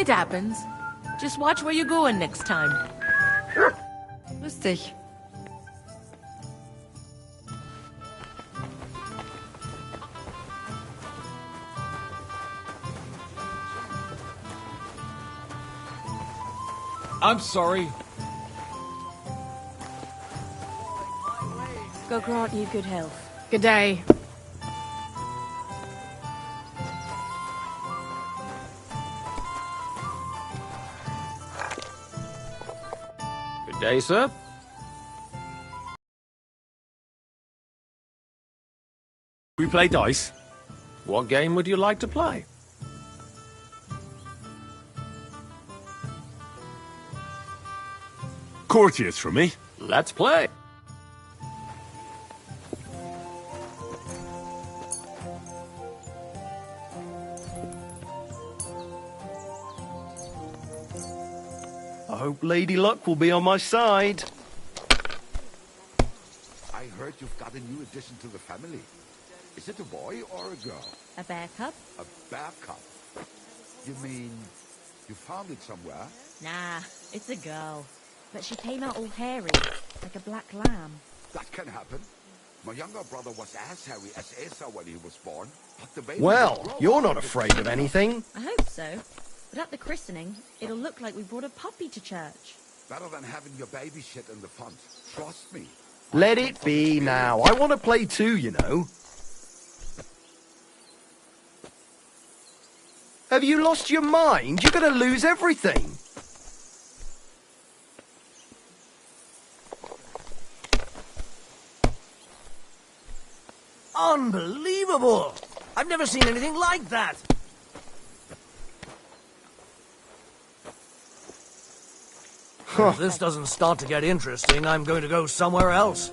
It happens. Just watch where you're going next time. Lustig. I'm sorry. God grant you good health. Good day. Good day, sir. We play dice. What game would you like to play? Courtiers for me. Let's play. I hope Lady Luck will be on my side. I heard you've got a new addition to the family. Is it a boy or a girl? A bear cub? A bear cub? You mean you found it somewhere? Nah, it's a girl. But she came out all hairy, like a black lamb. That can happen. My younger brother was as hairy as Esau when he was born. But the baby Well, you're not afraid of anything. I hope so. But at the christening, it'll look like we brought a puppy to church. Better than having your baby shit in the font. Trust me. Let it be now. I want to play too, you know. Have you lost your mind? You're going to lose everything. Unbelievable! I've never seen anything like that! If this doesn't start to get interesting, I'm going to go somewhere else.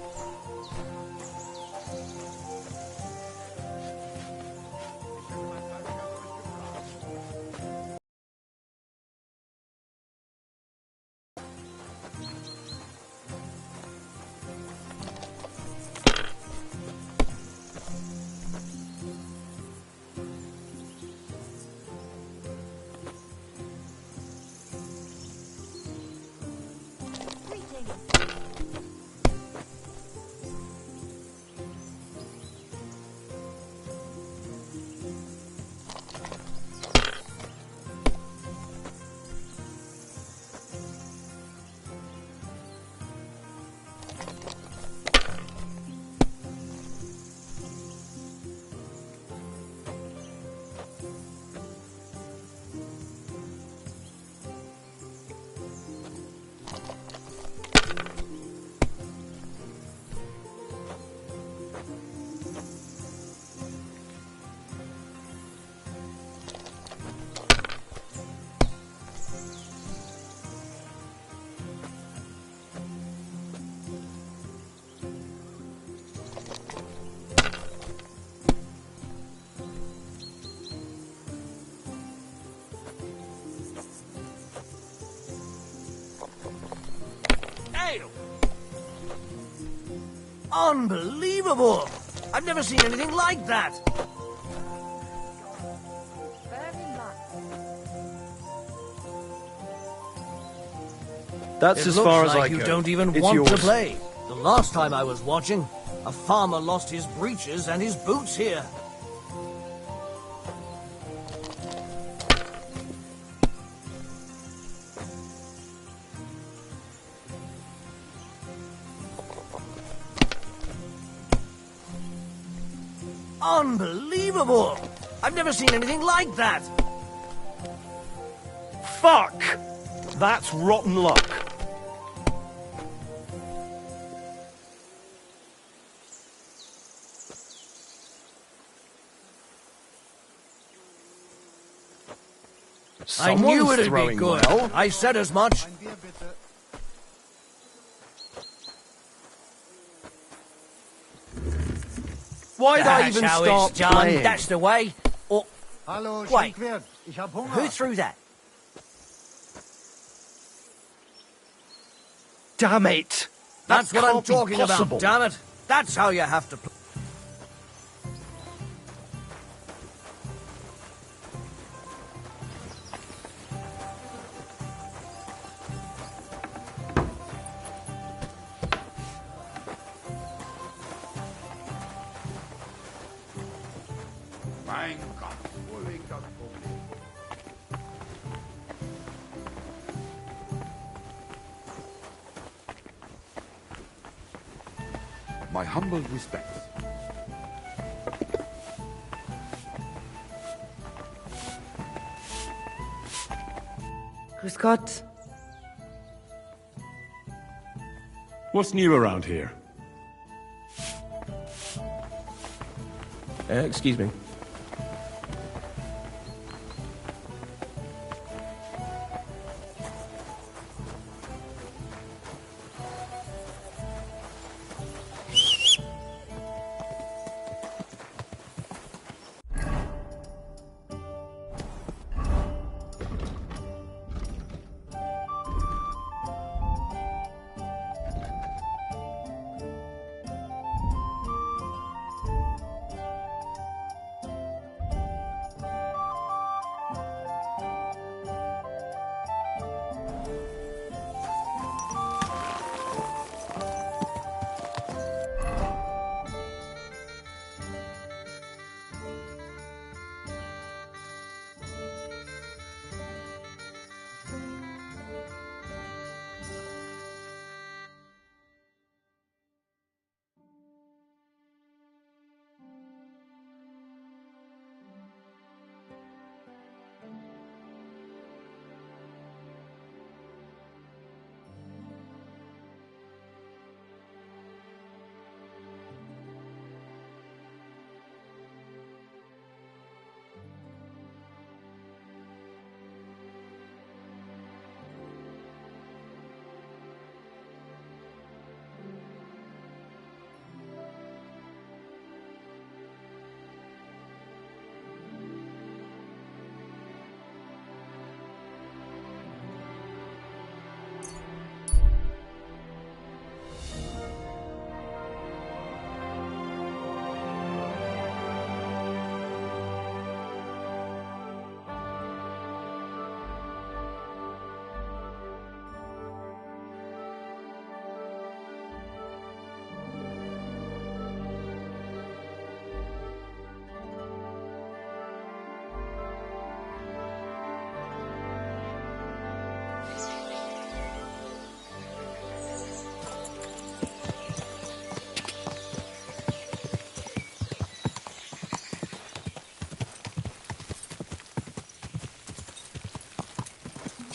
Unbelievable! I've never seen anything like that! That's as far as I go. You don't even It's want yours. to play. The last time I was watching, a farmer lost his breeches and his boots here. Unbelievable! I've never seen anything like that! Fuck! That's rotten luck. I knew Someone's it'd be throwing good. well. I said as much. Why'd I That's even how start it's done. playing? That's the way. Or Hallo, wait, Schenkwirt. Ich hab Hunger. who threw that? Damn it! That's That what I'm can't be talking possible. about, damn it. That's how you have to play. My humble respects. Grüß Gott. What's new around here? Excuse me.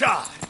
Die!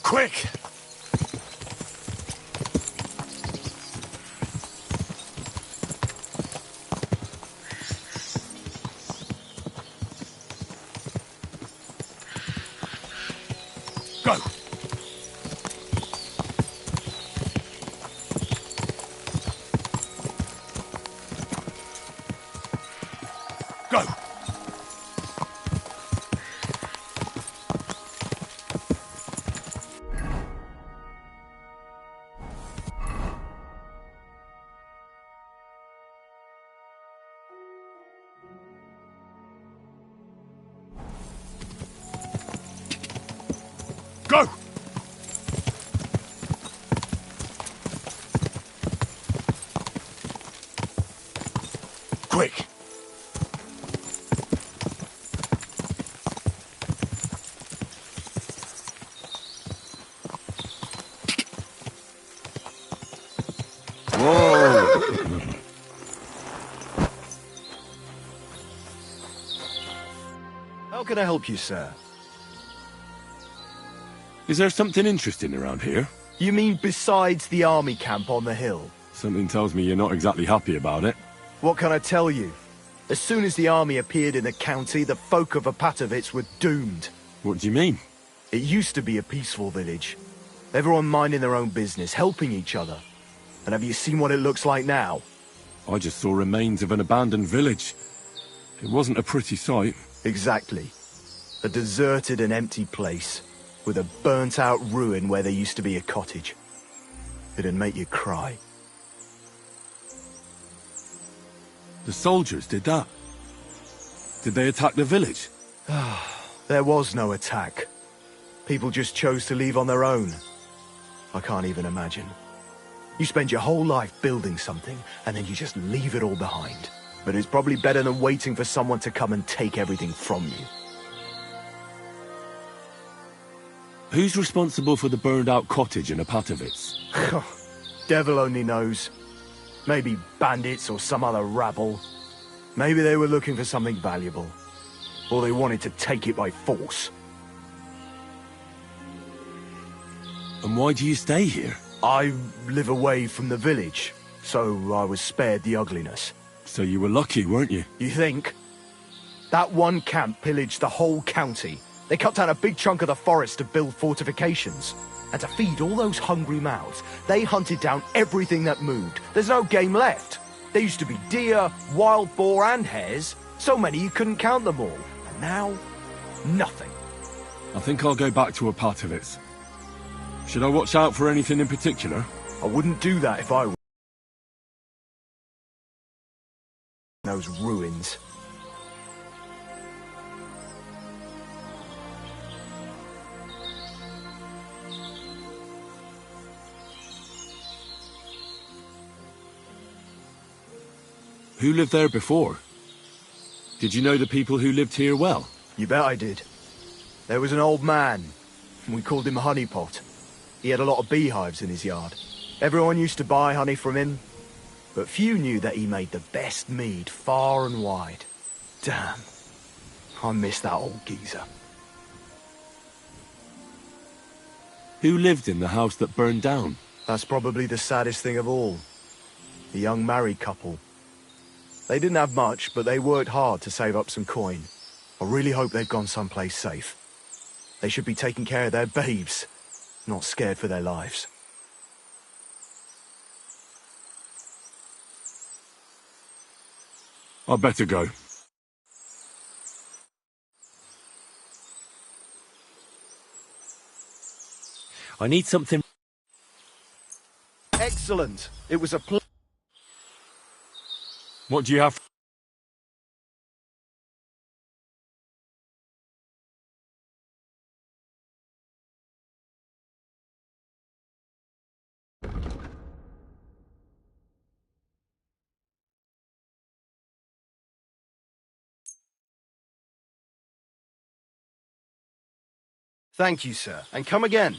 Quick! Go! Go! Go! Quick! How can I help you, sir? Is there something interesting around here? You mean besides the army camp on the hill? Something tells me you're not exactly happy about it. What can I tell you? As soon as the army appeared in the county, the folk of Apatovitz were doomed. What do you mean? It used to be a peaceful village. Everyone minding their own business, helping each other. And have you seen what it looks like now? I just saw remains of an abandoned village. It wasn't a pretty sight. Exactly. A deserted and empty place, with a burnt-out ruin where there used to be a cottage. It'd make you cry. The soldiers did that. Did they attack the village? There was no attack. People just chose to leave on their own. I can't even imagine. You spend your whole life building something, and then you just leave it all behind. But it's probably better than waiting for someone to come and take everything from you. Who's responsible for the burned-out cottage in Apatovitz? Devil only knows. Maybe bandits or some other rabble. Maybe they were looking for something valuable. Or they wanted to take it by force. And why do you stay here? I live away from the village, so I was spared the ugliness. So you were lucky, weren't you? You think? That one camp pillaged the whole county. They cut down a big chunk of the forest to build fortifications. And to feed all those hungry mouths, they hunted down everything that moved. There's no game left. There used to be deer, wild boar and hares. So many you couldn't count them all. And now, nothing. I think I'll go back to Apatovitz. Should I watch out for anything in particular? I wouldn't do that if I were in those ruins. Who lived there before? Did you know the people who lived here well? You bet I did. There was an old man. We called him Honeypot. He had a lot of beehives in his yard. Everyone used to buy honey from him, but few knew that he made the best mead far and wide. Damn. I miss that old geezer. Who lived in the house that burned down? That's probably the saddest thing of all. The young married couple. They didn't have much, but they worked hard to save up some coin. I really hope they've gone someplace safe. They should be taking care of their babes, not scared for their lives. I'd better go. I need something. Excellent. It was a What do you have? Thank you, sir. And come again.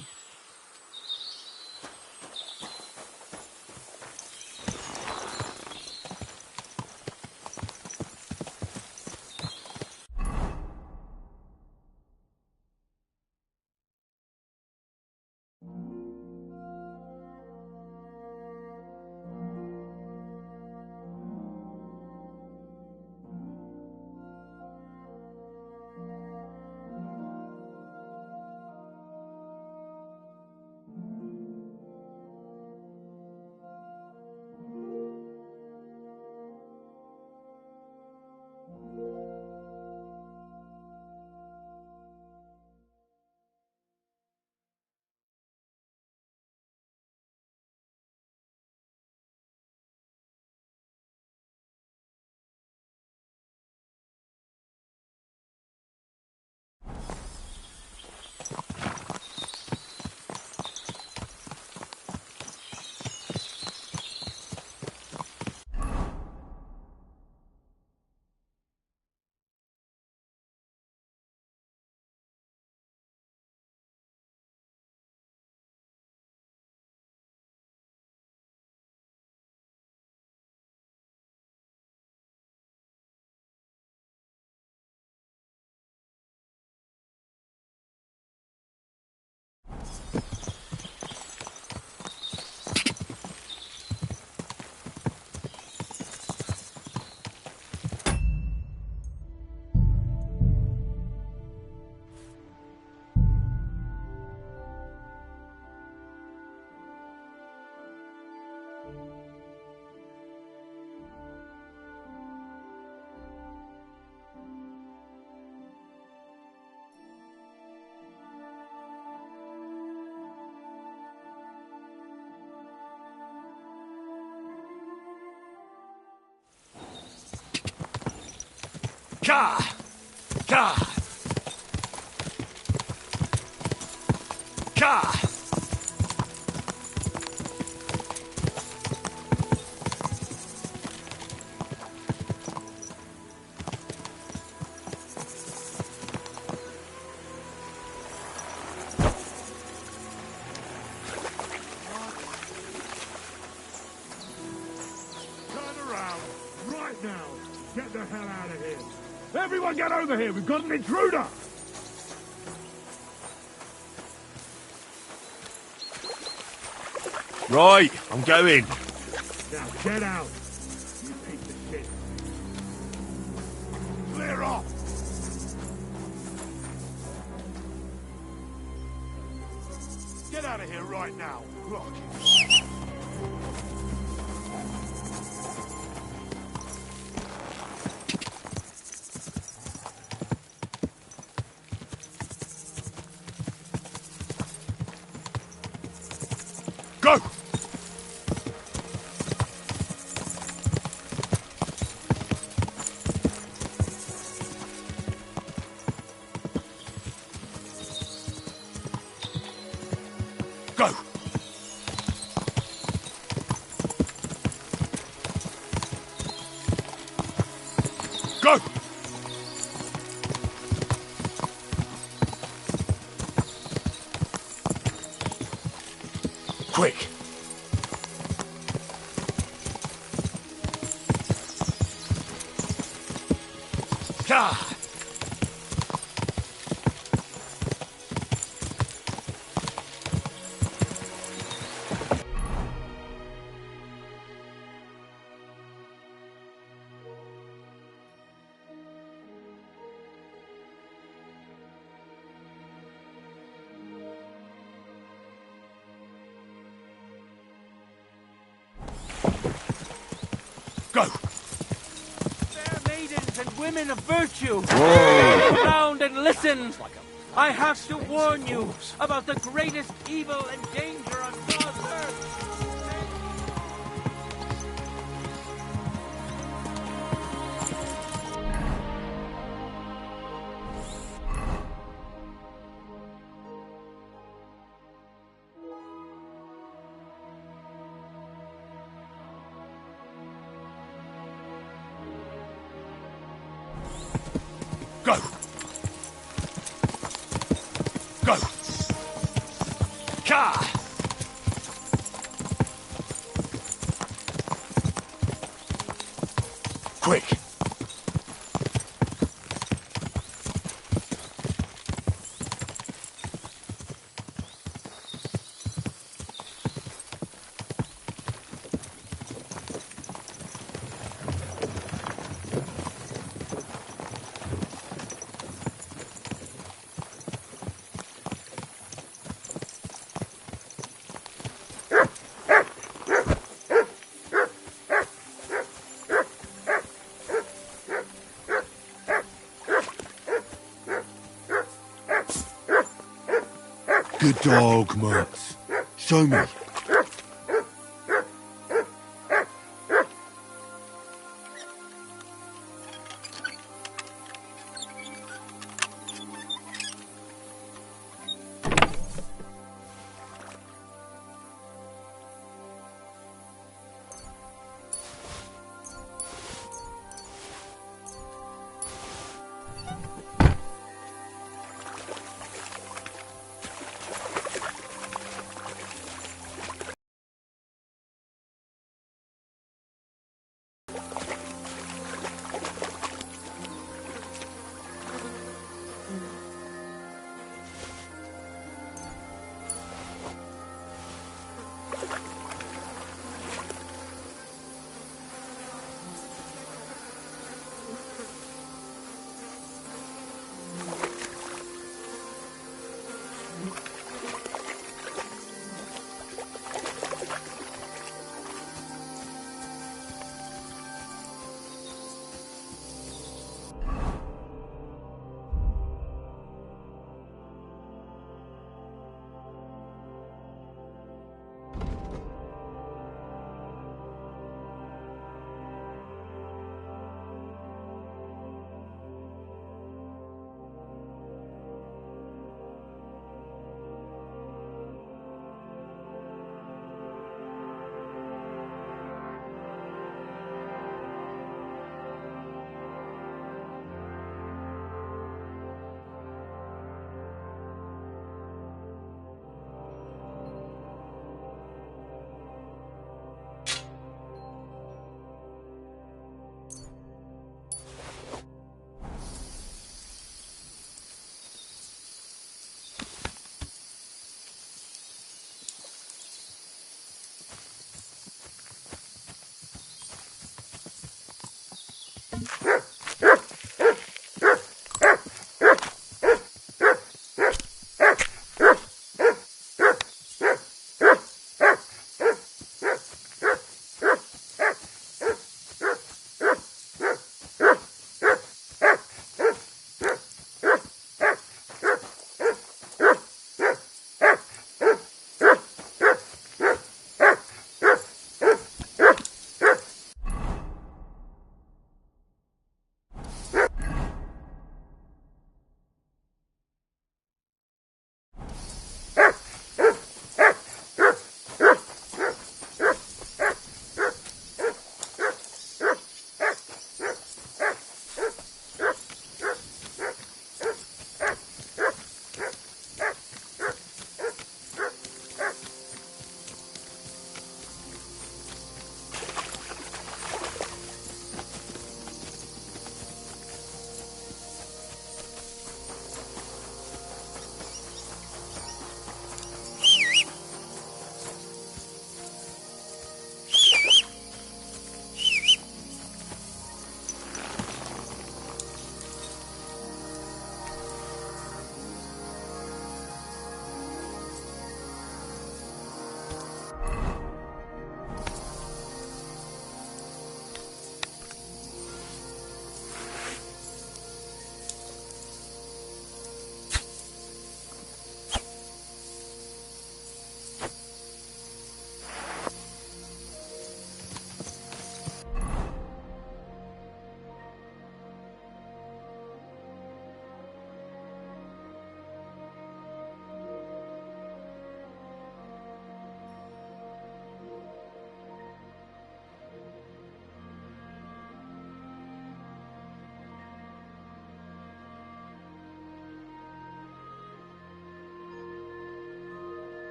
Ka! Ka! Ka! Right now! Get the hell out of here! Everyone get over here! We've got an intruder! Right, I'm going. Now get out! You piece of shit! Clear off! Get out of here right now! Look! Go! Go! Go! Quick! Ka! Go! Fair maidens and women of virtue, stand round and listen. I have to warn you about the greatest evil and danger on God's earth. Go! Go! Ka! Quick! Good dog, Max. Show me.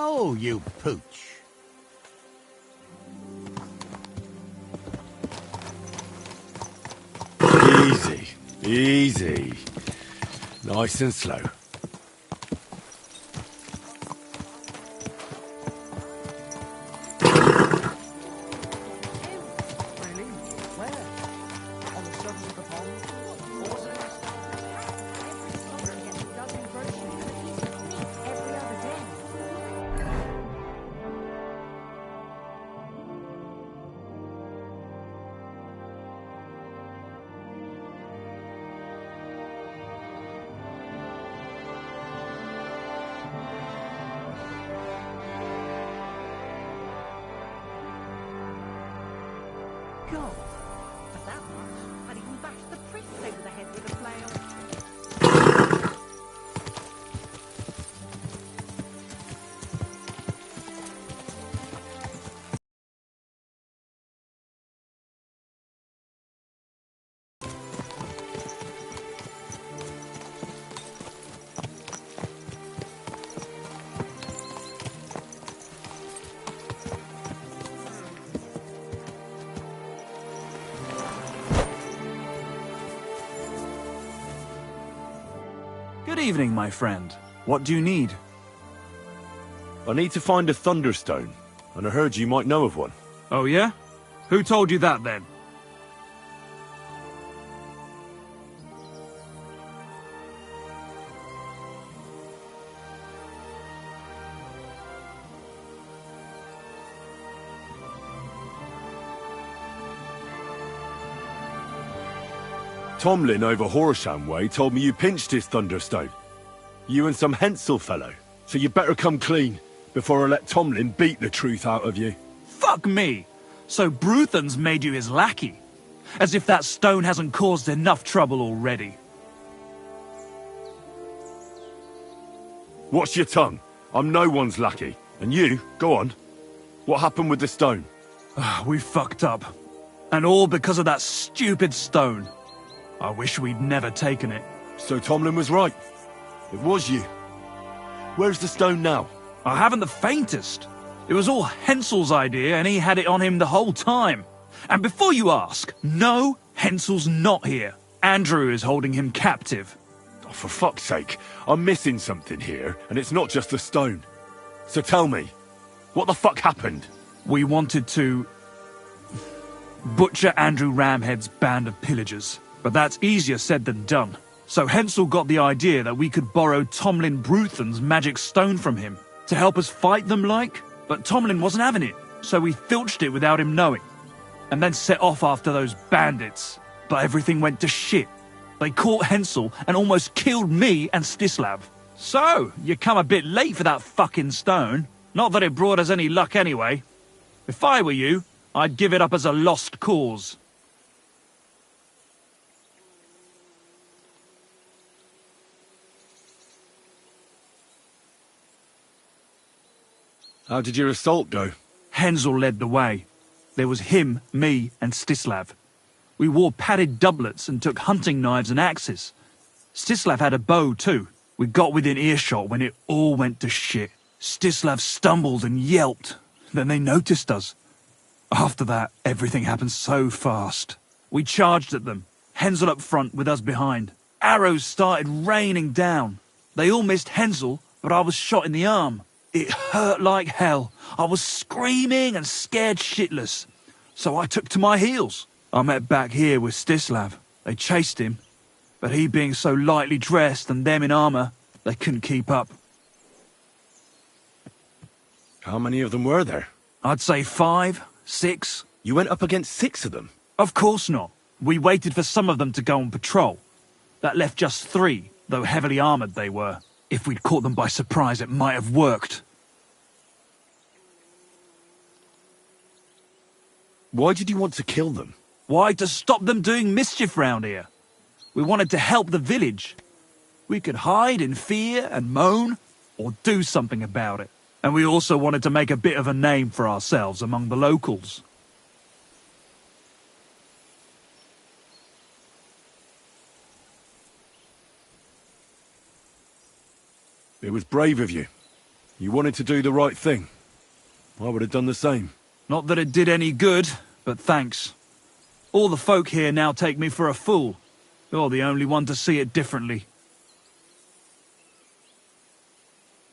Oh, you pooch. Easy, easy. Nice and slow. God, for that much, I'd even bash the priest over the head with a flail. Good evening, my friend. What do you need? I need to find a Thunderstone, and I heard you might know of one. Oh, yeah? Who told you that, then? Tomlin over Horsham Way told me you pinched his Thunderstone. You and some Hensel fellow. So you better come clean, before I let Tomlin beat the truth out of you. Fuck me! So Bruthan's made you his lackey? As if that stone hasn't caused enough trouble already. Watch your tongue. I'm no one's lackey. And you, go on. What happened with the stone? We fucked up. And all because of that stupid stone. I wish we'd never taken it. So Tomlin was right. It was you. Where's the stone now? I haven't the faintest. It was all Hensel's idea and he had it on him the whole time. And before you ask, no, Hensel's not here. Andrew is holding him captive. Oh, for fuck's sake, I'm missing something here, and it's not just the stone. So tell me, what the fuck happened? We wanted to butcher Andrew Ramhead's band of pillagers. But that's easier said than done. So Hensel got the idea that we could borrow Tomlin Bruthan's magic stone from him to help us fight them like, but Tomlin wasn't having it, so we filched it without him knowing, and then set off after those bandits. But everything went to shit. They caught Hensel and almost killed me and Stislav. So, you come a bit late for that fucking stone. Not that it brought us any luck anyway. If I were you, I'd give it up as a lost cause. How did your assault go? Hensel led the way. There was him, me, and Stislav. We wore padded doublets and took hunting knives and axes. Stislav had a bow too. We got within earshot when it all went to shit. Stislav stumbled and yelped. Then they noticed us. After that, everything happened so fast. We charged at them, Hensel up front with us behind. Arrows started raining down. They all missed Hensel, but I was shot in the arm. It hurt like hell. I was screaming and scared shitless. So I took to my heels. I met back here with Stislav. They chased him, but he being so lightly dressed and them in armour, they couldn't keep up. How many of them were there? I'd say 5, 6. You went up against 6 of them? Of course not. We waited for some of them to go on patrol. That left just 3, though heavily armoured they were. If we'd caught them by surprise, it might have worked. Why did you want to kill them? Why? To stop them doing mischief round here. We wanted to help the village. We could hide in fear and moan, or do something about it. And we also wanted to make a bit of a name for ourselves among the locals. It was brave of you. You wanted to do the right thing. I would have done the same. Not that it did any good, but thanks. All the folk here now take me for a fool. You're the only one to see it differently.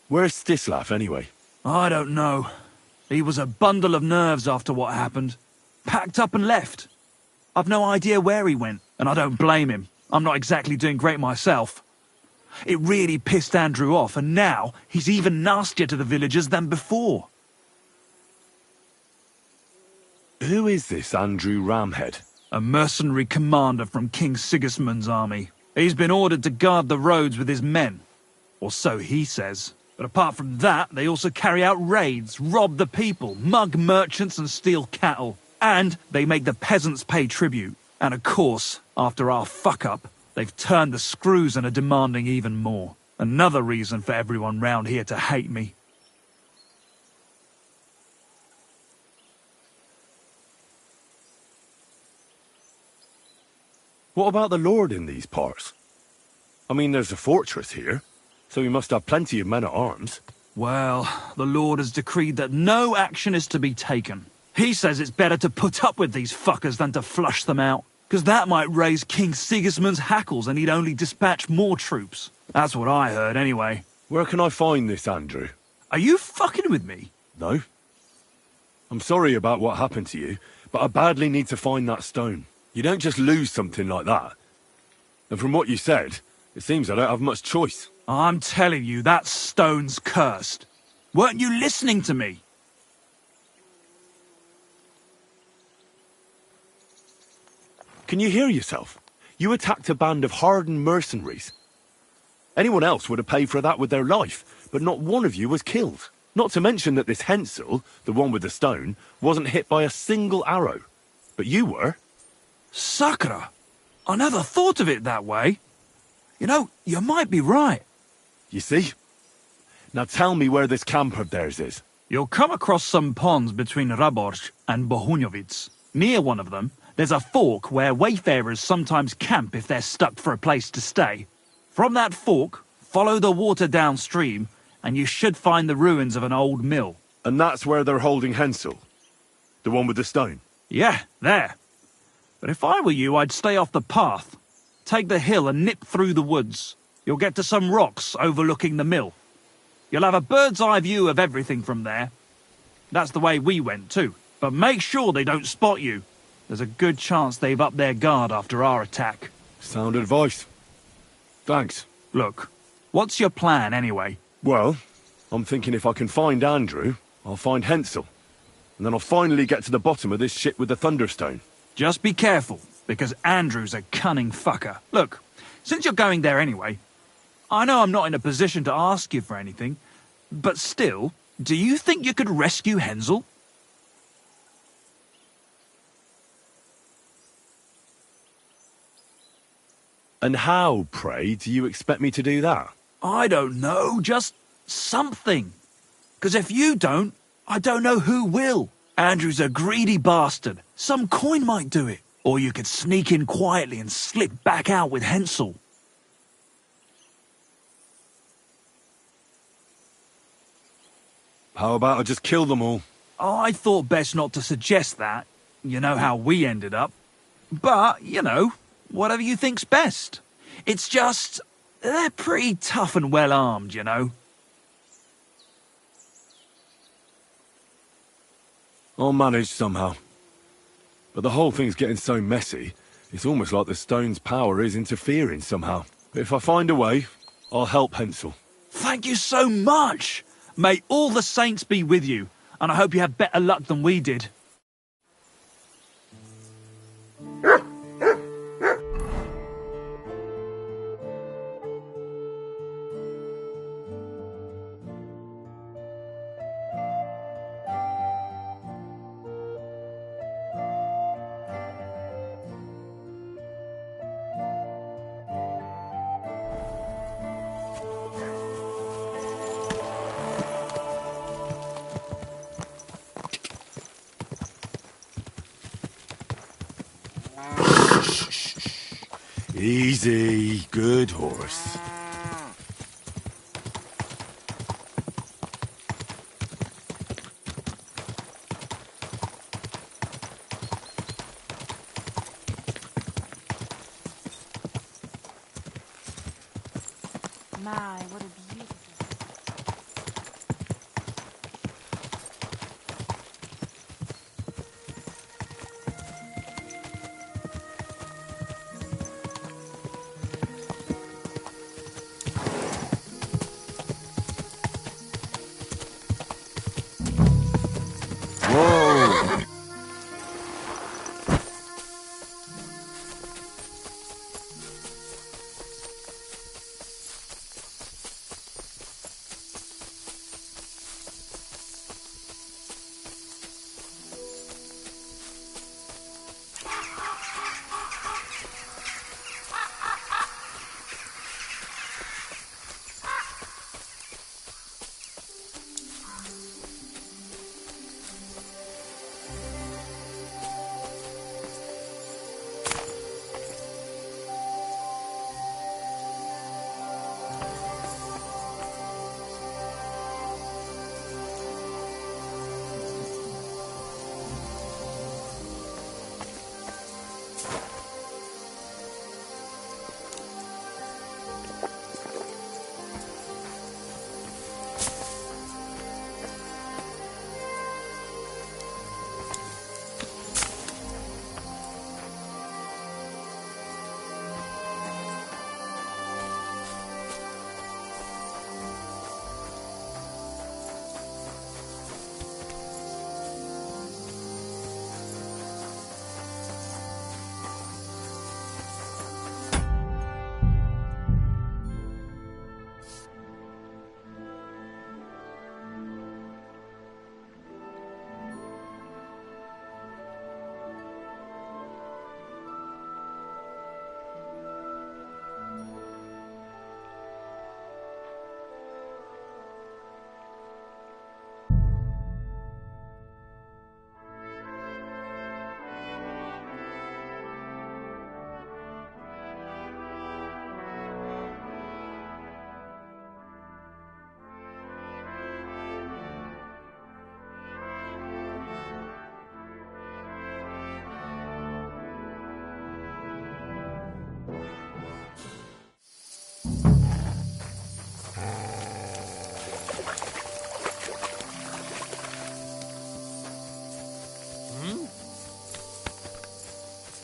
Where's Stislav, anyway? I don't know. He was a bundle of nerves after what happened. Packed up and left. I've no idea where he went, and I don't blame him. I'm not exactly doing great myself. It really pissed Andrew off, and now he's even nastier to the villagers than before. Who is this Andrew Ramhead? A mercenary commander from King Sigismund's army. He's been ordered to guard the roads with his men. Or so he says. But apart from that, they also carry out raids, rob the people, mug merchants and steal cattle. And they make the peasants pay tribute. And of course, after our fuck-up, they've turned the screws and are demanding even more. Another reason for everyone round here to hate me. What about the Lord in these parts? I mean, there's a fortress here, so he must have plenty of men-at-arms. Well, the Lord has decreed that no action is to be taken. He says it's better to put up with these fuckers than to flush them out, because that might raise King Sigismund's hackles and he'd only dispatch more troops. That's what I heard, anyway. Where can I find this, Andrew? Are you fucking with me? No. I'm sorry about what happened to you, but I badly need to find that stone. You don't just lose something like that. And from what you said, it seems I don't have much choice. I'm telling you, that stone's cursed. Weren't you listening to me? Can you hear yourself? You attacked a band of hardened mercenaries. Anyone else would have paid for that with their life, but not one of you was killed. Not to mention that this Hensel, the one with the stone, wasn't hit by a single arrow. But you were. Sakura! I never thought of it that way. You know, you might be right. You see? Now tell me where this camp of theirs is. You'll come across some ponds between Raborj and Bohunjovic. Near one of them, there's a fork where wayfarers sometimes camp if they're stuck for a place to stay. From that fork, follow the water downstream, and you should find the ruins of an old mill. And that's where they're holding Hensel? The one with the stone? Yeah, there. But if I were you, I'd stay off the path. Take the hill and nip through the woods. You'll get to some rocks overlooking the mill. You'll have a bird's eye view of everything from there. That's the way we went too. But make sure they don't spot you. There's a good chance they've upped their guard after our attack. Sound advice. Thanks. Look, what's your plan anyway? Well, I'm thinking if I can find Andrew, I'll find Hensel. And then I'll finally get to the bottom of this shit with the Thunderstone. Just be careful, because Andrew's a cunning fucker. Look, since you're going there anyway, I know I'm not in a position to ask you for anything, but still, do you think you could rescue Hensel? And how, pray, do you expect me to do that? I don't know, just something. Because if you don't, I don't know who will. Andrew's a greedy bastard. Some coin might do it. Or you could sneak in quietly and slip back out with Hensel. How about I just kill them all? I thought best not to suggest that. You know how we ended up. But, you know, whatever you think's best. It's just, they're pretty tough and well armed, you know. I'll manage somehow. But the whole thing's getting so messy, it's almost like the stone's power is interfering somehow. But if I find a way, I'll help Hensel. Thank you so much! May all the saints be with you, and I hope you have better luck than we did. Easy, good horse. My, what a beautiful...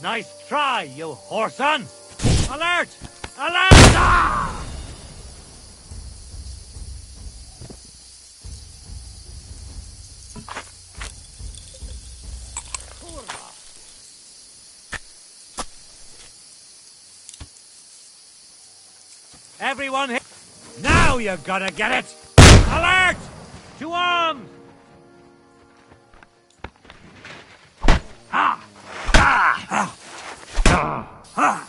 Nice try, you whoreson! Alert! Alert! Ah! Everyone hit! Now you're gonna get it! Alert! To arms! Ah! Ah! Ah! Ah!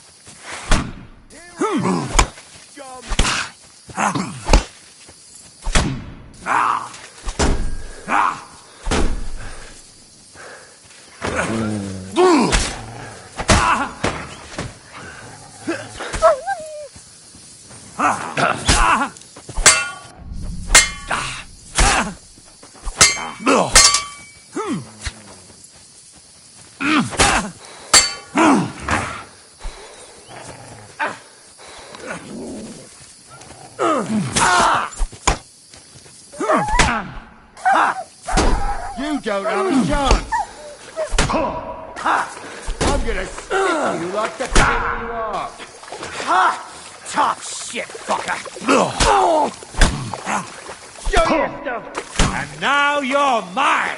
You don't have a chance. I'm gonna stick you like the pig you are. Tough shit, fucker! Show your stuff. And now you're mine!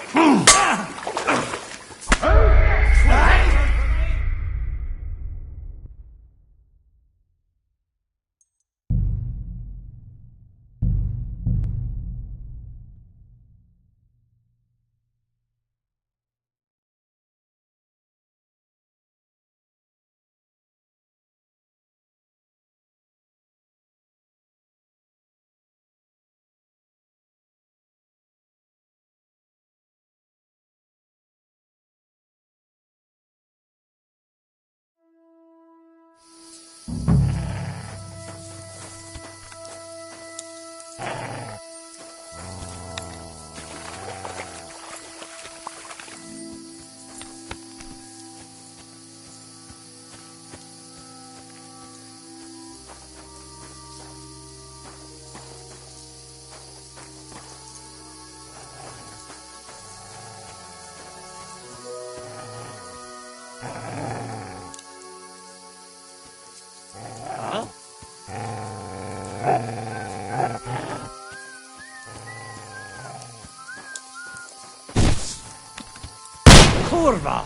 Kurva!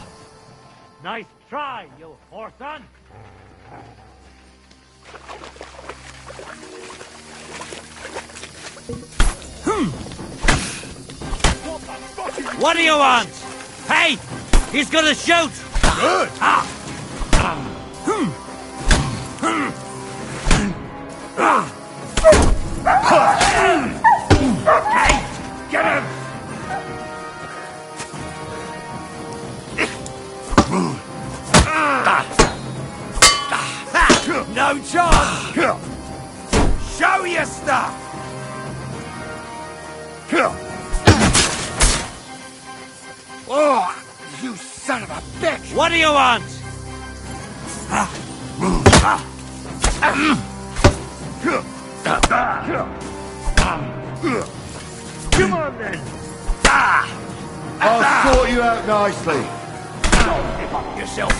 Nice try, you whoreson! What do you want? Hey! He's gonna shoot! Good! Hey! Get him! No chance! Show your stuff! Oh, you son of a bitch! What do you want? Come on then! I'll sort you out nicely. Don't give up yourself!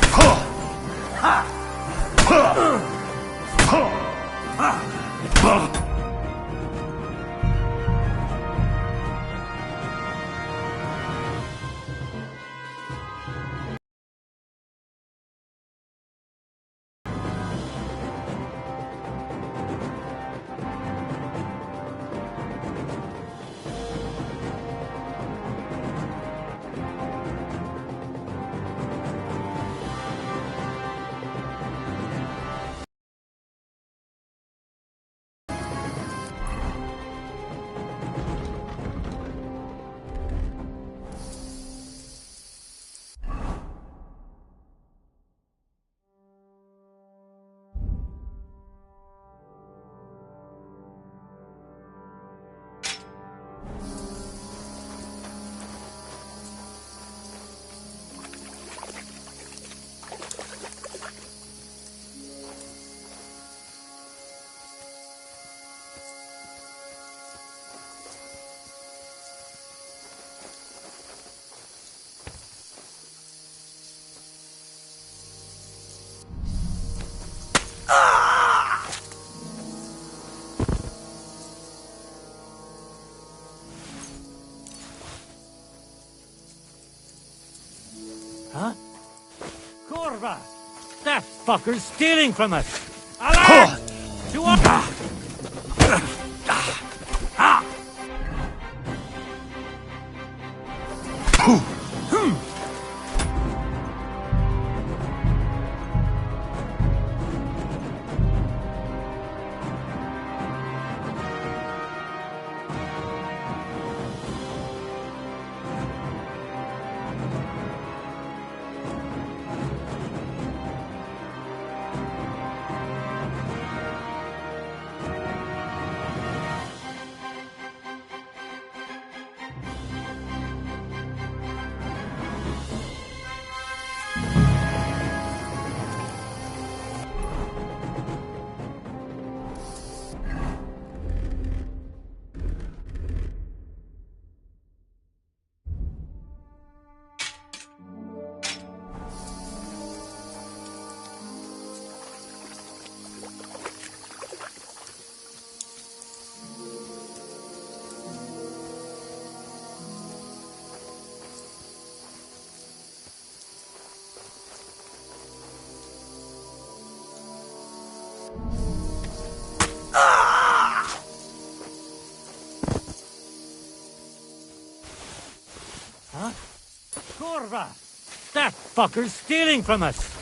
Huh? Kurva! That fucker's stealing from us! Alert! To our... Huh? Kurva! That fucker's stealing from us!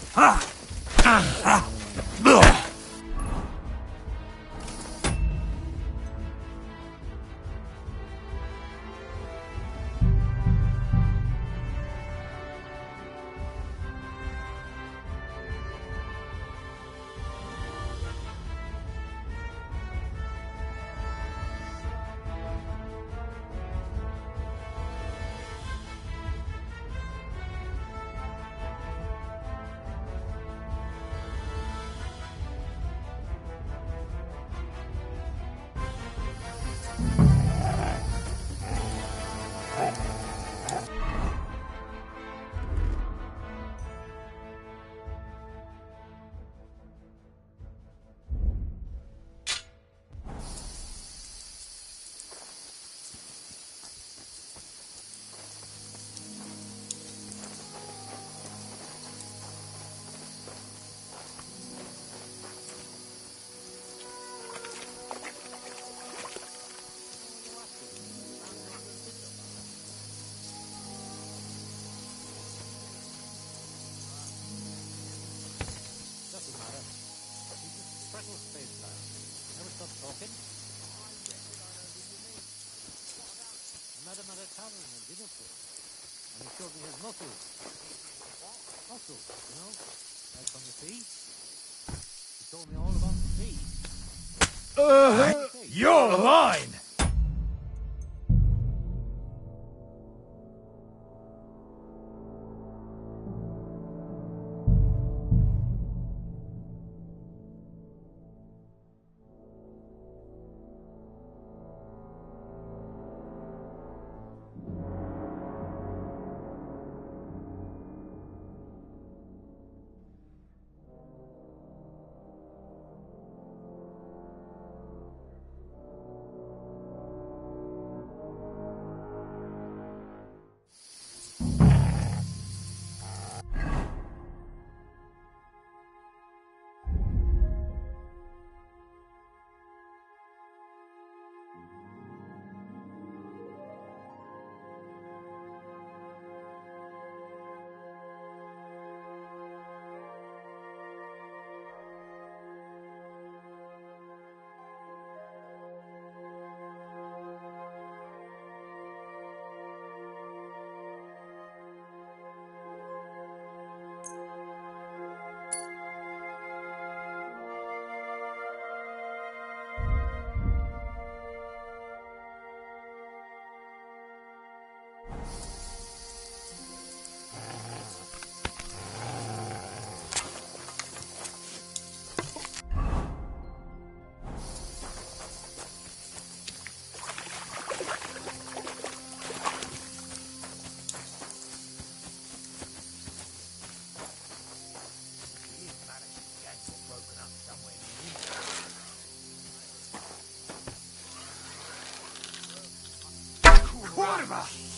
stop talking. I met him at a tavern in Liverpool, and he showed me his muscles. Muscles, you know, like from the sea. He told me all about the sea. You're mine!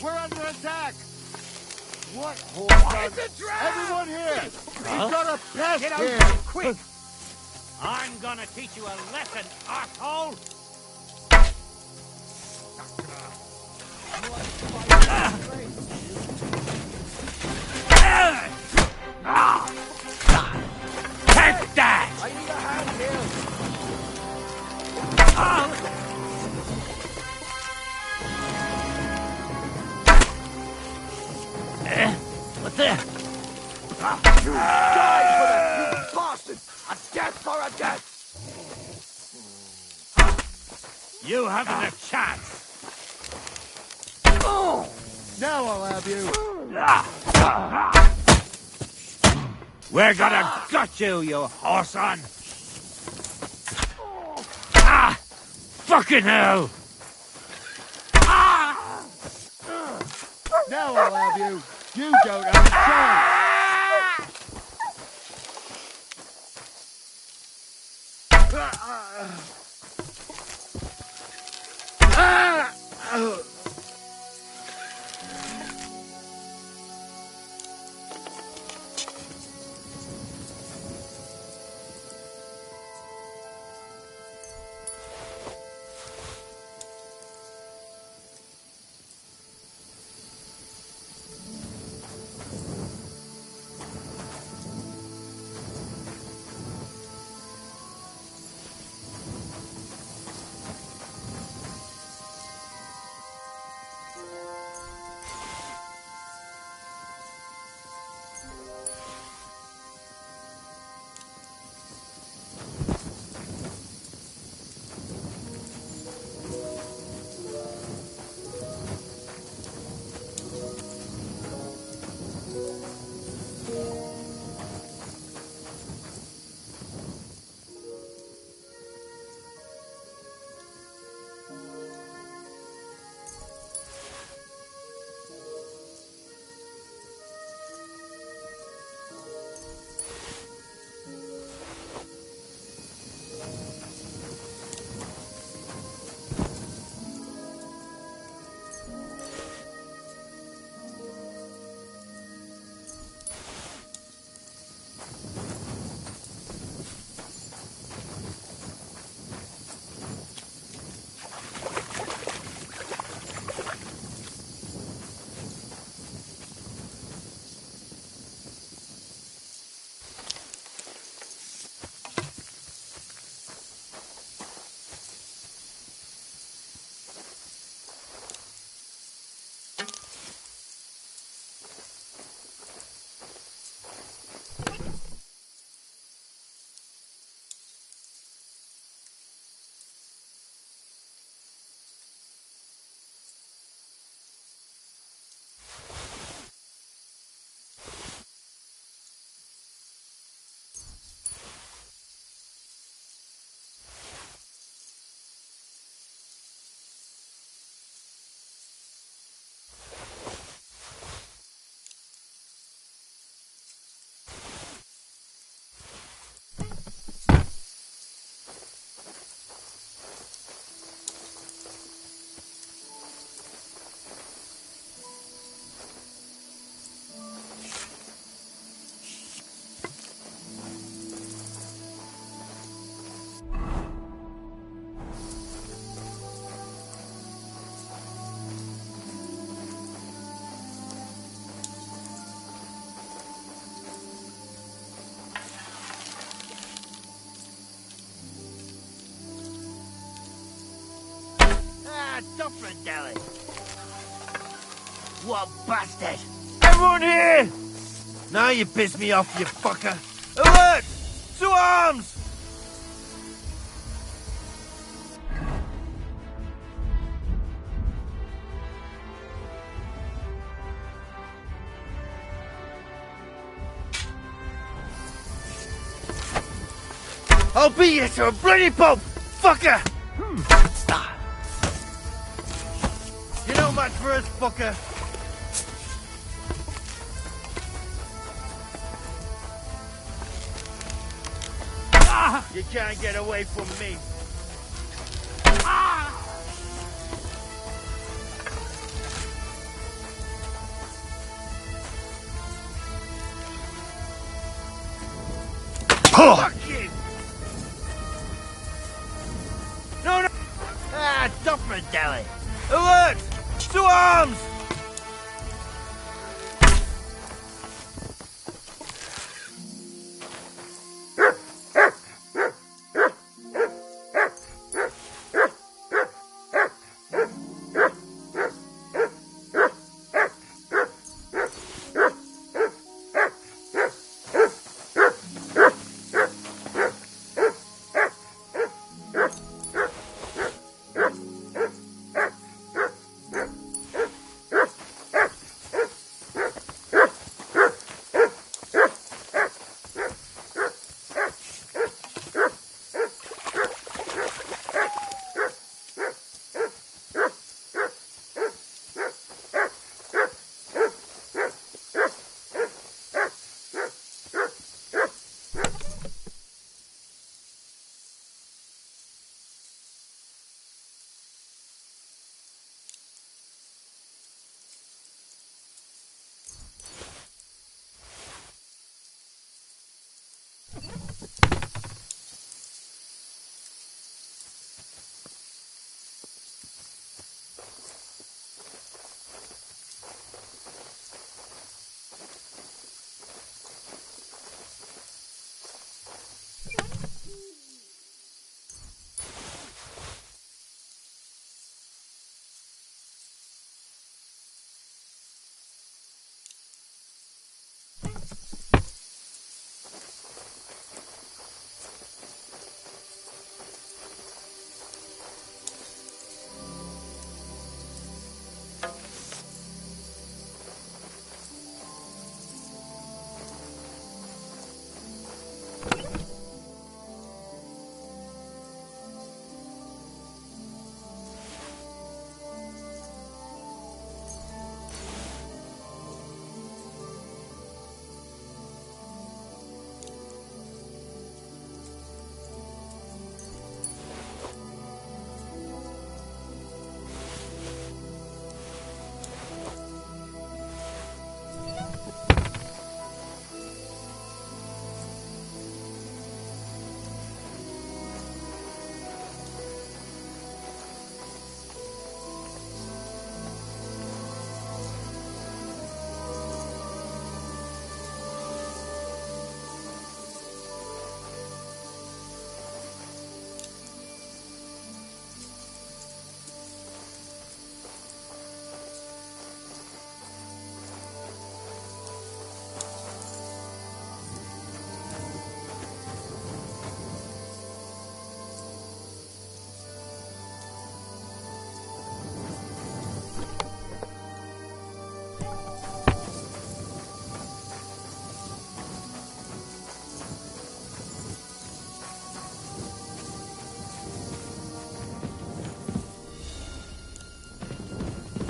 We're under attack! What horse? It's a trap! Everyone here! We've got a pest Get out here! quick! I'm gonna teach you a lesson, asshole! Take that! I need a hand here! What's there? You die for that, you bastard! A death for a death! You haven't a chance! Now I'll have you! We're gonna gut you, you horse-on! Ah! Fucking hell! Now I'll have you! You don't have a chance! Dufferin Deli. What a bastard! Everyone here! Now you piss me off, you fucker. Alert! To arms! I'll beat you to a bloody pulp, fucker! You know much for us, fucker. You can't get away from me. Fuck you! No! Dufferin Deli! Alert! To arms!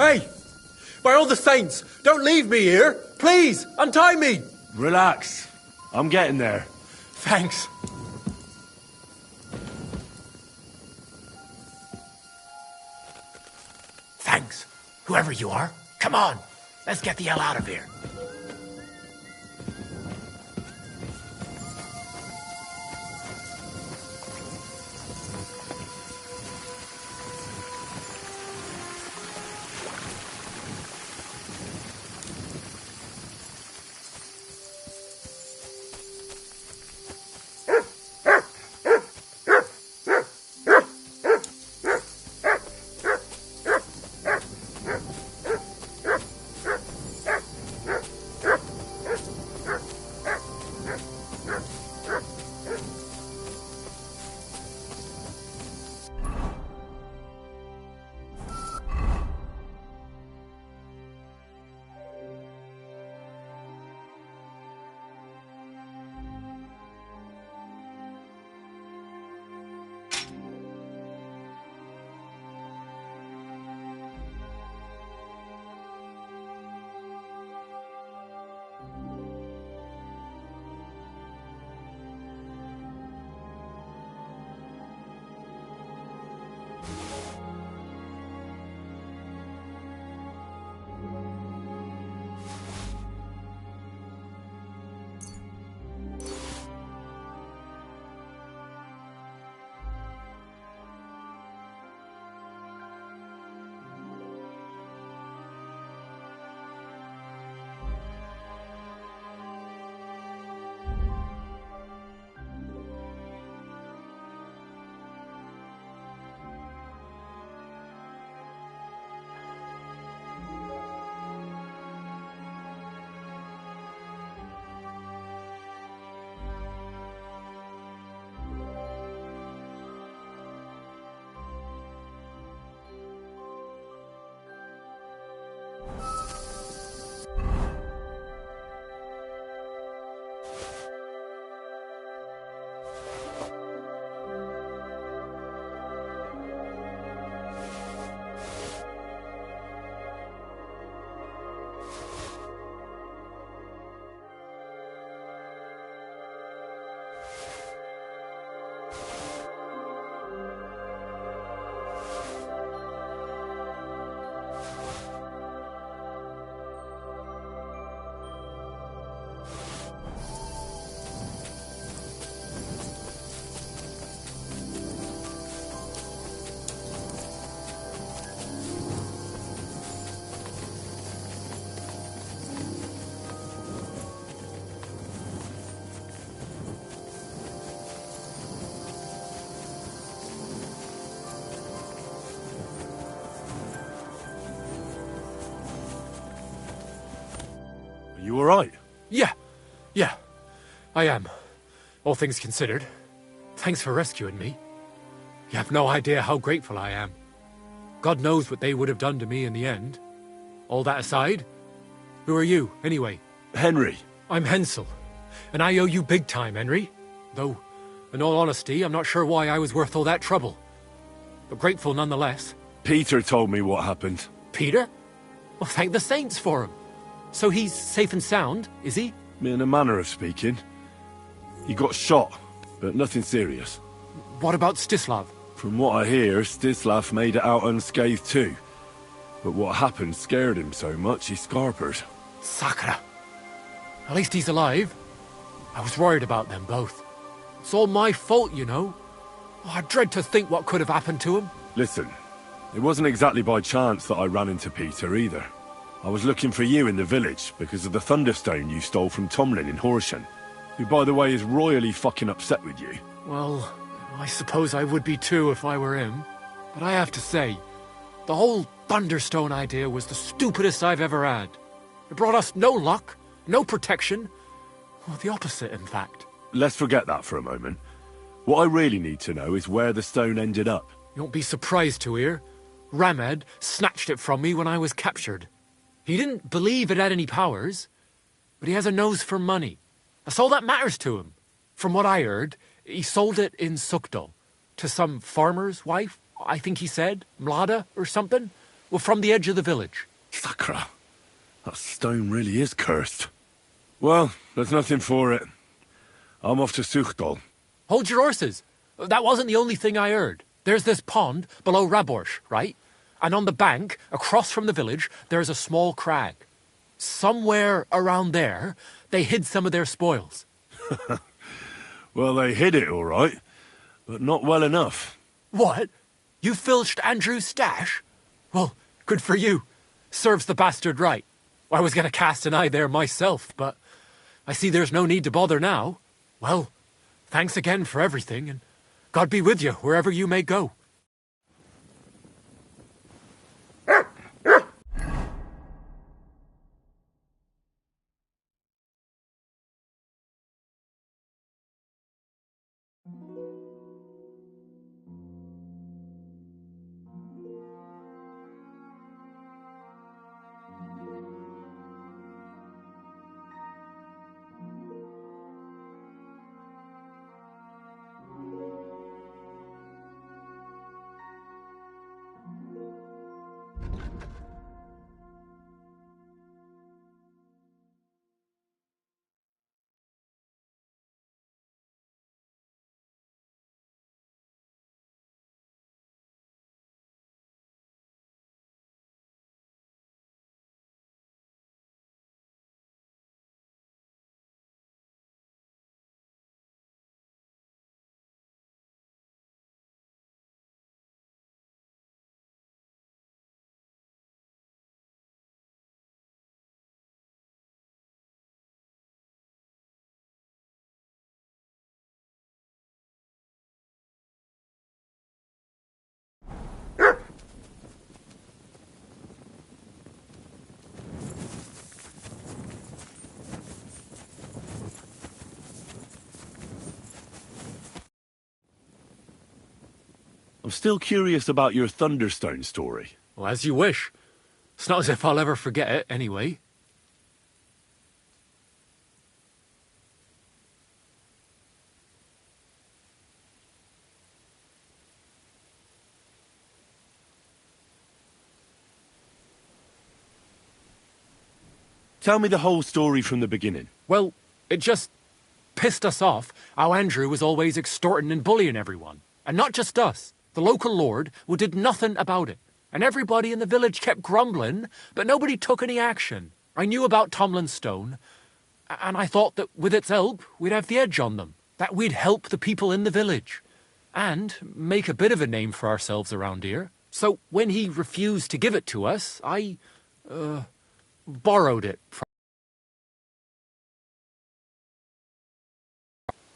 Hey! By all the saints, don't leave me here! Please, untie me! Relax. I'm getting there. Thanks. Thanks. Whoever you are, come on. Let's get the hell out of here. You alright? Yeah. I am. All things considered. Thanks for rescuing me. You have no idea how grateful I am. God knows what they would have done to me in the end. All that aside, who are you, anyway? Henry. I'm Hensel, and I owe you big time, Henry. Though, in all honesty, I'm not sure why I was worth all that trouble. But grateful nonetheless. Peter told me what happened. Peter? Well, thank the saints for him. So he's safe and sound, is he? In a manner of speaking. He got shot, but nothing serious. What about Stislav? From what I hear, Stislav made it out unscathed too. But what happened scared him so much he scarpered. Sakra. At least he's alive. I was worried about them both. It's all my fault, you know. Oh, I dread to think what could have happened to him. Listen, it wasn't exactly by chance that I ran into Peter either. I was looking for you in the village because of the Thunderstone you stole from Tomlin in Horsham, who, by the way, is royally fucking upset with you. Well, I suppose I would be too if I were him. But I have to say, the whole Thunderstone idea was the stupidest I've ever had. It brought us no luck, no protection. Well, the opposite, in fact. Let's forget that for a moment. What I really need to know is where the stone ended up. You won't be surprised to hear. Ramed snatched it from me when I was captured. He didn't believe it had any powers, but he has a nose for money. That's all that matters to him. From what I heard, he sold it in Sukdal to some farmer's wife, I think he said, Mlada or something. Well, from the edge of the village. Sakra. That stone really is cursed. Well, there's nothing for it. I'm off to Sukdal. Hold your horses. That wasn't the only thing I heard. There's this pond below Raborsh, right? And on the bank, across from the village, there's a small crag. Somewhere around there, they hid some of their spoils. Well, they hid it all right, but not well enough. What? You filched Andrew's stash? Well, good for you. Serves the bastard right. I was going to cast an eye there myself, but I see there's no need to bother now. Well, thanks again for everything, and God be with you wherever you may go. I'm still curious about your Thunderstone story. Well, as you wish. It's not as if I'll ever forget it, anyway. Tell me the whole story from the beginning. Well, it just pissed us off how Andrew was always extorting and bullying everyone. And not just us. The local lord who did nothing about it. And everybody in the village kept grumbling, but nobody took any action. I knew about Tomlin's stone, and I thought that with its help, we'd have the edge on them. That we'd help the people in the village. And make a bit of a name for ourselves around here. So when he refused to give it to us, I borrowed it from...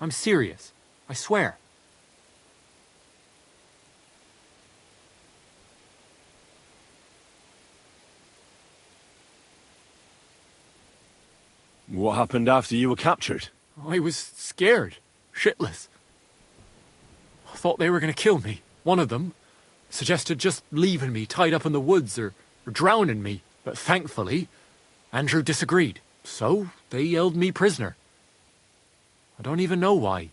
I'm serious. I swear. What happened after you were captured? I was scared, shitless. I thought they were going to kill me. One of them suggested just leaving me tied up in the woods or drowning me. But thankfully, Andrew disagreed. So they held me prisoner. I don't even know why.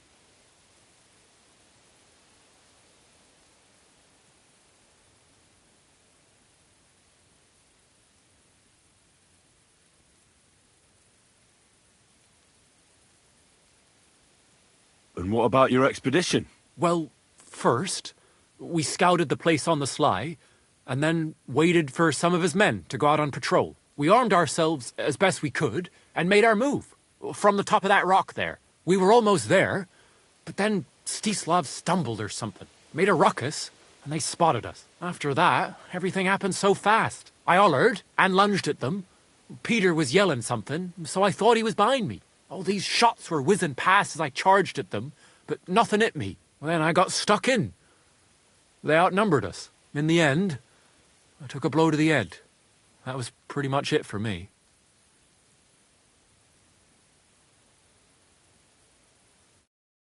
And what about your expedition? Well, first, we scouted the place on the sly, and then waited for some of his men to go out on patrol. We armed ourselves as best we could, and made our move, from the top of that rock there. We were almost there, but then Stislav stumbled or something, made a ruckus, and they spotted us. After that, everything happened so fast. I hollered and lunged at them. Peter was yelling something, so I thought he was behind me. All these shots were whizzing past as I charged at them, but nothing hit me. Then I got stuck in. They outnumbered us. In the end, I took a blow to the head. That was pretty much it for me.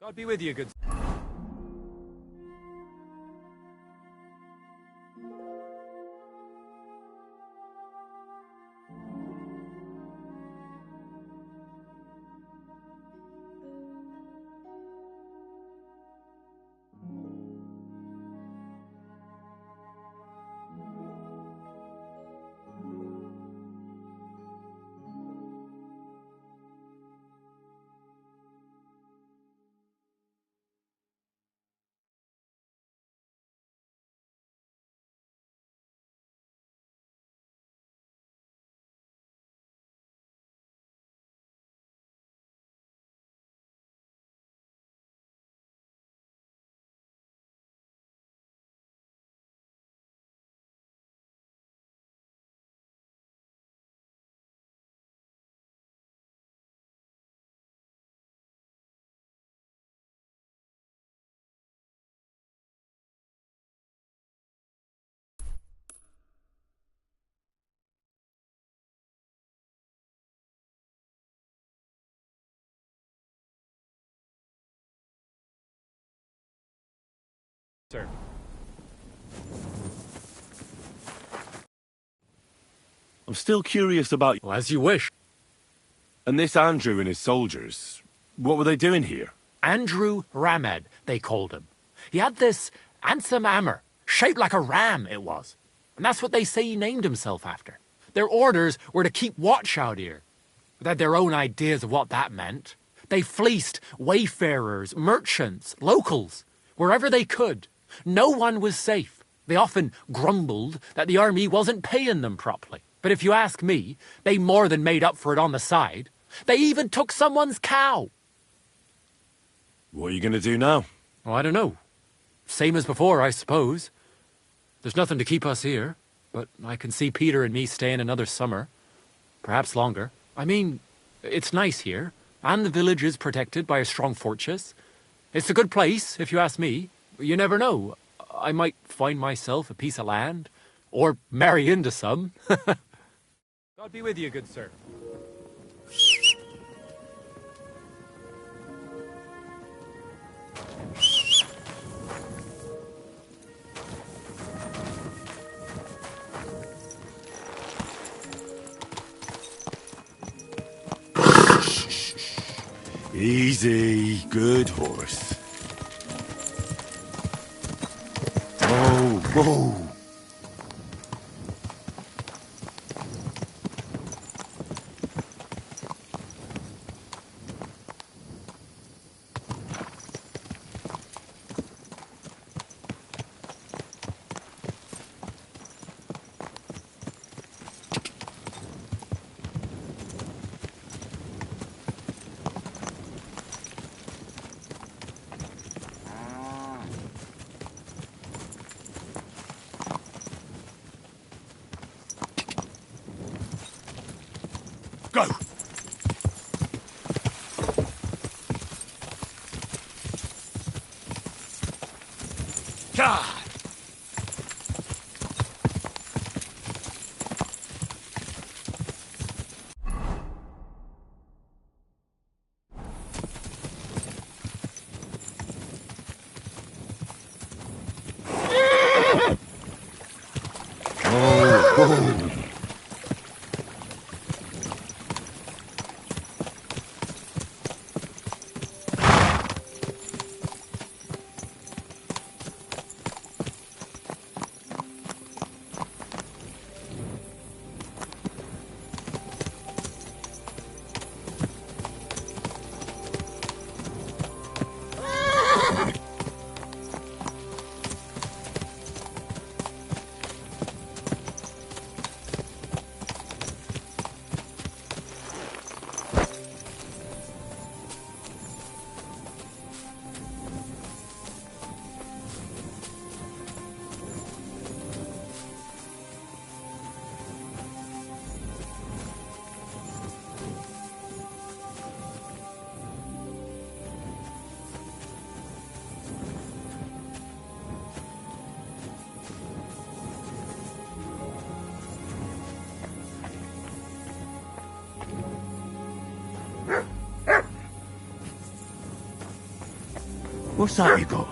God be with you, good. Sir. I'm still curious about... Well, as you wish. And this Andrew and his soldiers, what were they doing here? Andrew Ramed, they called him. He had this handsome hammer, shaped like a ram it was. And that's what they say he named himself after. Their orders were to keep watch out here. They had their own ideas of what that meant. They fleeced wayfarers, merchants, locals, wherever they could. No one was safe. They often grumbled that the army wasn't paying them properly. But if you ask me, they more than made up for it on the side. They even took someone's cow. What are you going to do now? Oh, I don't know. Same as before, I suppose. There's nothing to keep us here, but I can see Peter and me staying another summer. Perhaps longer. I mean, it's nice here, and the village is protected by a strong fortress. It's a good place, if you ask me. You never know. I might find myself a piece of land, or marry into some. God be with you, good sir. Easy, good horse. Whoa, whoa. Go! God! What's that you got?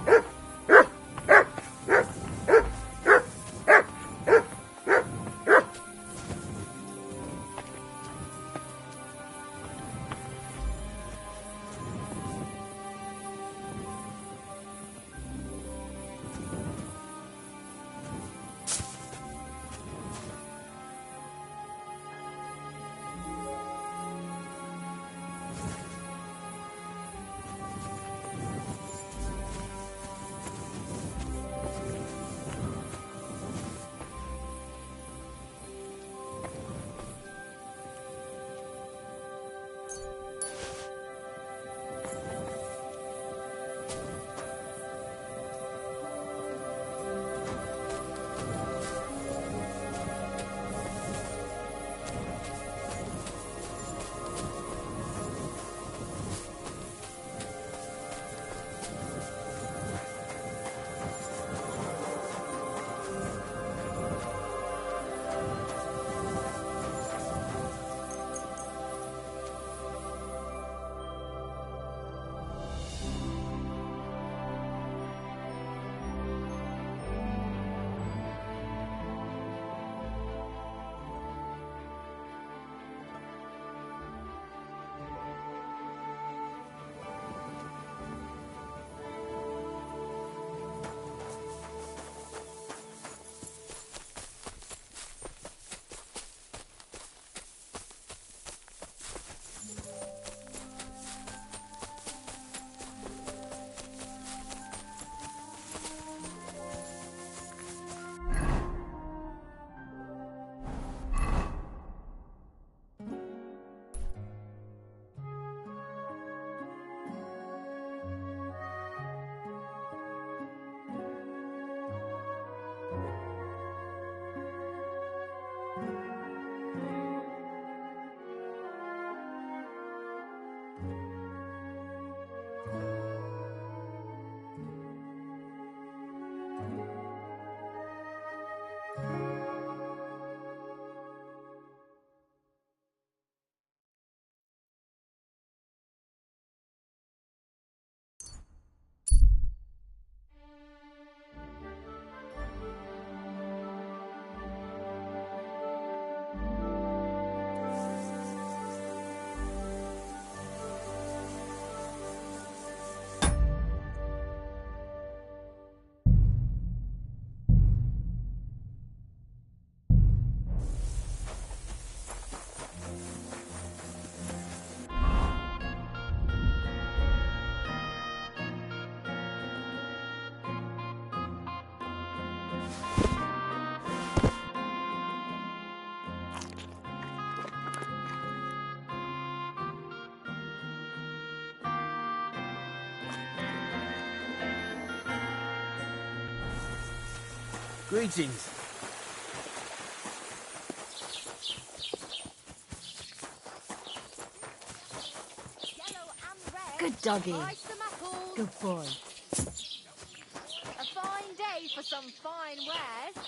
Greetings. Good doggy. Good boy. A fine day for some fine wares.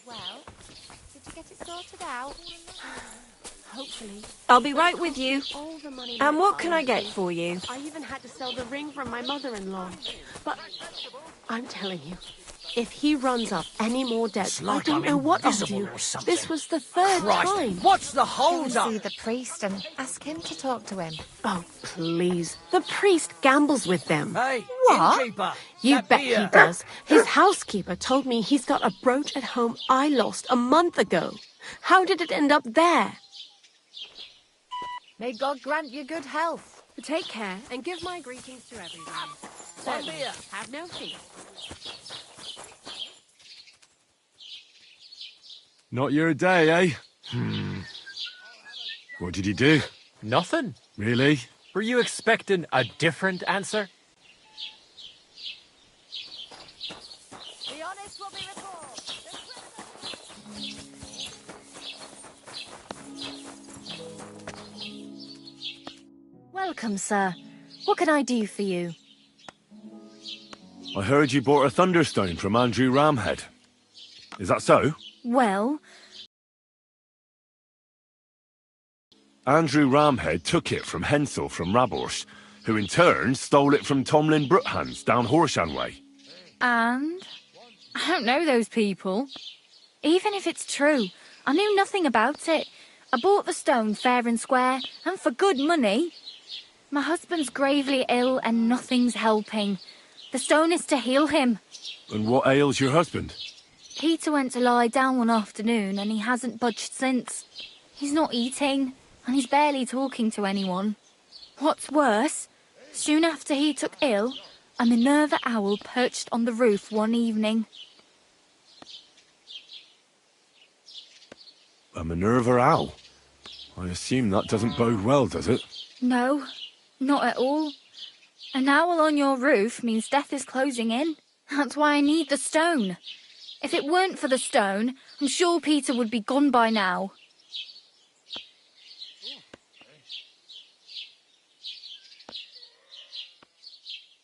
Well, did you get it sorted out? Hopefully. I'll be right with you. All the money And my what can I father get gave. for you? I even had to sell the ring from my mother-in-law. But I'm telling you, If he runs up any more debts, I like don't I'm know what I'll invisible do. or something. This was the third Christ, time. what's the Go hold and up? see the priest and ask him to talk to him. Oh, please. The priest gambles with them. Hey, What? innkeeper. You that bet beer. he does. His housekeeper told me he's got a brooch at home I lost a month ago. How did it end up there? May God grant you good health. Take care and give my greetings to everyone. One beer. Have no fear. Not your day, eh? What did you do? Nothing. Really? Were you expecting a different answer? The honest will be recalled. Welcome, sir. What can I do for you? I heard you bought a Thunderstone from Andrew Ramhead. Is that so? Well, Andrew Ramhead took it from Hensel from Raborsh, who in turn stole it from Tomlin Brookhans down Horshan way. And? I don't know those people. Even if it's true, I knew nothing about it. I bought the stone fair and square, and for good money. My husband's gravely ill and nothing's helping. The stone is to heal him. And what ails your husband? Peter went to lie down one afternoon and he hasn't budged since. He's not eating, and he's barely talking to anyone. What's worse, soon after he took ill, a Minerva owl perched on the roof one evening. A Minerva owl? I assume that doesn't bode well, does it? No, not at all. An owl on your roof means death is closing in. That's why I need the stone. If it weren't for the stone, I'm sure Peter would be gone by now.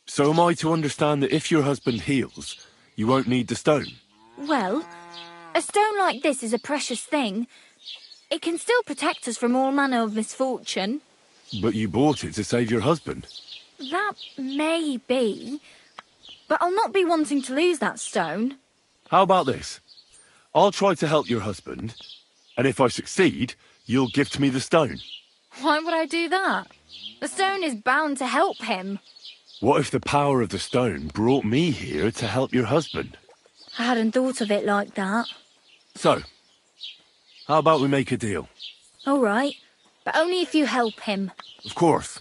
So am I to understand that if your husband heals, you won't need the stone? Well, a stone like this is a precious thing. It can still protect us from all manner of misfortune. But you bought it to save your husband. That may be, but I'll not be wanting to lose that stone. How about this? I'll try to help your husband, and if I succeed, you'll gift me the stone. Why would I do that? The stone is bound to help him. What if the power of the stone brought me here to help your husband? I hadn't thought of it like that. So, how about we make a deal? All right, but only if you help him. Of course.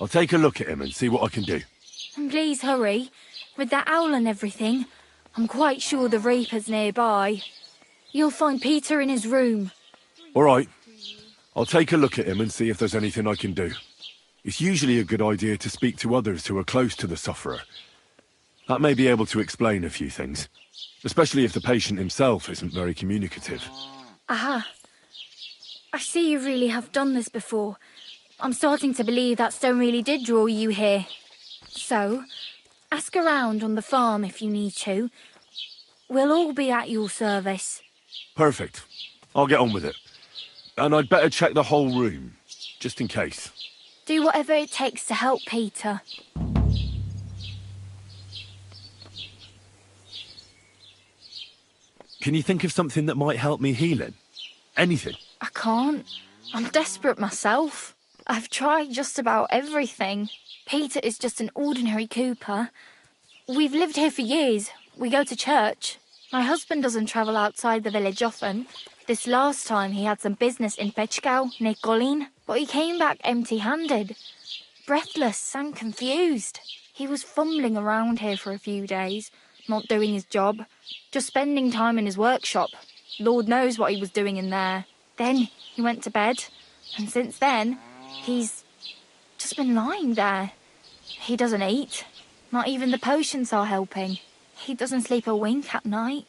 I'll take a look at him and see what I can do. And please hurry. With that owl and everything, I'm quite sure the Reaper's nearby. You'll find Peter in his room. All right. I'll take a look at him and see if there's anything I can do. It's usually a good idea to speak to others who are close to the sufferer. That may be able to explain a few things, especially if the patient himself isn't very communicative. Aha. I see you really have done this before. I'm starting to believe that stone really did draw you here. So, ask around on the farm if you need to. We'll all be at your service. Perfect. I'll get on with it. And I'd better check the whole room, just in case. Do whatever it takes to help Peter. Can you think of something that might help me heal him? Anything? I can't. I'm desperate myself. I've tried just about everything. Peter is just an ordinary cooper. We've lived here for years. We go to church. My husband doesn't travel outside the village often. This last time he had some business in Pechkau, near Golin, but he came back empty-handed. Breathless and confused. He was fumbling around here for a few days, not doing his job, just spending time in his workshop. Lord knows what he was doing in there. Then he went to bed, and since then, he's just been lying there. He doesn't eat. Not even the potions are helping. He doesn't sleep a wink at night.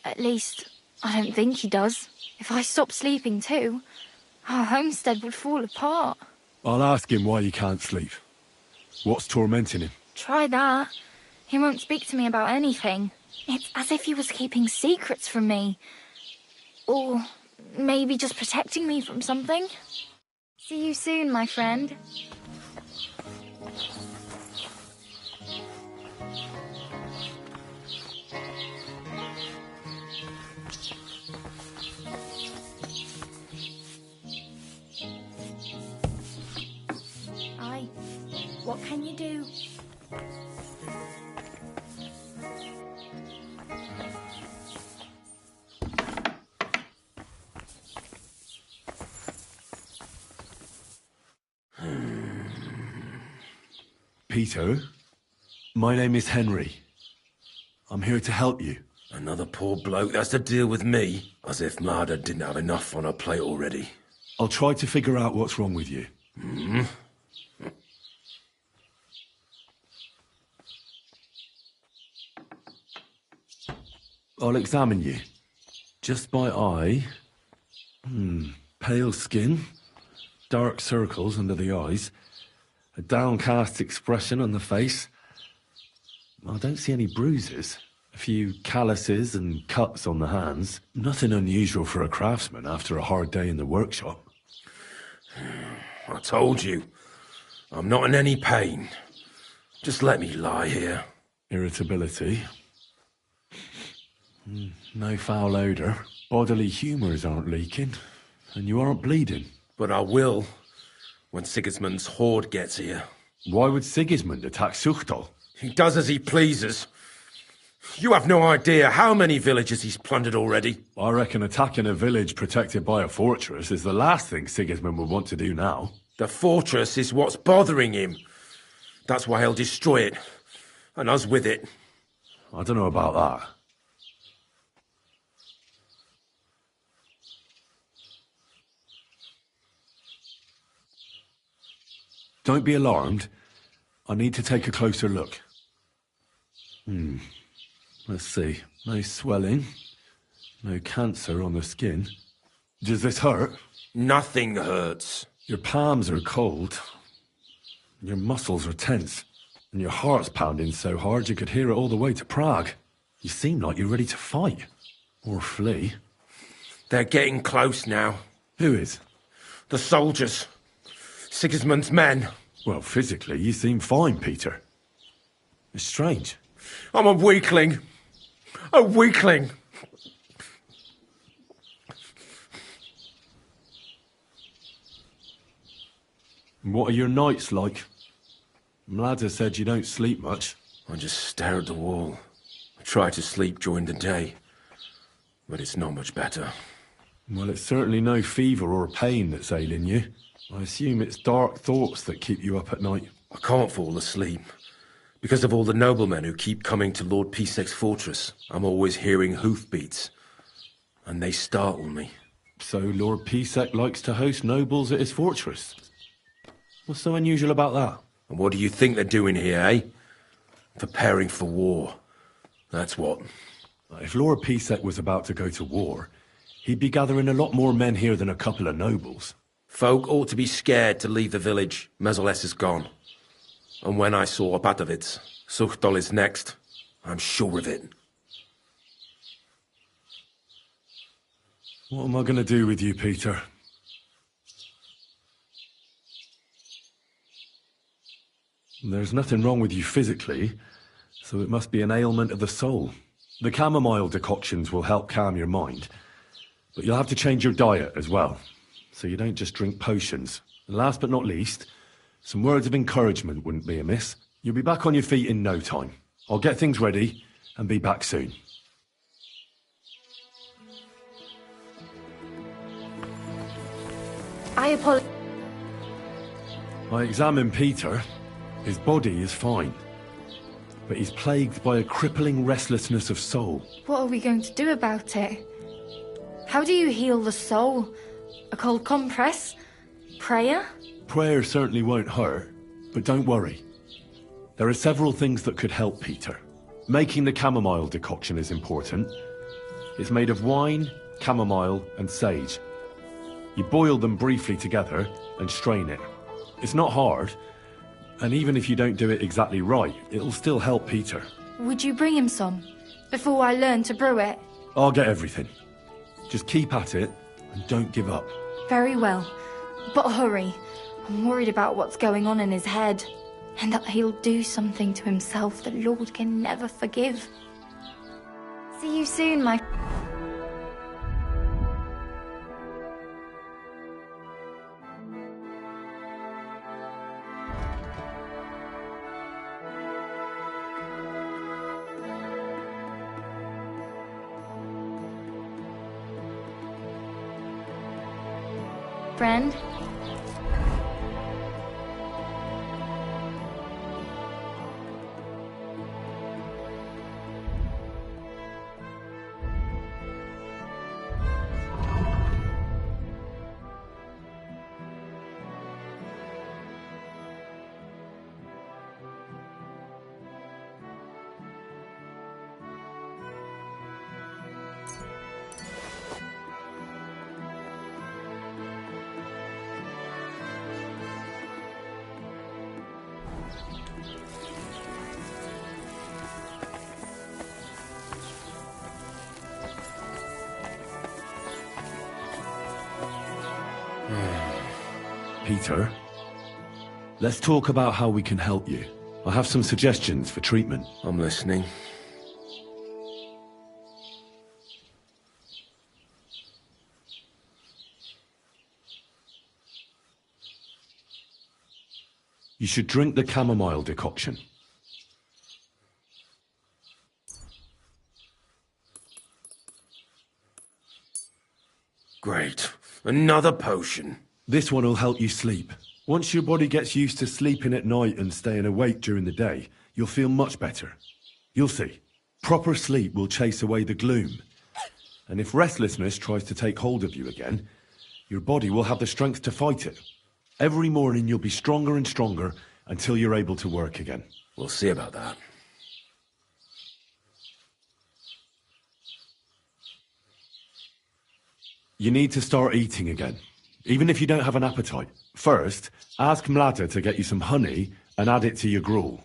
At least, I don't think he does. If I stopped sleeping too, our homestead would fall apart. I'll ask him why he can't sleep. What's tormenting him? Try that. He won't speak to me about anything. It's as if he was keeping secrets from me. Or maybe just protecting me from something. See you soon, my friend. me do. Peter, my name is Henry. I'm here to help you. Another poor bloke that's to deal with me, as if Marder didn't have enough on her plate already. I'll try to figure out what's wrong with you. I'll examine you. Just by eye. Pale skin, dark circles under the eyes, a downcast expression on the face. I don't see any bruises. A few calluses and cuts on the hands. Nothing unusual for a craftsman after a hard day in the workshop. I told you, I'm not in any pain. Just let me lie here. Irritability. No foul odour. Bodily humours aren't leaking. And you aren't bleeding. But I will, when Sigismund's horde gets here. Why would Sigismund attack Suchtal? He does as he pleases. You have no idea how many villages he's plundered already. I reckon attacking a village protected by a fortress is the last thing Sigismund would want to do now. The fortress is what's bothering him. That's why he'll destroy it. And us with it. I don't know about that. Don't be alarmed. I need to take a closer look. Let's see. No swelling. No cancer on the skin. Does this hurt? Nothing hurts. Your palms are cold. Your muscles are tense. And your heart's pounding so hard you could hear it all the way to Prague. You seem like you're ready to fight. Or flee. They're getting close now. Who is? The soldiers. Sigismund's men. Well, physically, you seem fine, Peter. It's strange. I'm a weakling. A weakling. What are your nights like? Mladda said you don't sleep much. I just stare at the wall. I try to sleep during the day, but it's not much better. Well, it's certainly no fever or pain that's ailing you. I assume it's dark thoughts that keep you up at night. I can't fall asleep. Because of all the noblemen who keep coming to Lord Pisek's fortress, I'm always hearing hoofbeats. And they startle me. So Lord Pisek likes to host nobles at his fortress? What's so unusual about that? And what do you think they're doing here, eh? Preparing for war. That's what. If Lord Pisek was about to go to war, he'd be gathering a lot more men here than a couple of nobles. Folk ought to be scared to leave the village. Mezoles is gone. And when I saw Opatowitz, Suchtal is next. I'm sure of it. What am I going to do with you, Peter? There's nothing wrong with you physically, so it must be an ailment of the soul. The chamomile decoctions will help calm your mind, but you'll have to change your diet as well, so you don't just drink potions. And last but not least, some words of encouragement wouldn't be amiss. You'll be back on your feet in no time. I'll get things ready and be back soon. I apologize. I examined Peter. His body is fine, but he's plagued by a crippling restlessness of soul. What are we going to do about it? How do you heal the soul? A cold compress? Prayer? Prayer certainly won't hurt, but don't worry. There are several things that could help Peter. Making the chamomile decoction is important. It's made of wine, chamomile, and sage. You boil them briefly together and strain it. It's not hard, and even if you don't do it exactly right, it'll still help Peter. Would you bring him some? Before I learn to brew it? I'll get everything. Just keep at it, and don't give up. Very well. But hurry. I'm worried about what's going on in his head. And that he'll do something to himself the Lord can never forgive. See you soon, my... friend. Peter, let's talk about how we can help you. I have some suggestions for treatment. I'm listening. You should drink the chamomile decoction. Great. Another potion. This one will help you sleep. Once your body gets used to sleeping at night and staying awake during the day, you'll feel much better. You'll see. Proper sleep will chase away the gloom. And if restlessness tries to take hold of you again, your body will have the strength to fight it. Every morning you'll be stronger and stronger until you're able to work again. We'll see about that. You need to start eating again, even if you don't have an appetite. First, ask Mlada to get you some honey and add it to your gruel.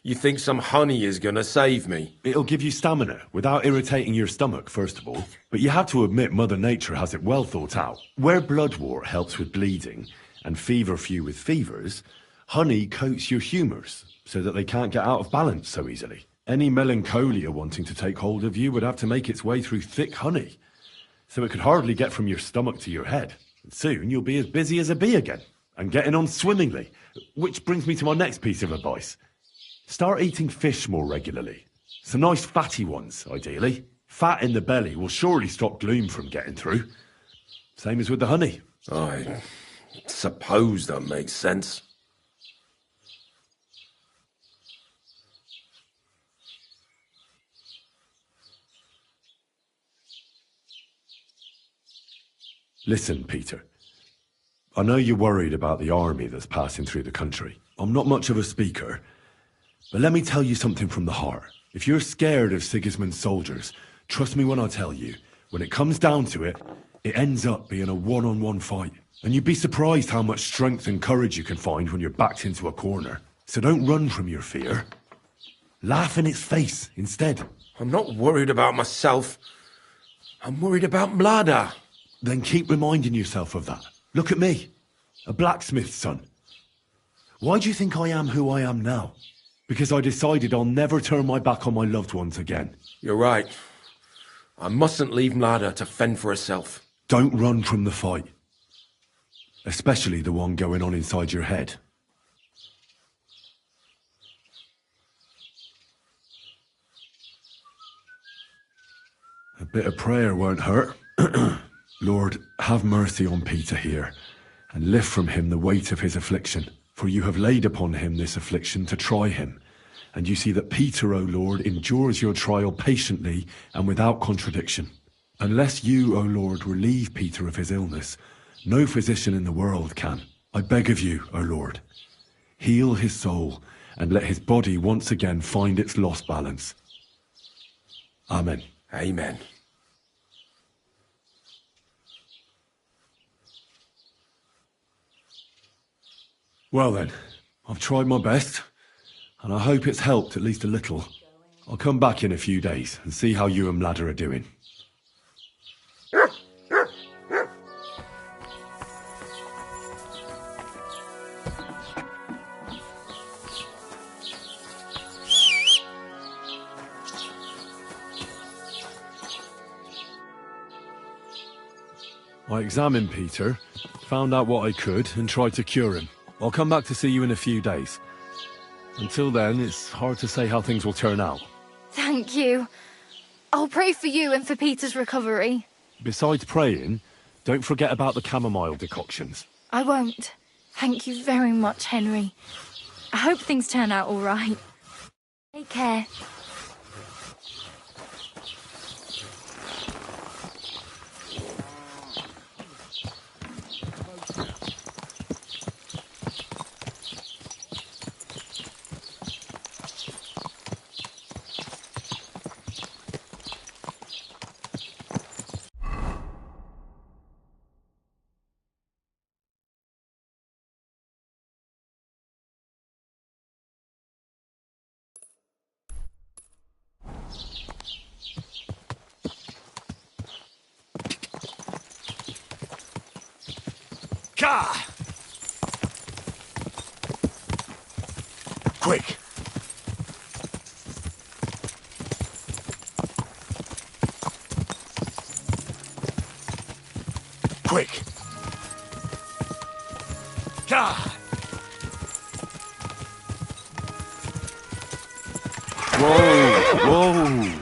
You think some honey is gonna save me? It'll give you stamina without irritating your stomach, first of all. But you have to admit Mother Nature has it well thought out. Where bloodwort helps with bleeding and feverfew with fevers, honey coats your humours so that they can't get out of balance so easily. Any melancholia wanting to take hold of you would have to make its way through thick honey, so it could hardly get from your stomach to your head. And soon you'll be as busy as a bee again, and getting on swimmingly. Which brings me to my next piece of advice. Start eating fish more regularly. Some nice fatty ones, ideally. Fat in the belly will surely stop gloom from getting through. Same as with the honey. I suppose that makes sense. Listen, Peter. I know you're worried about the army that's passing through the country. I'm not much of a speaker, but let me tell you something from the heart. If you're scared of Sigismund's soldiers, trust me when I tell you, when it comes down to it, it ends up being a one-on-one fight. And you'd be surprised how much strength and courage you can find when you're backed into a corner. So don't run from your fear. Laugh in its face instead. I'm not worried about myself. I'm worried about Mlada. Then keep reminding yourself of that. Look at me, a blacksmith's son. Why do you think I am who I am now? Because I decided I'll never turn my back on my loved ones again. You're right. I mustn't leave Mlada to fend for herself. Don't run from the fight. Especially the one going on inside your head. A bit of prayer won't hurt. Lord, have mercy on Peter here, and lift from him the weight of his affliction. For you have laid upon him this affliction to try him. And you see that Peter, O Lord, endures your trial patiently and without contradiction. Unless you, O Lord, relieve Peter of his illness, no physician in the world can. I beg of you, O Lord, heal his soul and let his body once again find its lost balance. Amen. Amen. Well then, I've tried my best, and I hope it's helped at least a little. I'll come back in a few days and see how you and Mlada are doing. I examined Peter, found out what I could, and tried to cure him. I'll come back to see you in a few days. Until then, it's hard to say how things will turn out. Thank you. I'll pray for you and for Peter's recovery. Besides praying, Don't forget about the chamomile decoctions. I won't. Thank you very much, Henry. I hope things turn out all right. Take care. Gah! Quick! Quick! Gah! Whoa! Whoa!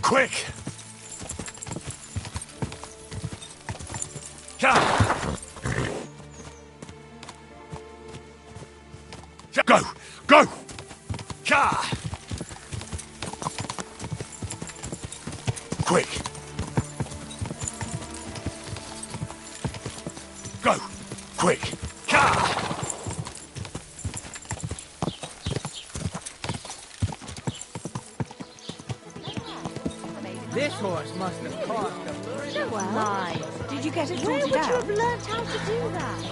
Quick! Go! Go! Quick! Go! Quick! This horse must have cost a Lies. Did you get it Where sorted would you out? have learnt how to do that?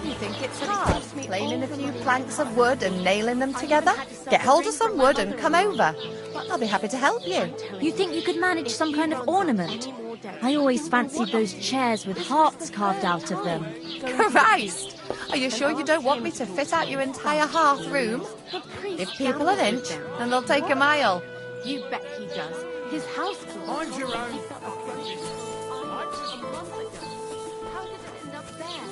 You think it's hard, planing a few planks of wood and nailing them together? Get hold of some wood and come over. I'll be happy to help you. You think you could manage some kind of ornament? I always fancied those chairs with hearts carved out of them. Christ! Are you sure you don't want me to fit out your entire half room? Give people an inch and they'll take a mile. You bet he does. His house On your own. How did it end up there?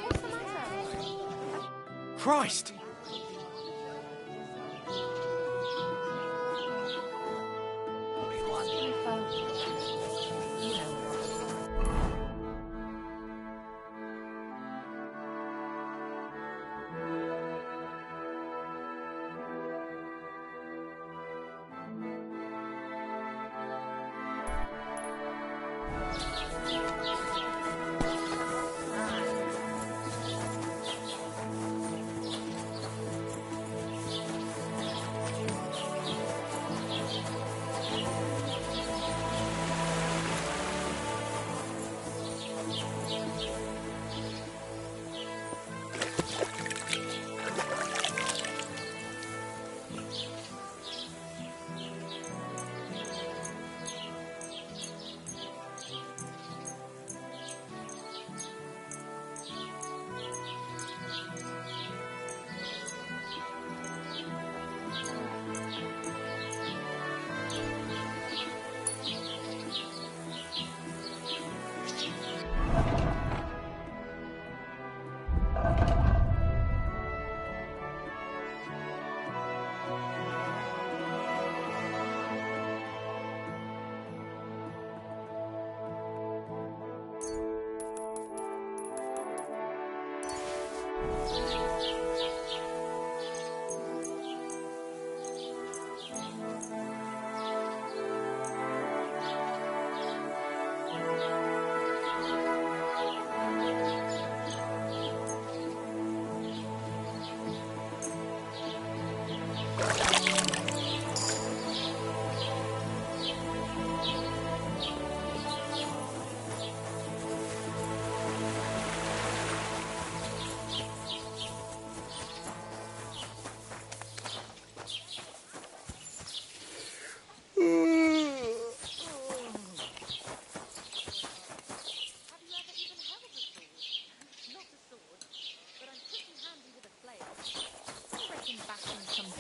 What's the matter? Christ!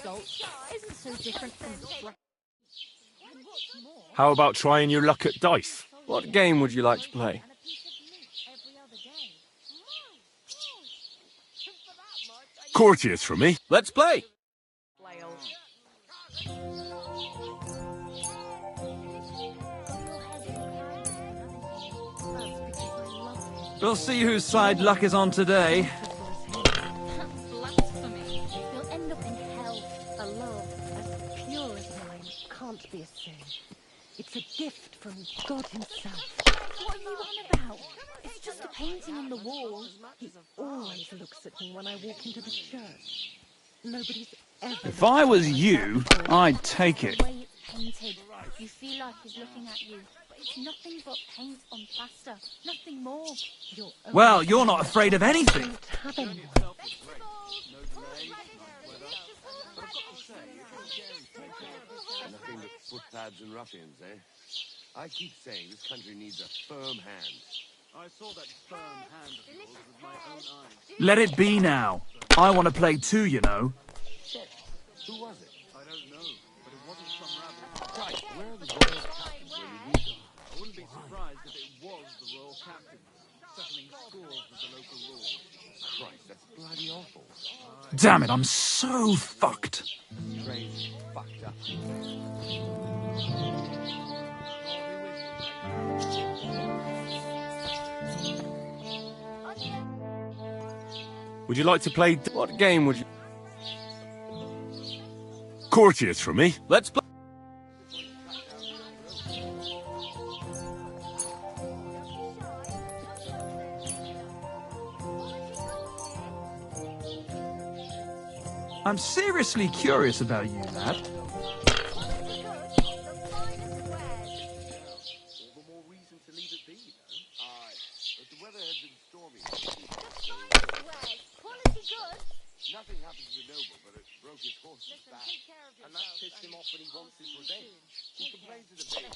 result isn't so different from... How about trying your luck at dice? What game would you like to play? Courtiers for me. Let's play! We'll see whose side luck is on today. Blasphemy. You'll end up in hell. A love as pure as mine can't be a sin. It's a gift from God himself. What are you on about? It's just a painting on the wall. He always looks at me when I walk into the church. Nobody's ever... If I was you, I'd take it. The way it's painted, you feel like he's looking at you. But it's nothing but paint on plaster. Nothing more. Well, you're not afraid of anything. Nothing but footpads and ruffians, eh? I keep saying this country needs a firm hand. I saw that firm hand of yours with my own eyes. Let it be now. I want to play too, you know. Who was it? I don't know, but it wasn't some rabble. Right, where are the royal captains when we need them? I wouldn't be surprised if it was the royal captain, settling scores with the local lord. Christ, that's bloody awful. Damn it, I'm so fucked. Crazy, fucked up. Would you like to play... What game would you... Courtiers for me. Let's play... I'm seriously curious about you, lad. Nothing happens to the noble, but it broke his horse's back. And that pissed him off when he wants his revenge. He complained to the bailiff.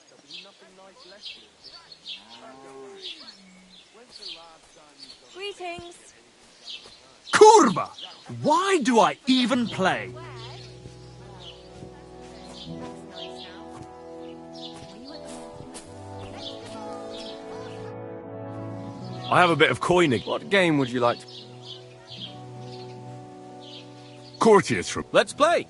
There'll be nothing nice left here. When's the last time you got... Greetings. Kurva! Why do I even play? I have a bit of coining. What game would you like to... Courtiers from... Let's play!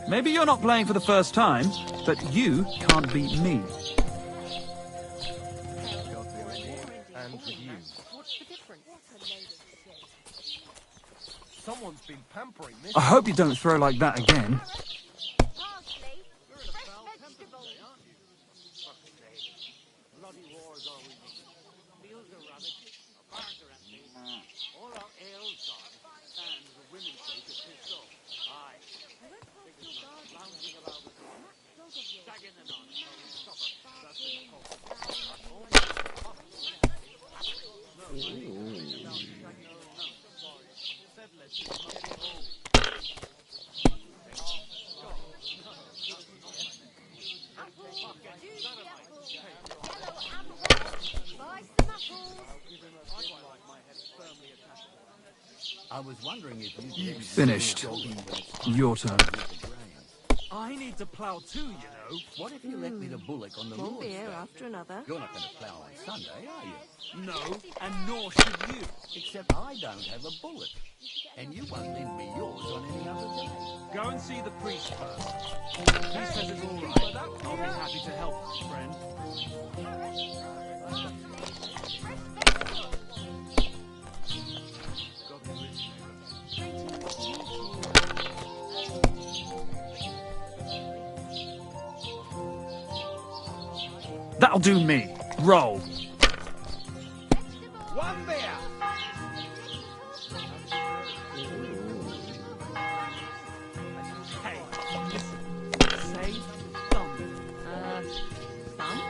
Maybe you're not playing for the first time, but you can't beat me. And you. What's the difference? Someone's been pampering this. I hope you don't throw like that again. Bloody wars are we need. Fields are ravaged, our barns are empty, all our ale's gone, and the women's folk are pissed off. Aye. Lounging about the door, shagging the nuns, supper, that's been I was wondering if you... Finished. Your turn. I need to plough too, you know. What if you let me the bullock on the One Lord's beer Day? after another. You're not going to plough on Sunday, are you? No, and nor should you. Except I don't have a bullock. And you won't lend me yours on any other day. Go and see the priest first. If he says it's all right, I'll be happy to help, friend. That'll do me. Roll. One beer! Hey, listen. Say thumb. Thumb?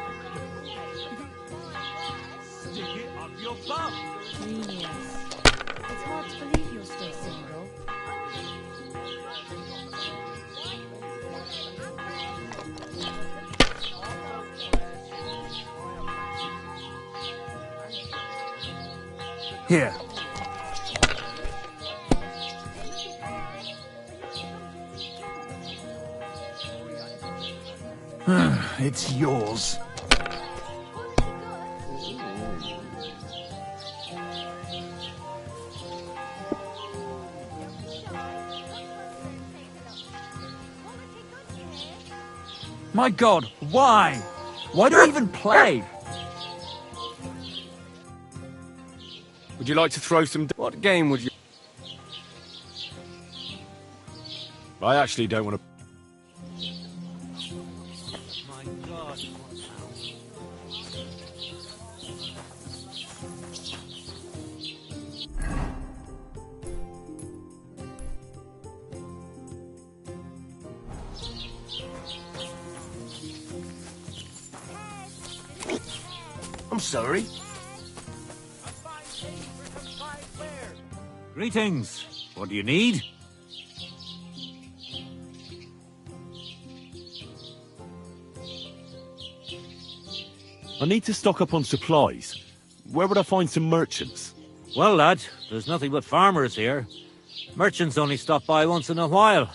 Stick it up your bum. Genius. It's hard to believe you're still single. Here. It's yours. My God, why? Why do we even play? Would you like to throw some... What game would you... I actually don't want to... My God. I'm sorry. Greetings. What do you need? I need to stock up on supplies. Where would I find some merchants? Well, lad, there's nothing but farmers here. Merchants only stop by once in a while.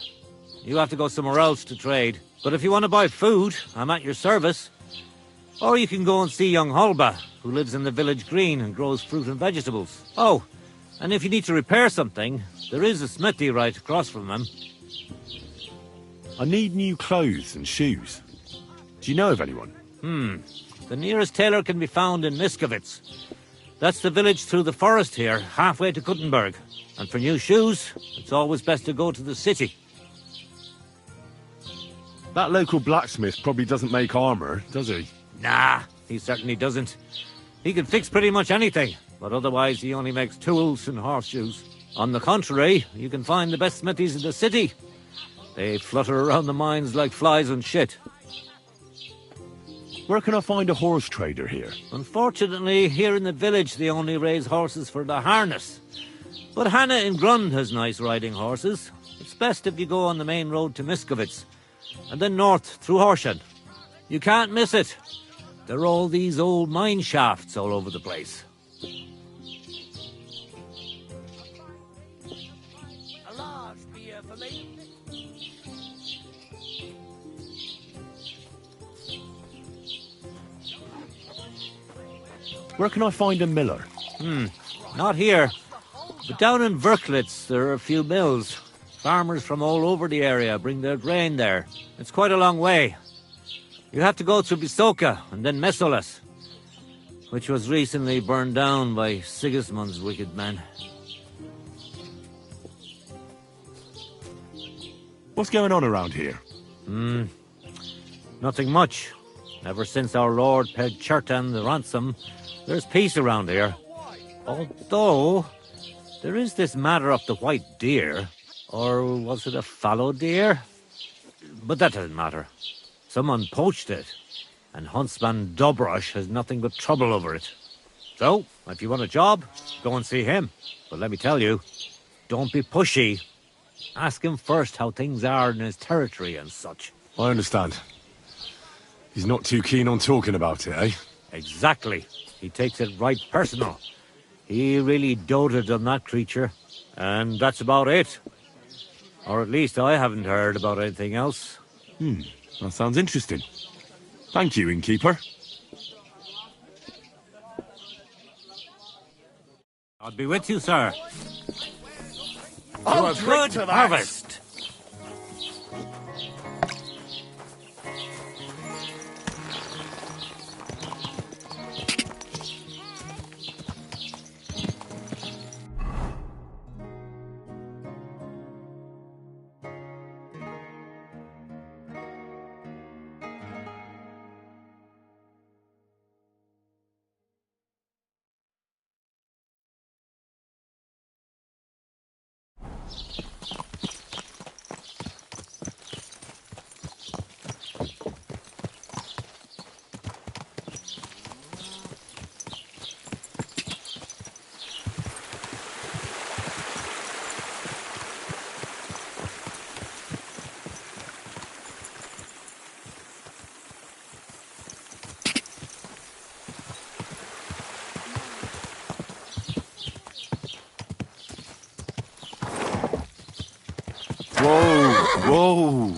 You have to go somewhere else to trade. But if you want to buy food, I'm at your service. Or you can go and see young Holba, who lives in the village green and grows fruit and vegetables. Oh, and if you need to repair something, there is a smithy right across from him. I need new clothes and shoes. Do you know of anyone? The nearest tailor can be found in Miskovitz. That's the village through the forest here, halfway to Kuttenberg. And for new shoes, it's always best to go to the city. That local blacksmith probably doesn't make armor, does he? Nah, he certainly doesn't. He can fix pretty much anything, but otherwise he only makes tools and horseshoes. On the contrary, you can find the best smithies in the city. They flutter around the mines like flies and shit. Where can I find a horse trader here? Unfortunately, here in the village they only raise horses for the harness. But Hannah in Grund has nice riding horses. It's best if you go on the main road to Miskovitz, and then north through Horshan. You can't miss it. There are all these old mine shafts all over the place. A large beer for me. Where can I find a miller? Not here. But down in Verklitz there are a few mills. Farmers from all over the area bring their grain there. It's quite a long way. You have to go through Bisoka and then Mesolas, which was recently burned down by Sigismund's wicked men. What's going on around here? Nothing much. Ever since our lord paid Chertan the ransom, there's peace around here. Although, there is this matter of the white deer. Or was it a fallow deer? But that doesn't matter. Someone poached it, and Huntsman Dobrosh has nothing but trouble over it. So, if you want a job, go and see him. But let me tell you, don't be pushy. Ask him first how things are in his territory and such. I understand. He's not too keen on talking about it, eh? Exactly. He takes it right personal. He really doted on that creature, and that's about it. Or at least I haven't heard about anything else. That sounds interesting. Thank you, innkeeper. I'll be with you, sir. I'll To a drink good to that. harvest. Whoa! Whoa!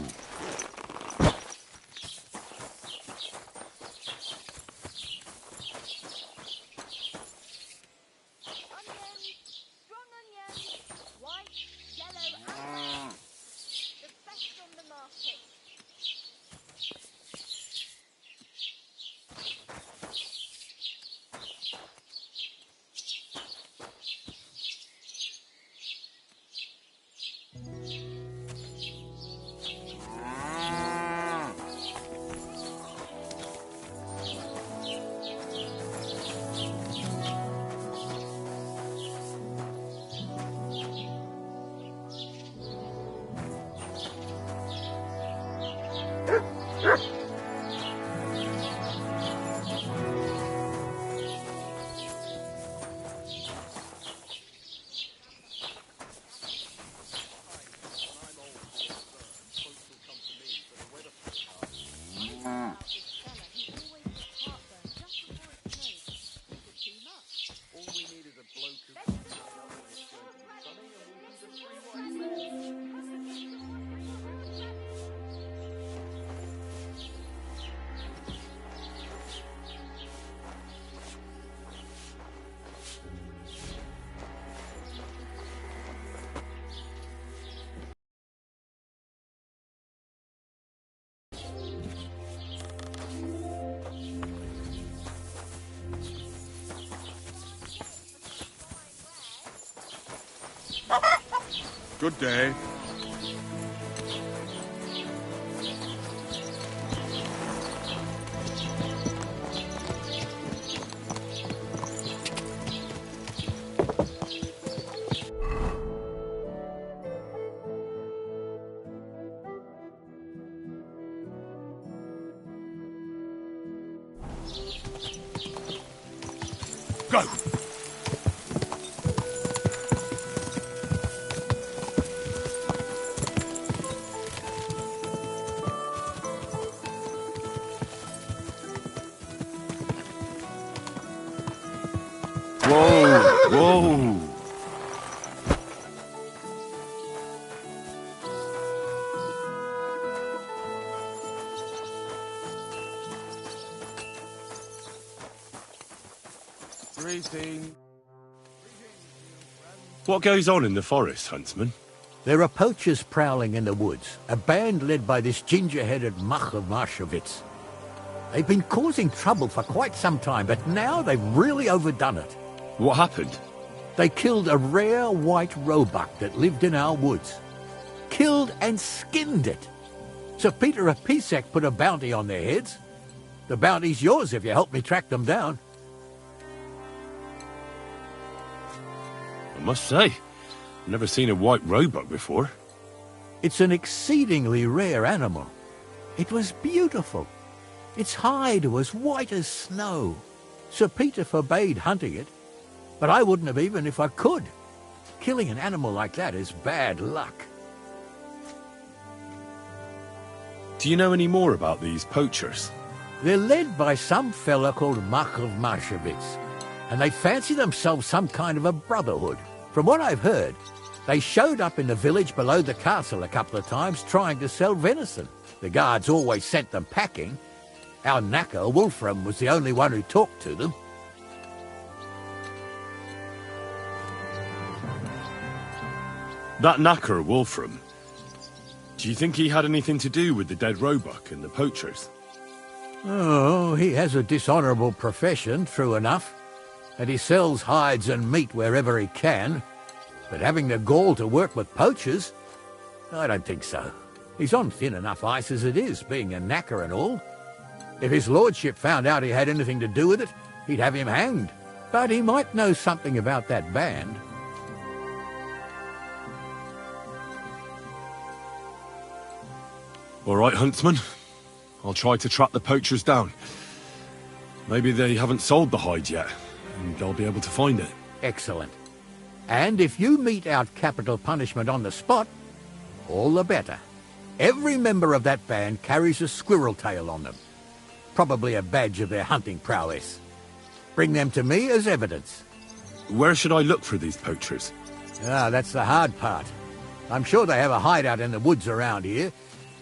Good day. Go! Whoa! Whoa! Greeting. What goes on in the forest, Huntsman? There are poachers prowling in the woods, a band led by this ginger-headed Mach of Marshowitz. They've been causing trouble for quite some time, but now they've really overdone it. What happened? They killed a rare white roebuck that lived in our woods. Killed and skinned it. Sir Peter of Pisek put a bounty on their heads. The bounty's yours if you help me track them down. I must say, I've never seen a white roebuck before. It's an exceedingly rare animal. It was beautiful. Its hide was white as snow. Sir Peter forbade hunting it, but I wouldn't have even if I could. Killing an animal like that is bad luck. Do you know any more about these poachers? They're led by some fella called Mach of Marshowitz, and they fancy themselves some kind of a brotherhood. From what I've heard, they showed up in the village below the castle a couple of times trying to sell venison. The guards always sent them packing. Our knacker, Wolfram, was the only one who talked to them. That knacker, Wolfram, do you think he had anything to do with the dead roebuck and the poachers? Oh, he has a dishonourable profession, true enough, and he sells hides and meat wherever he can. But having the gall to work with poachers, I don't think so. He's on thin enough ice as it is, being a knacker and all. If his lordship found out he had anything to do with it, he'd have him hanged. But he might know something about that band. All right, Huntsman. I'll try to track the poachers down. Maybe they haven't sold the hide yet, and I'll be able to find it. Excellent. And if you mete out capital punishment on the spot, all the better. Every member of that band carries a squirrel tail on them. Probably a badge of their hunting prowess. Bring them to me as evidence. Where should I look for these poachers? Ah, that's the hard part. I'm sure they have a hideout in the woods around here,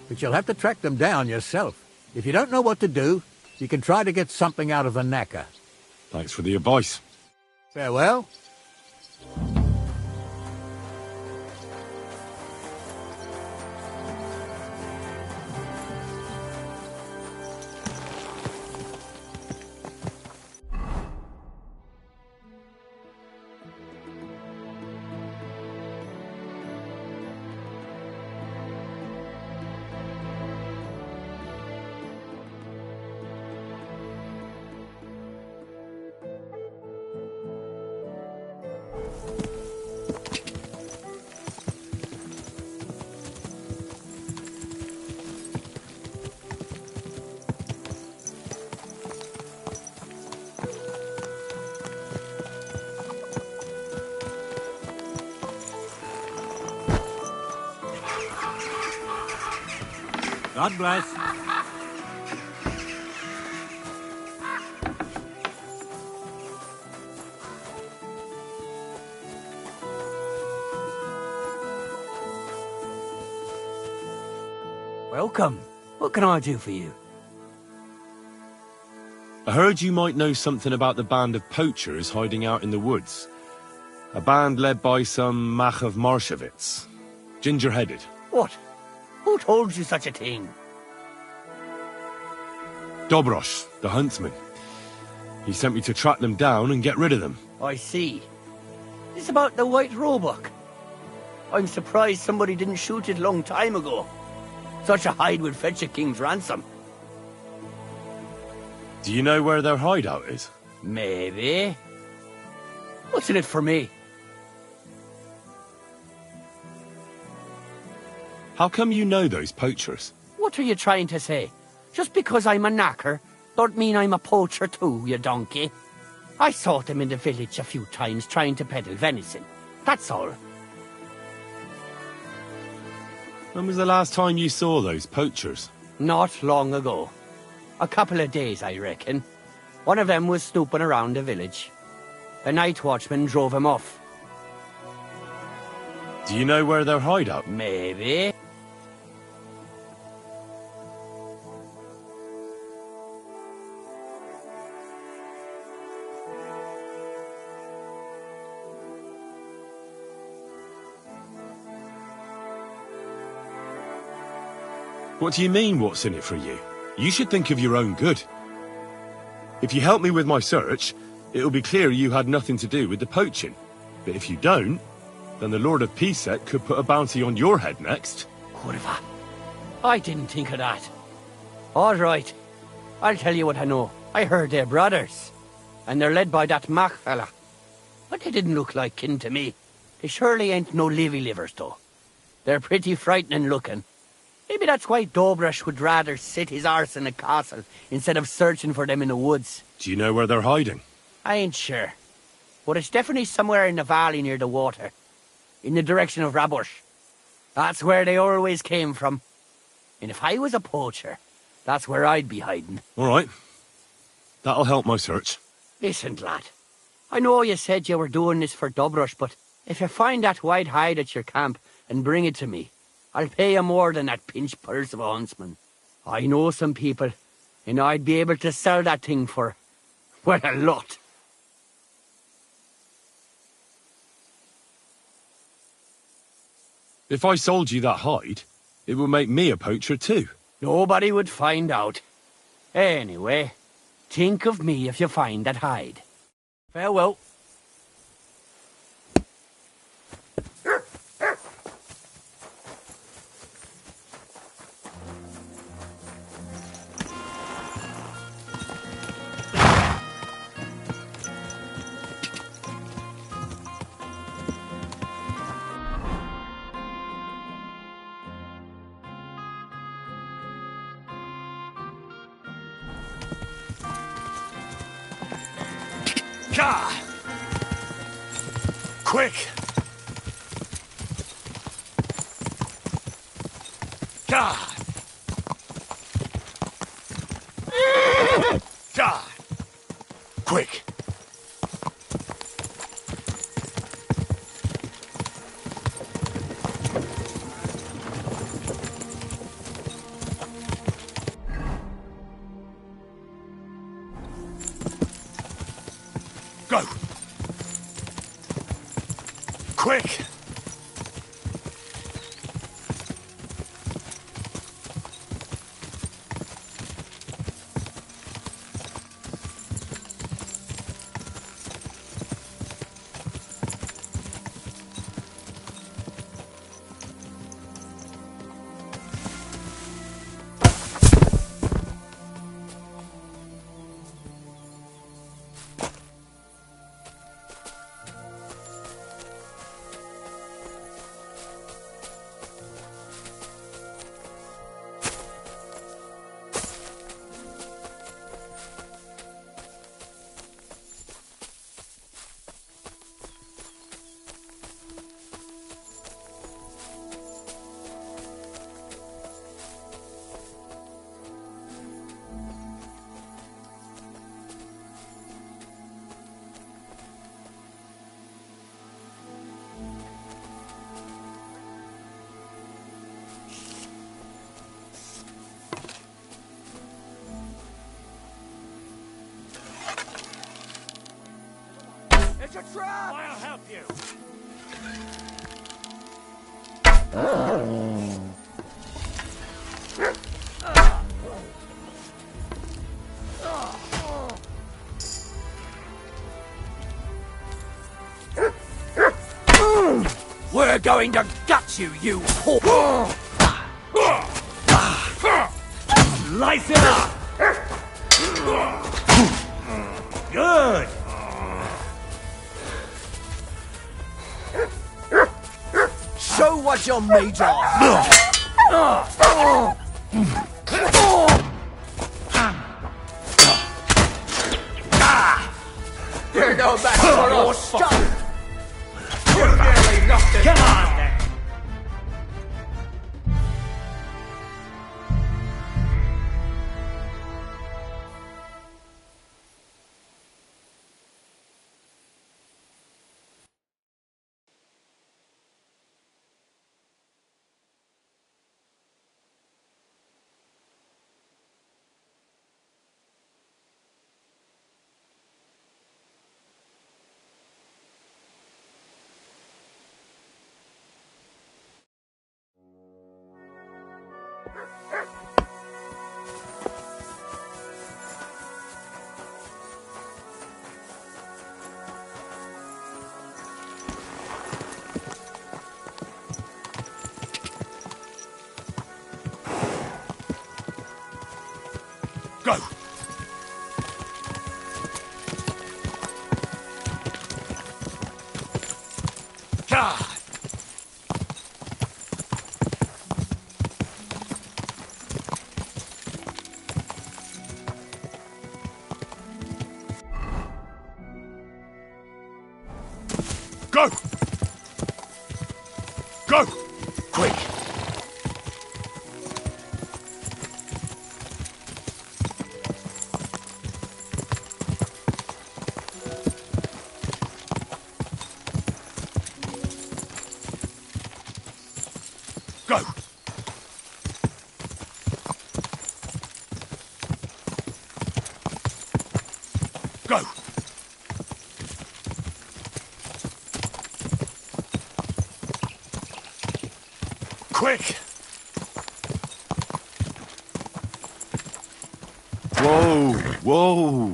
but you'll have to track them down yourself. If you don't know what to do, you can try to get something out of the knacker. Thanks for the advice. Farewell. God bless. Welcome. What can I do for you? I heard you might know something about the band of poachers hiding out in the woods. A band led by some Mach of Marshowitz. Ginger-headed. What? Who told you such a thing? Dobrosh, the huntsman. He sent me to track them down and get rid of them. I see. It's about the White Roebuck. I'm surprised somebody didn't shoot it long time ago. Such a hide would fetch a king's ransom. Do you know where their hideout is? Maybe. What's in it for me? How come you know those poachers? What are you trying to say? Just because I'm a knacker, don't mean I'm a poacher too, you donkey. I saw them in the village a few times trying to peddle venison. That's all. When was the last time you saw those poachers? Not long ago. A couple of days, I reckon. One of them was snooping around the village. The night watchman drove him off. Do you know where their hideout? Maybe. What do you mean, what's in it for you? You should think of your own good. If you help me with my search, it'll be clear you had nothing to do with the poaching. But if you don't, then the Lord of Pisek could put a bounty on your head next. Kurva. I didn't think of that. All right. I'll tell you what I know. I heard they're brothers. And they're led by that Mach fella. But they didn't look like kin to me. They surely ain't no livers, though. They're pretty frightening looking. Maybe that's why Dobrosh would rather sit his arse in a castle instead of searching for them in the woods. Do you know where they're hiding? I ain't sure. But it's definitely somewhere in the valley near the water. In the direction of Rabush. That's where they always came from. And if I was a poacher, that's where I'd be hiding. All right. That'll help my search. Listen, lad. I know you said you were doing this for Dobrosh, but if you find that white hide at your camp and bring it to me, I'll pay you more than that pinch purse of a huntsman. I know some people, and I'd be able to sell that thing for, well, a lot. If I sold you that hide, it would make me a poacher too. Nobody would find out. Anyway, think of me if you find that hide. Farewell. Quick! God! God! Quick! Go! Quick! It's a trap! I'll help you. We're going to gut you, you whore! Lice it up! Good! Show what you're made of! You're no match for us! You nearly knocked it! Come on, then! Go! God! Go! Go! Quick! Go! Go! Quick! Whoa! Whoa!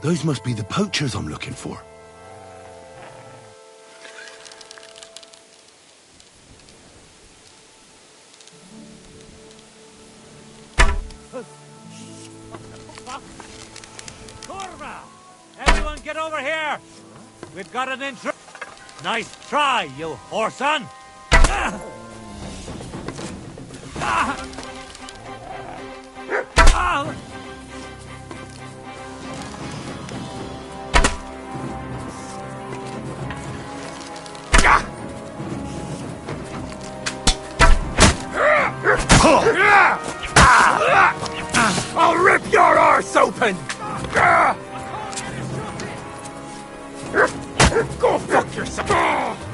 Those must be the poachers I'm looking for. Corva! Everyone get over here! We've got an intro. Nice try, you whoreson! I'll rip your arse open! Go fuck yourself!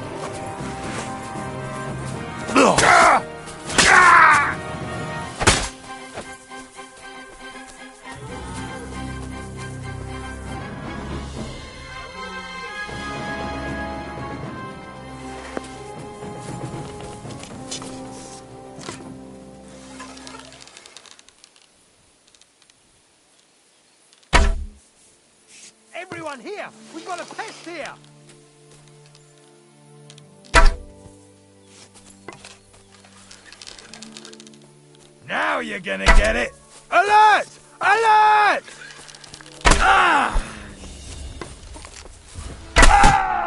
Everyone here! We've got a pest here! Now you're gonna get it! Alert! Alert! Ah! Ah!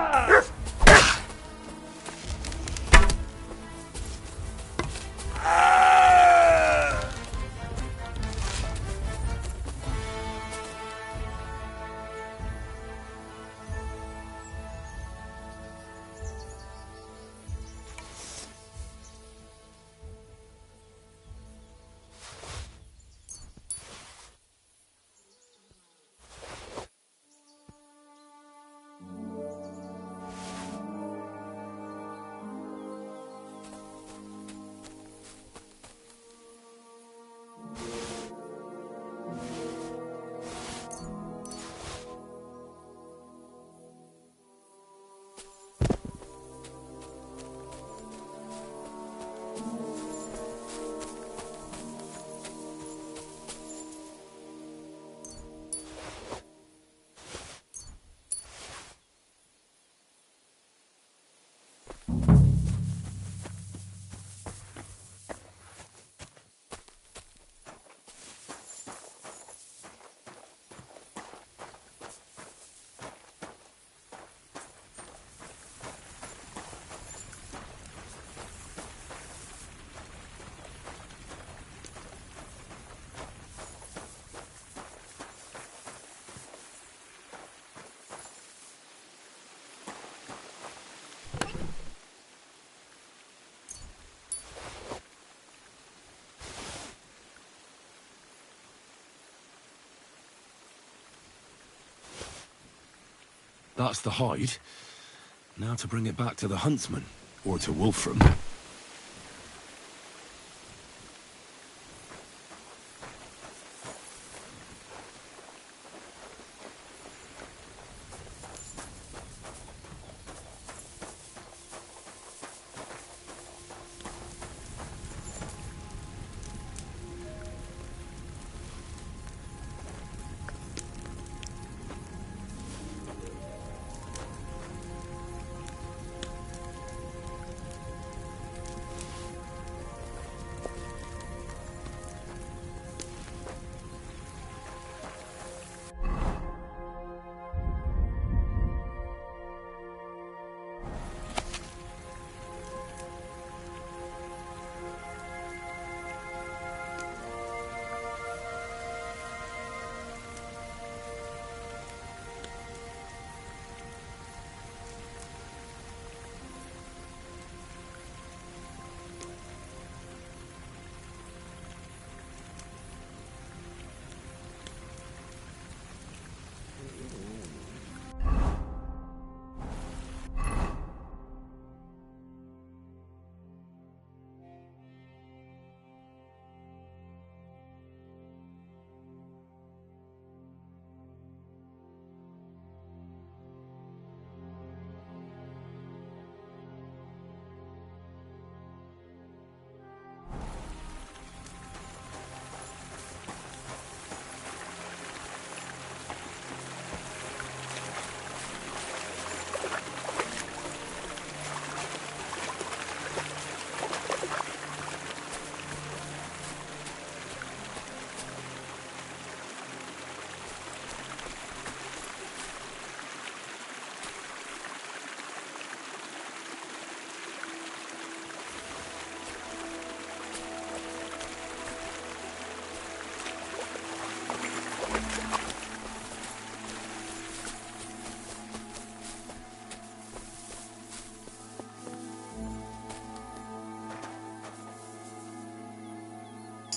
That's the hide. Now to bring it back to the huntsman, or to Wolfram.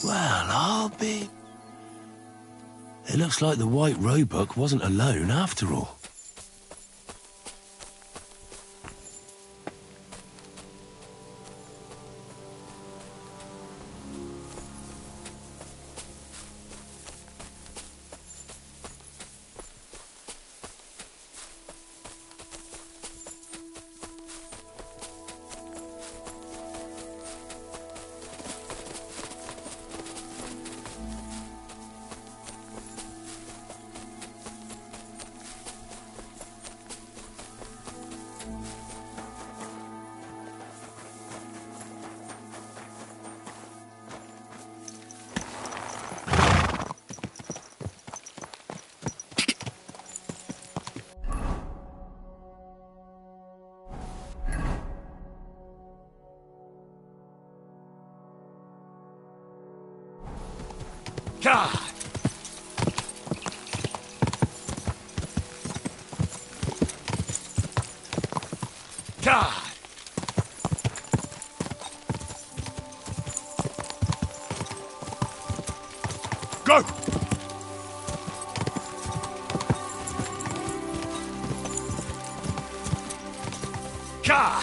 Well, I'll be... It looks like the White Roebuck wasn't alone after all. God! God! Go! God!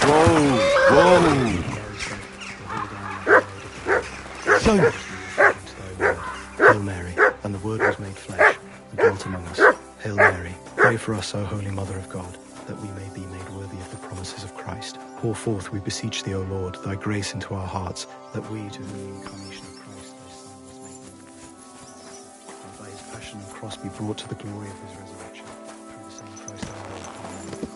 Whoa! Whoa! So, Hail Mary, and the Word was made flesh, and dwelt among us. Hail Mary, pray for us, O Holy Mother of God, that we may be made worthy of the promises of Christ. Pour forth, we beseech thee, O Lord, thy grace into our hearts, that we, to whom the incarnation of Christ, thy Son, was made known, and by his passion and cross be brought to the glory of his resurrection. Through the same Christ our Lord. Amen.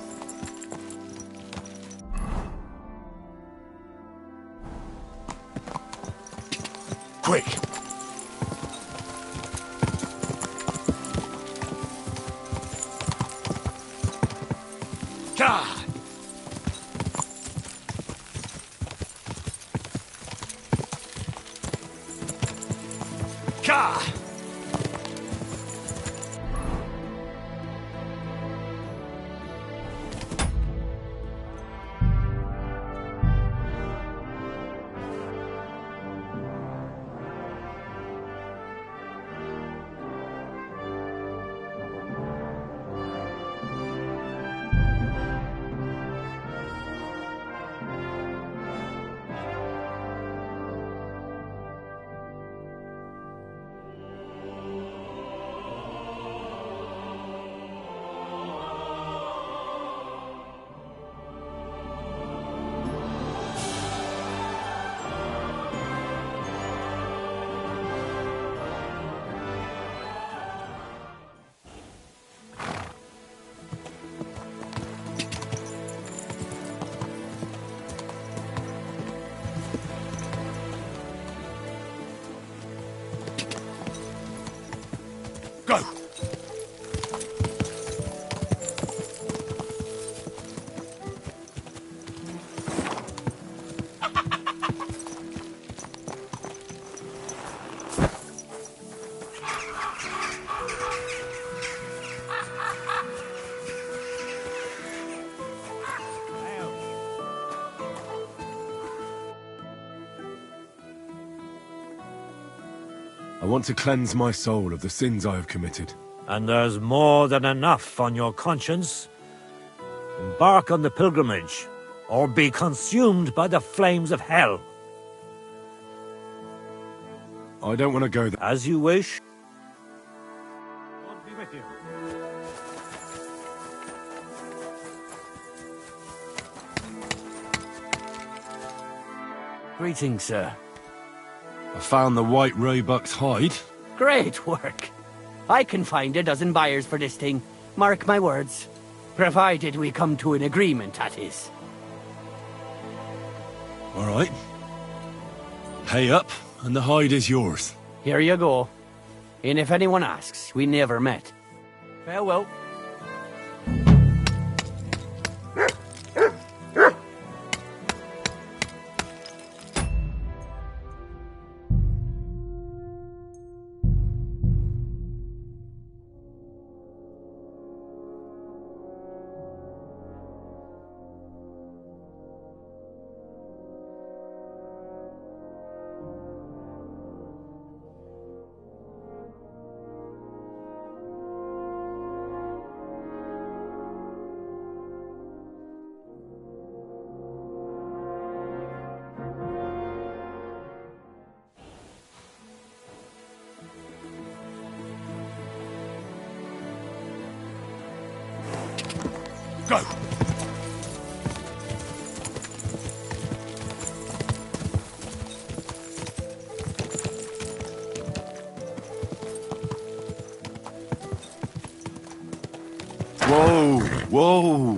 Quick! God! God! Go! I want to cleanse my soul of the sins I have committed. And there's more than enough on your conscience. Embark on the pilgrimage, or be consumed by the flames of hell. I don't want to go there. As you wish. God be with you. Greetings, sir. I found the White Roebuck's hide. Great work. I can find a dozen buyers for this thing. Mark my words. Provided we come to an agreement, that is. All right. Pay up, and the hide is yours. Here you go. And if anyone asks, we never met. Farewell. Whoa!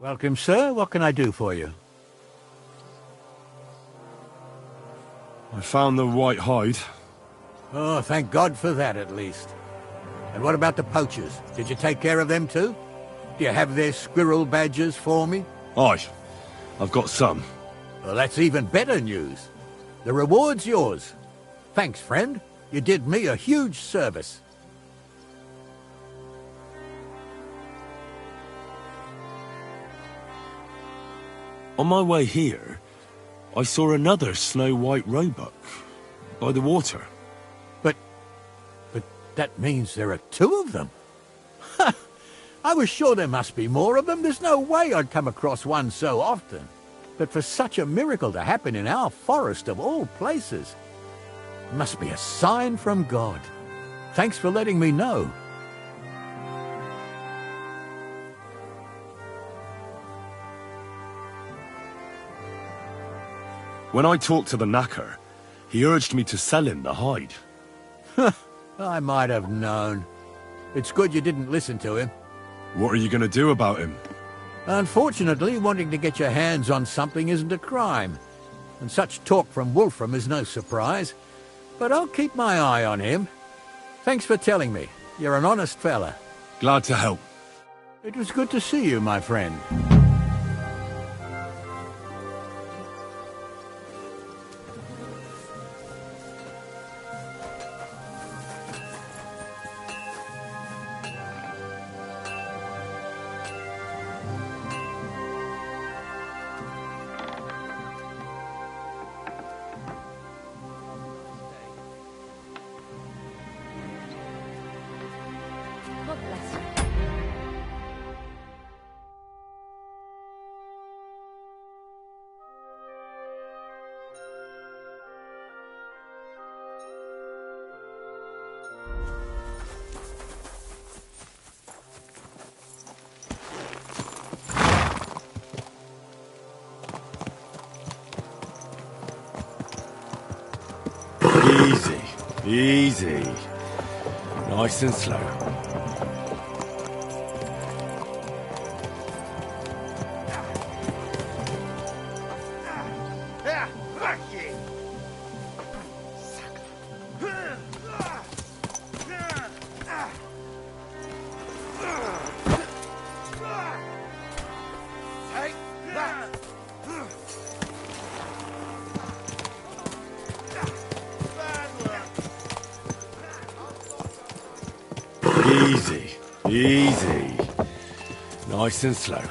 Welcome, sir. What can I do for you? I found the white hide. Oh, thank God for that, at least. And what about the poachers? Did you take care of them too? Do you have their squirrel badges for me? Aye, I've got some. Well, that's even better news. The reward's yours. Thanks, friend. You did me a huge service. On my way here, I saw another snow-white roebuck by the water. But that means there are two of them. I was sure there must be more of them. There's no way I'd come across one so often. But for such a miracle to happen in our forest of all places, it must be a sign from God. Thanks for letting me know. When I talked to the knacker, he urged me to sell him the hide. I might have known. It's good you didn't listen to him. What are you going to do about him? Unfortunately, wanting to get your hands on something isn't a crime. And such talk from Wolfram is no surprise. But I'll keep my eye on him. Thanks for telling me. You're an honest fella. Glad to help. It was good to see you, my friend. God bless you. Easy, easy. Nice and slow. Easy, easy. Nice and slow.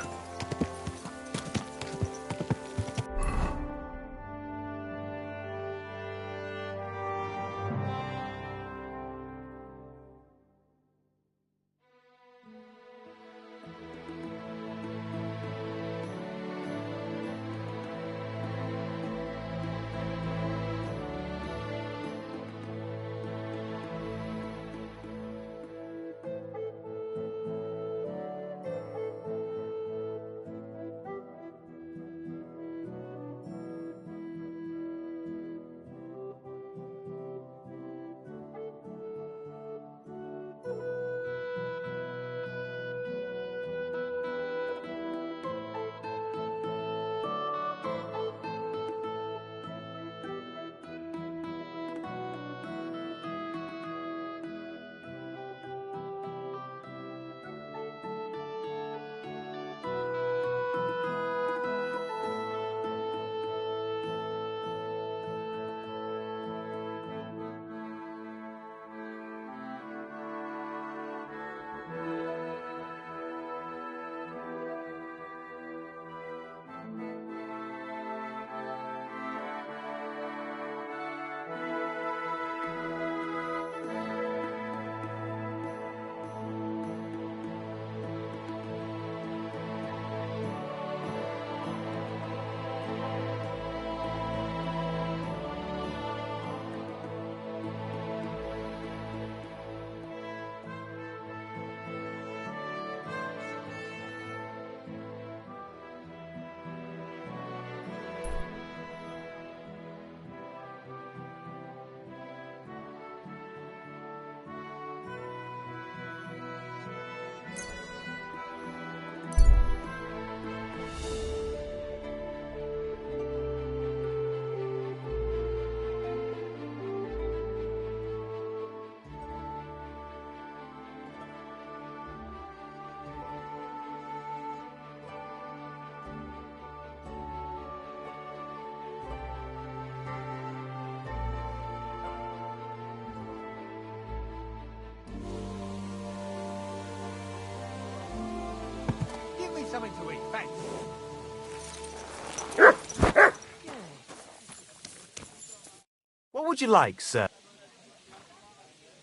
would you like, sir?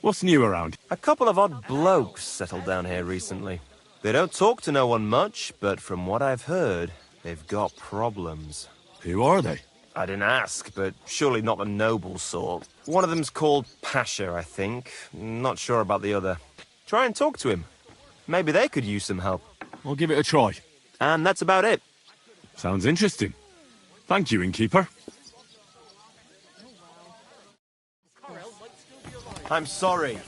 What's new around? A couple of odd blokes settled down here recently. They don't talk to no one much, but from what I've heard, they've got problems. Who are they? I didn't ask, but surely not the noble sort. One of them's called Pasha, I think. Not sure about the other. Try and talk to him. Maybe they could use some help. I'll give it a try. And that's about it. Sounds interesting. Thank you, innkeeper. I'm sorry.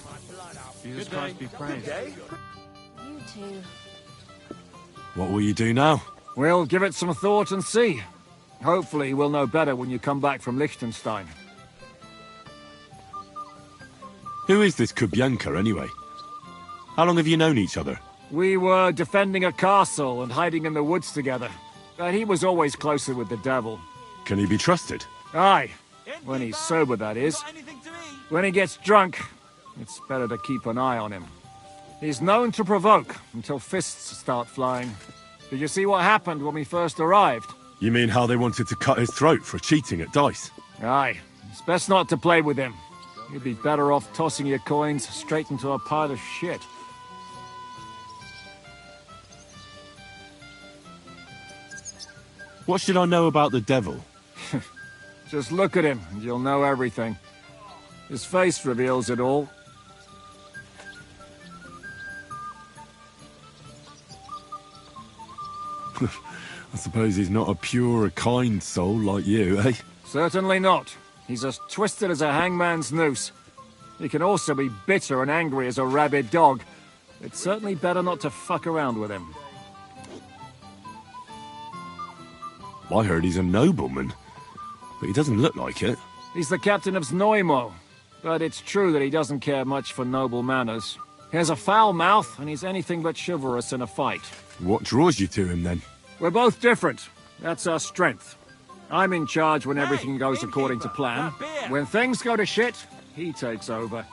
Jesus Christ be praised. You too. What will you do now? We'll give it some thought and see. Hopefully we'll know better when you come back from Liechtenstein. Who is this Kubyanka, anyway? How long have you known each other? We were defending a castle and hiding in the woods together. But he was always closer with the devil. Can he be trusted? Aye. When he's sober, that is. When he gets drunk, it's better to keep an eye on him. He's known to provoke until fists start flying. Did you see what happened when we first arrived? You mean how they wanted to cut his throat for cheating at dice? Aye. It's best not to play with him. You'd be better off tossing your coins straight into a pile of shit. What should I know about the devil? Just look at him, and you'll know everything. His face reveals it all. I suppose he's not a pure, kind soul like you, eh? Certainly not. He's as twisted as a hangman's noose. He can also be bitter and angry as a rabid dog. It's certainly better not to fuck around with him. I heard he's a nobleman, but he doesn't look like it. He's the captain of Znojmo, but it's true that he doesn't care much for noble manners. He has a foul mouth, and he's anything but chivalrous in a fight. What draws you to him, then? We're both different. That's our strength. I'm in charge when everything goes according to plan. When things go to shit, he takes over.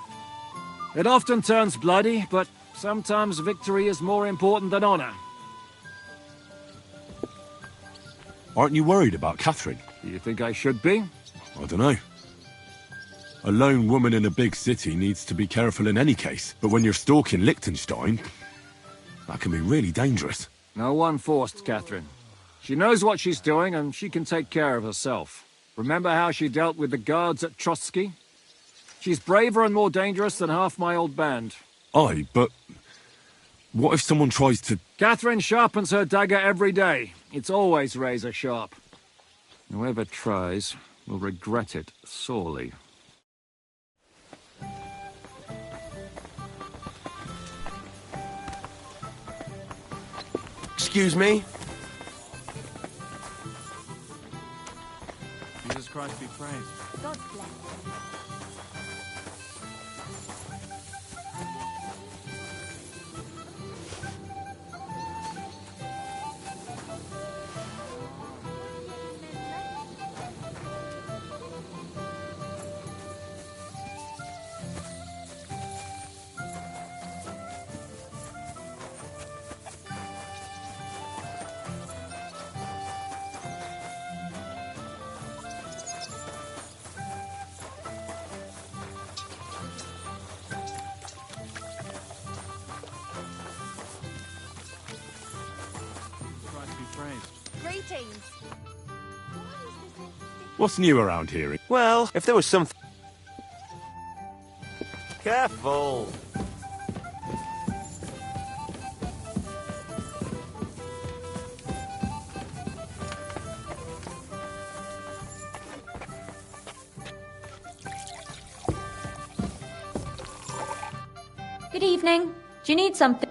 It often turns bloody, but sometimes victory is more important than honor. Aren't you worried about Catherine? Do you think I should be? I don't know. A lone woman in a big city needs to be careful in any case, but when you're stalking Liechtenstein, that can be really dangerous. No one forced Catherine. She knows what she's doing, and she can take care of herself. Remember how she dealt with the guards at Trotsky? She's braver and more dangerous than half my old band. Aye, but what if someone tries to... Catherine sharpens her dagger every day. It's always razor sharp. Whoever tries will regret it sorely. Excuse me? Jesus Christ be praised. God bless. Greetings. What's new around here? Well, if there was something... Careful! Good evening. Do you need something?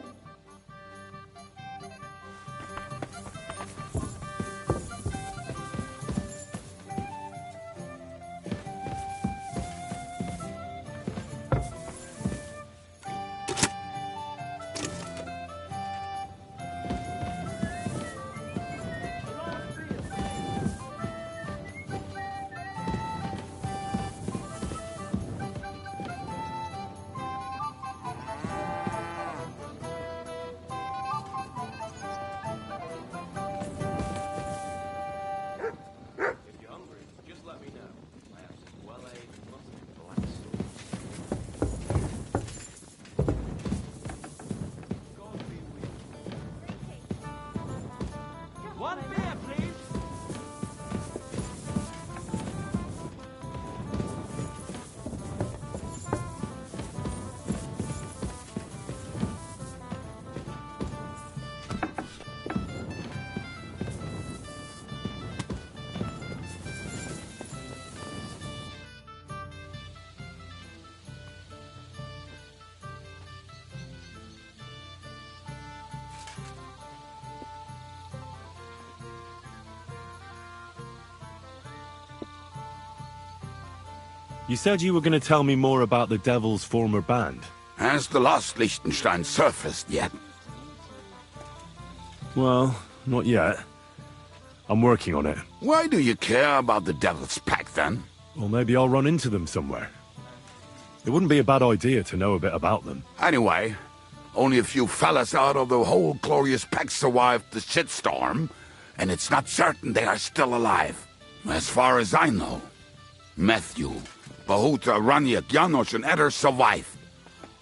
You said you were going to tell me more about the Devil's former band. Has the lost Liechtenstein surfaced yet? Well, not yet. I'm working on it. Why do you care about the Devil's Pack, then? Well, maybe I'll run into them somewhere. It wouldn't be a bad idea to know a bit about them. Anyway, only a few fellas out of the whole glorious pack survived the shitstorm, and it's not certain they are still alive. As far as I know, Matthew, Bahuta, Raniak, Janos, and Eder survive.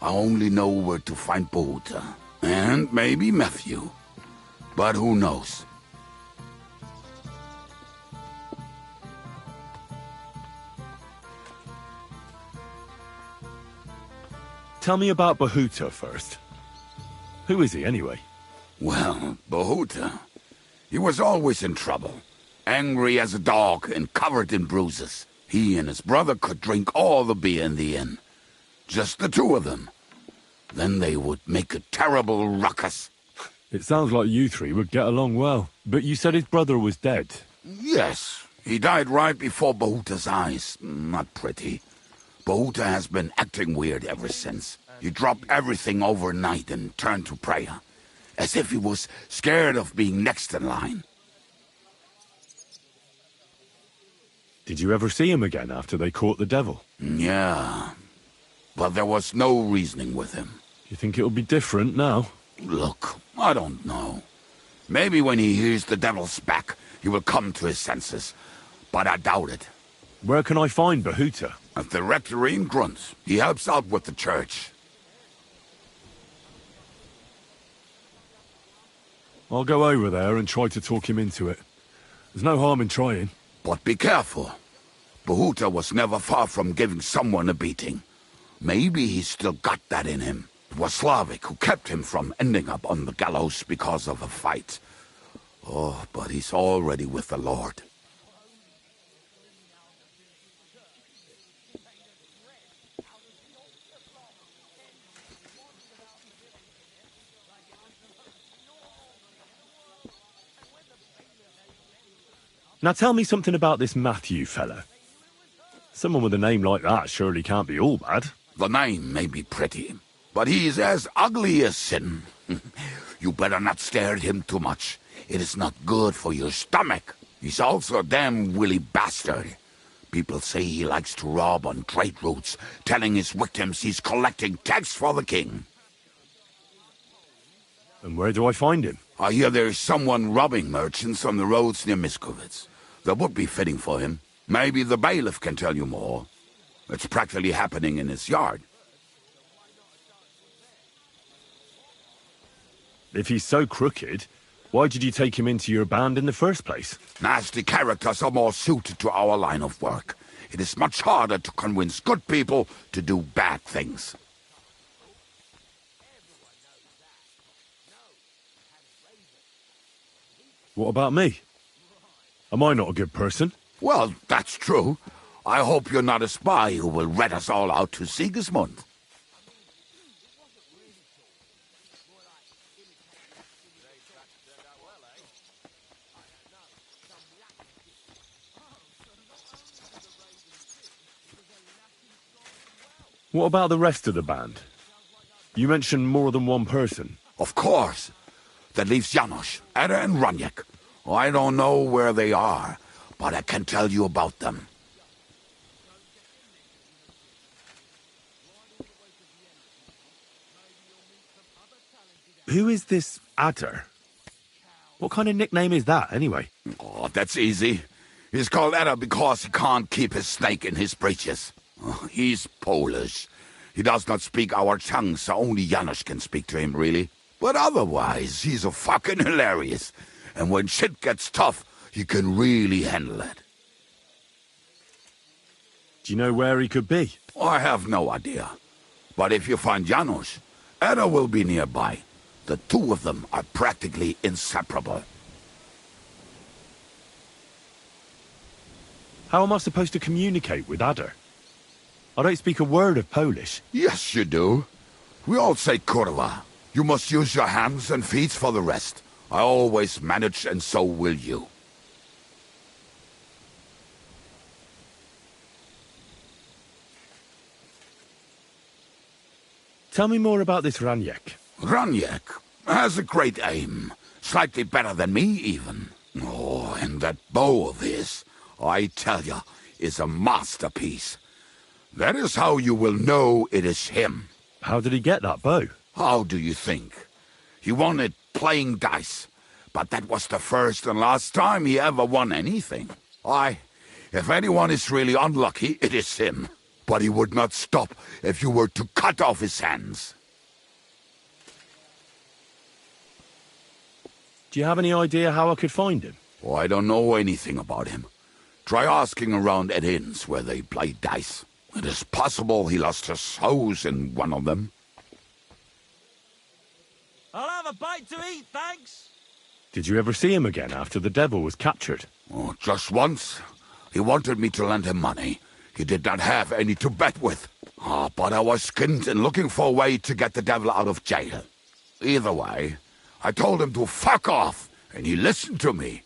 I only know where to find Bahuta. And maybe Matthew. But who knows? Tell me about Bahuta first. Who is he, anyway? Well, Bahuta, he was always in trouble. Angry as a dog and covered in bruises. He and his brother could drink all the beer in the inn. Just the two of them. Then they would make a terrible ruckus. It sounds like you three would get along well. But you said his brother was dead. Yes, he died right before Bahuta's eyes. Not pretty. Bahuta has been acting weird ever since. He dropped everything overnight and turned to prayer. As if he was scared of being next in line. Did you ever see him again after they caught the devil? Yeah, but there was no reasoning with him. You think it'll be different now? Look, I don't know. Maybe when he hears the devil's back, he will come to his senses. But I doubt it. Where can I find Bahuta? At the rectory in Grunt. He helps out with the church. I'll go over there and try to talk him into it. There's no harm in trying. But be careful. Bahuta was never far from giving someone a beating. Maybe he's still got that in him. It was Slavik who kept him from ending up on the gallows because of a fight. Oh, but he's already with the Lord. Now tell me something about this Matthew fella. Someone with a name like that surely can't be all bad. The name may be pretty, but he's as ugly as sin. You better not stare at him too much. It is not good for your stomach. He's also a damn willy bastard. People say he likes to rob on trade routes, telling his victims he's collecting tax for the king. And where do I find him? I hear there's someone robbing merchants on the roads near Miskovitz. That would be fitting for him. Maybe the bailiff can tell you more. It's practically happening in his yard. If he's so crooked, why did you take him into your band in the first place? Nasty characters are more suited to our line of work. It is much harder to convince good people to do bad things. What about me? Am I not a good person? Well, that's true. I hope you're not a spy who will rat us all out to Sigismund. What about the rest of the band? You mentioned more than one person. Of course. That leaves Janos, Eder and Raniak. I don't know where they are, but I can tell you about them. Who is this Eder? What kind of nickname is that, anyway? Oh, that's easy. He's called Eder because he can't keep his snake in his breeches. He's Polish. He does not speak our tongue, so only Janos can speak to him, really. But otherwise, he's a fucking hilarious. And when shit gets tough, he can really handle it. Do you know where he could be? I have no idea. But if you find Janos, Eder will be nearby. The two of them are practically inseparable. How am I supposed to communicate with Eder? I don't speak a word of Polish. Yes, you do. We all say kurwa. You must use your hands and feet for the rest. I always manage, and so will you. Tell me more about this Raniek. Raniek has a great aim. Slightly better than me, even. Oh, and that bow of his, I tell ya, is a masterpiece. That is how you will know it is him. How did he get that bow? How do you think? He won it playing dice. But that was the first and last time he ever won anything. If anyone is really unlucky, it is him. But he would not stop if you were to cut off his hands. Do you have any idea how I could find him? Oh, I don't know anything about him. Try asking around at inns where they play dice. It is possible he lost his hose in one of them. I'll have a bite to eat, thanks. Did you ever see him again after the devil was captured? Oh, just once. He wanted me to lend him money. He did not have any to bet with. But I was skinned and looking for a way to get the devil out of jail. Either way, I told him to fuck off, and he listened to me.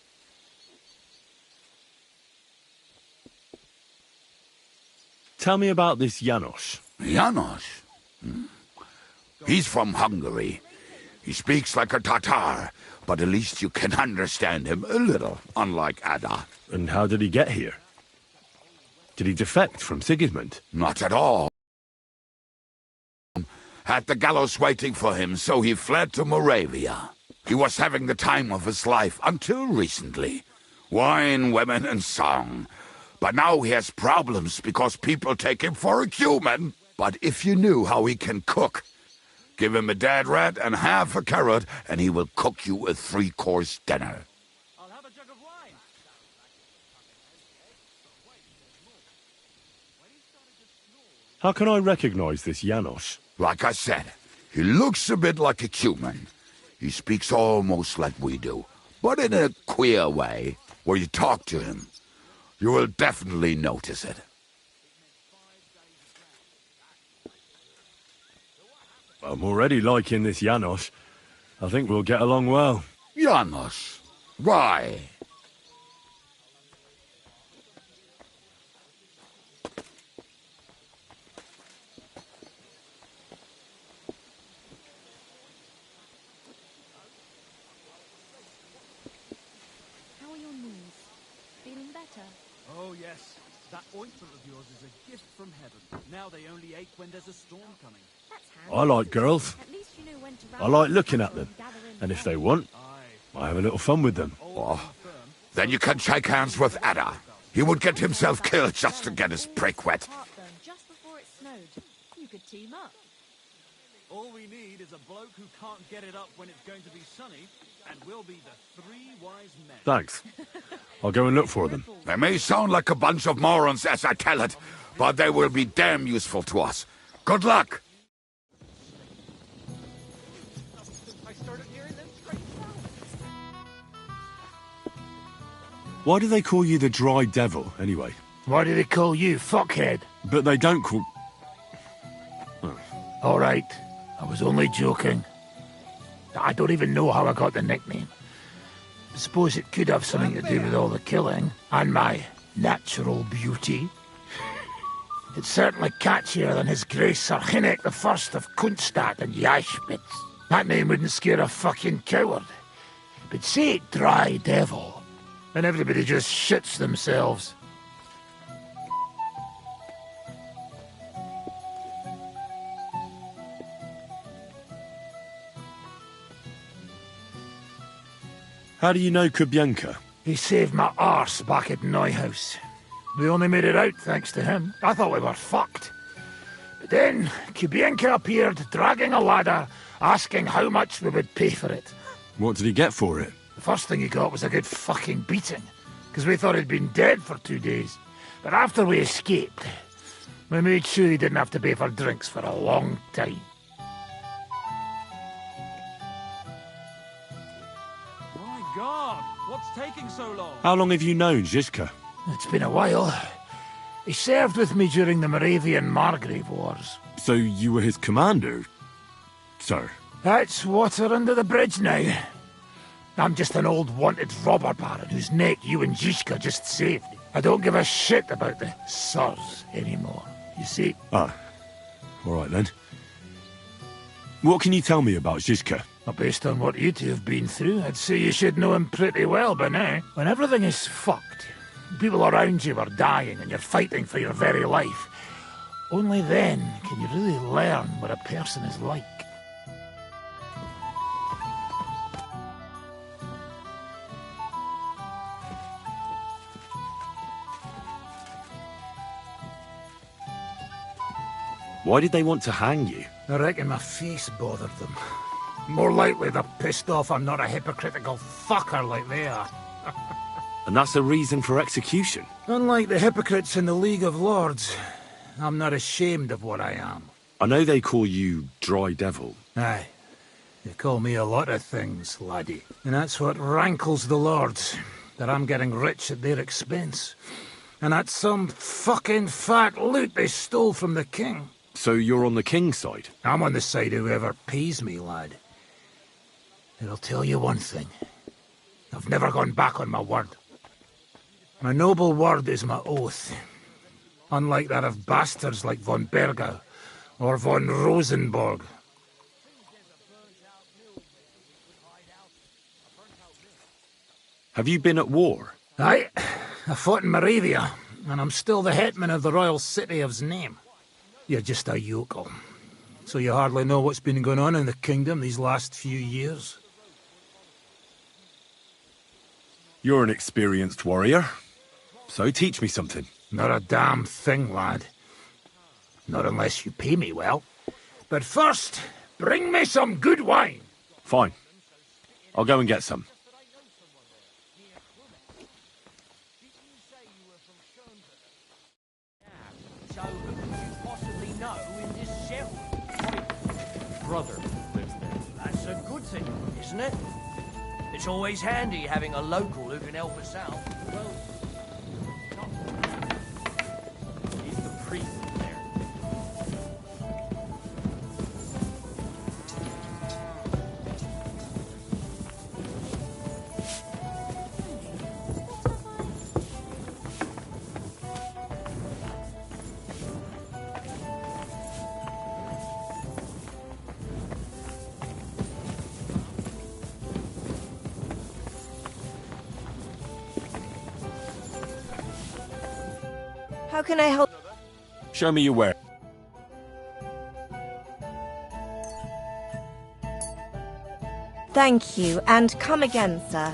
Tell me about this Janos. Janos? He's from Hungary. He speaks like a Tatar, but at least you can understand him a little, unlike Ada. And how did he get here? Did he defect from Sigismund? Not at all. Had the gallows waiting for him, so he fled to Moravia. He was having the time of his life until recently. Wine, women, and song. But now he has problems because people take him for a human. But if you knew how he can cook, give him a dead rat and half a carrot, and he will cook you a 3-course dinner. How can I recognize this Janos? Like I said, he looks a bit like a human. He speaks almost like we do, but in a queer way, where you talk to him. You will definitely notice it. I'm already liking this Janos. I think we'll get along well. Janos? Why? How are your knees? Feeling better? Oh, yes. That ointment of yours is a gift from heaven. Now they only ache when there's a storm coming. I like girls. I like looking at them. And if they want, I have a little fun with them. Oh, then you can shake hands with Ada. He would get himself killed just to get his prick wet. Just before it snowed. You could team up. All we need is a bloke who can't get it up when it's going to be sunny, and we'll be the 3 wise men. Thanks. I'll go and look for them. They may sound like a bunch of morons as I tell it, but they will be damn useful to us. Good luck! Why do they call you the Dry Devil, anyway? Why do they call you fuckhead? But they don't call... All right, I was only joking. I don't even know how I got the nickname. I suppose it could have something to do with all the killing and my natural beauty. It's certainly catchier than His Grace Sir Hynek the First of Kunstadt and Yashpitz. That name wouldn't scare a fucking coward. But say it Dry Devil, and everybody just shits themselves. How do you know Kubienka? He saved my arse back at Neuhaus. We only made it out thanks to him. I thought we were fucked. But then Kubienka appeared, dragging a ladder, asking how much we would pay for it. What did he get for it? The first thing he got was a good fucking beating, because we thought he'd been dead for 2 days. But after we escaped, we made sure he didn't have to pay for drinks for a long time. My God, what's taking so long? How long have you known Zizka? It's been a while. He served with me during the Moravian Margrave Wars. So you were his commander, sir? That's water under the bridge now. I'm just an old wanted robber baron whose neck you and Zizka just saved. I don't give a shit about the sirs anymore, you see. Ah, all right then. What can you tell me about Zizka? Well, based on what you two have been through, I'd say you should know him pretty well by now. When everything is fucked, people around you are dying and you're fighting for your very life, only then can you really learn what a person is like. Why did they want to hang you? I reckon my face bothered them. More likely they're pissed off I'm not a hypocritical fucker like they are. And that's a reason for execution? Unlike the hypocrites in the League of Lords, I'm not ashamed of what I am. I know they call you Dry Devil. Aye. They call me a lot of things, laddie. And that's what rankles the Lords, that I'm getting rich at their expense. And that's some fucking fat loot they stole from the king. So you're on the king's side? I'm on the side of whoever pays me, lad. And I'll tell you one thing. I've never gone back on my word. My noble word is my oath. Unlike that of bastards like von Bergau or von Rosenborg. Have you been at war? Aye. I fought in Moravia, and I'm still the hetman of the royal city of Znaim. You're just a yokel. So you hardly know what's been going on in the kingdom these last few years? You're an experienced warrior. So teach me something. Not a damn thing, lad. Not unless you pay me well. But first, bring me some good wine. Fine. I'll go and get some. So who could you possibly know in this shell? My brother lives there. That's a good thing, isn't it? It's always handy having a local who can help us out. Well, he's the priest there. How can I help? Show me your ware. Thank you, and come again, sir.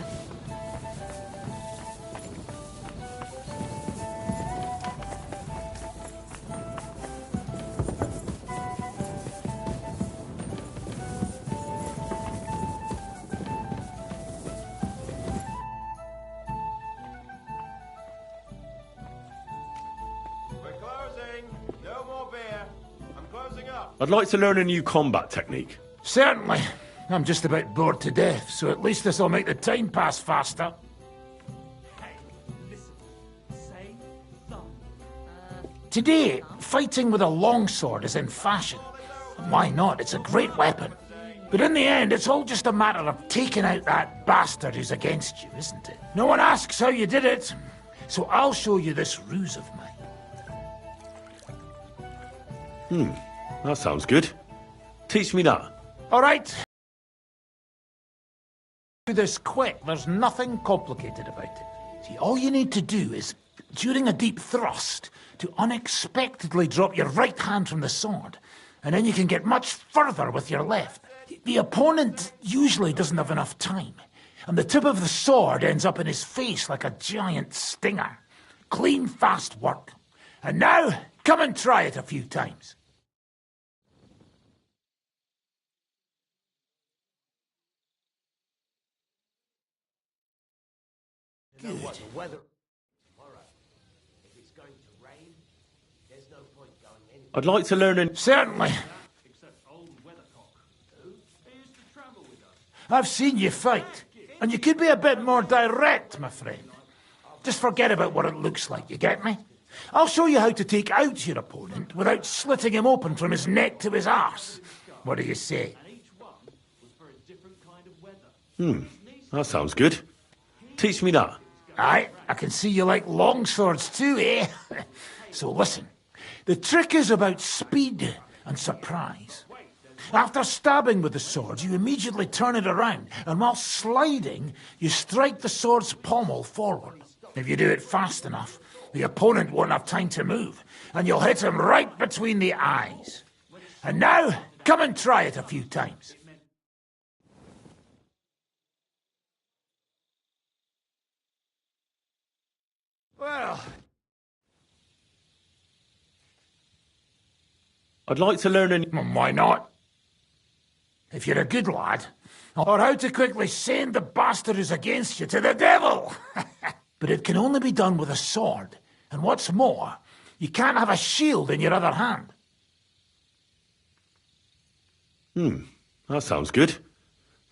I'd like to learn a new combat technique. Certainly. I'm just about bored to death, so at least this'll make the time pass faster. Today, fighting with a longsword is in fashion. Why not? It's a great weapon. But in the end, it's all just a matter of taking out that bastard who's against you, isn't it? No one asks how you did it, so I'll show you this ruse of mine. That sounds good. Teach me that. All right. Do this quick. There's nothing complicated about it. See, all you need to do is, during a deep thrust, to unexpectedly drop your right hand from the sword, and then you can get much further with your left. The opponent usually doesn't have enough time, and the tip of the sword ends up in his face like a giant stinger. Clean, fast work. And now, come and try it a few times. Good. I'd like to learn a... Certainly. I've seen you fight, and you could be a bit more direct, my friend. Just forget about what it looks like, you get me? I'll show you how to take out your opponent without slitting him open from his neck to his arse. What do you say? That sounds good. Teach me that. Aye, I can see you like longswords too, eh? So listen, the trick is about speed and surprise. After stabbing with the sword, you immediately turn it around, and while sliding, you strike the sword's pommel forward. If you do it fast enough, the opponent won't have time to move, and you'll hit him right between the eyes. And now, come and try it a few times. Well, I'd like to learn any... Why not? If you're a good lad. Or how to quickly send the bastard who's against you to the devil! But it can only be done with a sword. And what's more, you can't have a shield in your other hand. That sounds good.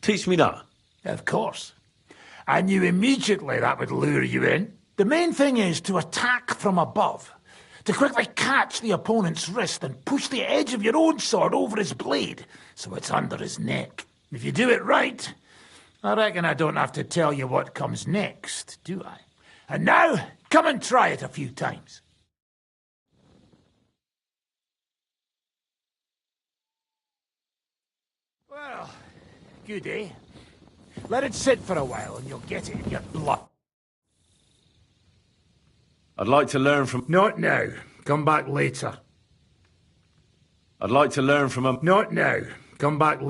Teach me that. Of course. I knew immediately that would lure you in. The main thing is to attack from above. To quickly catch the opponent's wrist and push the edge of your own sword over his blade, so it's under his neck. If you do it right, I reckon I don't have to tell you what comes next, do I? And now, come and try it a few times. Well, good, eh? Let it sit for a while and you'll get it in your blood. I'd like to learn from... Not now. Come back later. I'd like to learn from a... Not now. Come back...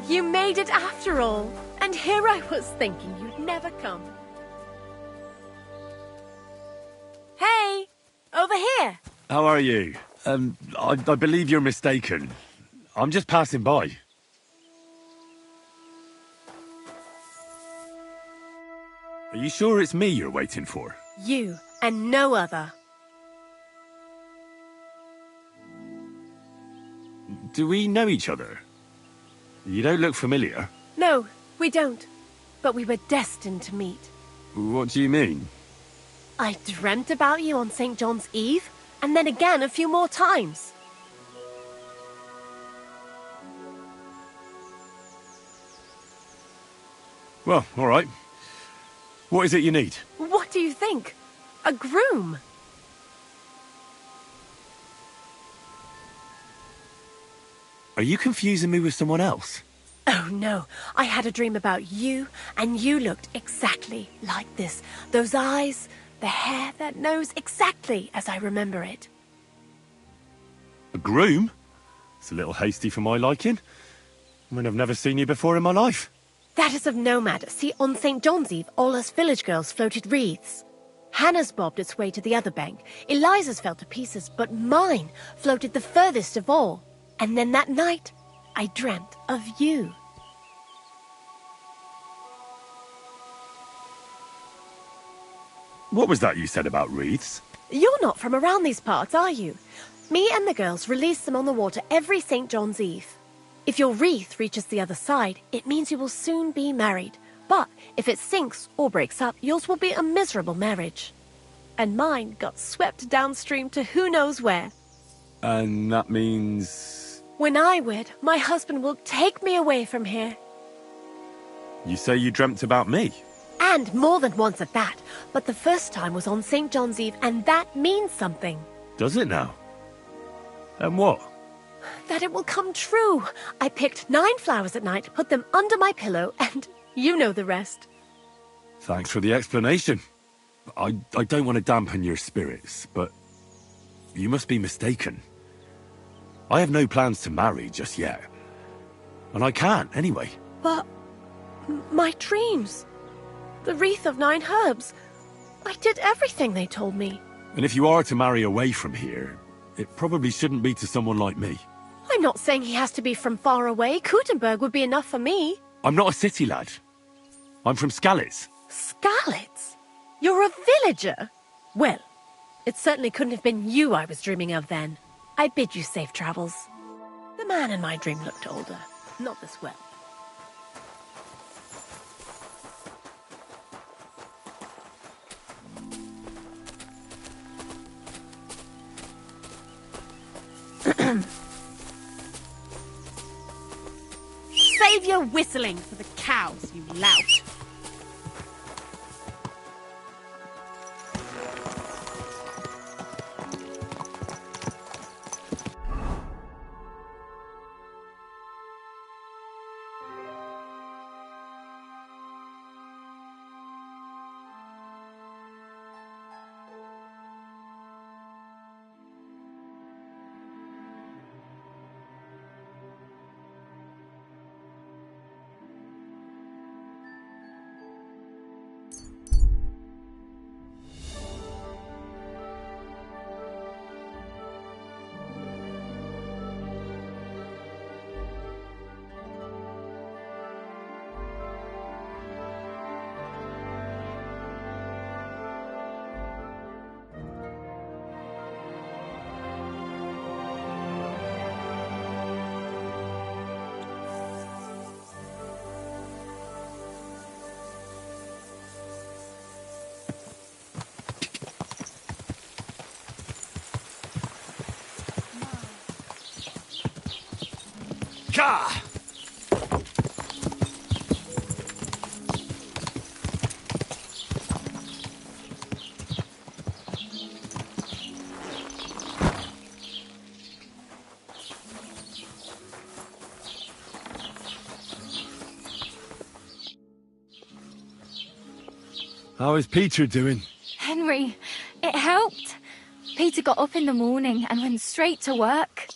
You made it after all. And here I was thinking you'd never come. Hey! Over here! How are you? I believe you're mistaken. I'm just passing by. Are you sure it's me you're waiting for? You, and no other. Do we know each other? You don't look familiar. No, we don't. But we were destined to meet. What do you mean? I dreamt about you on St. John's Eve, and then again a few more times. Well, all right. What is it you need? What do you think? A groom? Are you confusing me with someone else? Oh no, I had a dream about you, and you looked exactly like this. Those eyes, the hair, that nose, exactly as I remember it. A groom? It's a little hasty for my liking. I mean, I've never seen you before in my life. That is of no matter. See, on St. John's Eve, all us village girls floated wreaths. Hannah's bobbed its way to the other bank. Eliza's fell to pieces, but mine floated the furthest of all. And then that night, I dreamt of you. What was that you said about wreaths? You're not from around these parts, are you? Me and the girls release them on the water every St. John's Eve. If your wreath reaches the other side, it means you will soon be married. But if it sinks or breaks up, yours will be a miserable marriage. And mine got swept downstream to who knows where. And that means... When I wed, my husband will take me away from here. You say you dreamt about me? And more than once at that. But the first time was on St. John's Eve, and that means something. Does it now? And what? That it will come true. I picked 9 flowers at night, put them under my pillow, and you know the rest. Thanks for the explanation. I don't want to dampen your spirits, but you must be mistaken. I have no plans to marry just yet. And I can't, anyway. But... my dreams. The wreath of 9 herbs. I did everything they told me. And if you are to marry away from here, it probably shouldn't be to someone like me. I'm not saying he has to be from far away. Kutenberg would be enough for me. I'm not a city lad. I'm from Skalitz. Skalitz? You're a villager? Well, it certainly couldn't have been you I was dreaming of then. I bid you safe travels. The man in my dream looked older, not this well. Save your whistling for the cows, you lout. Gah! How is Peter doing? Henry, it helped. Peter got up in the morning and went straight to work.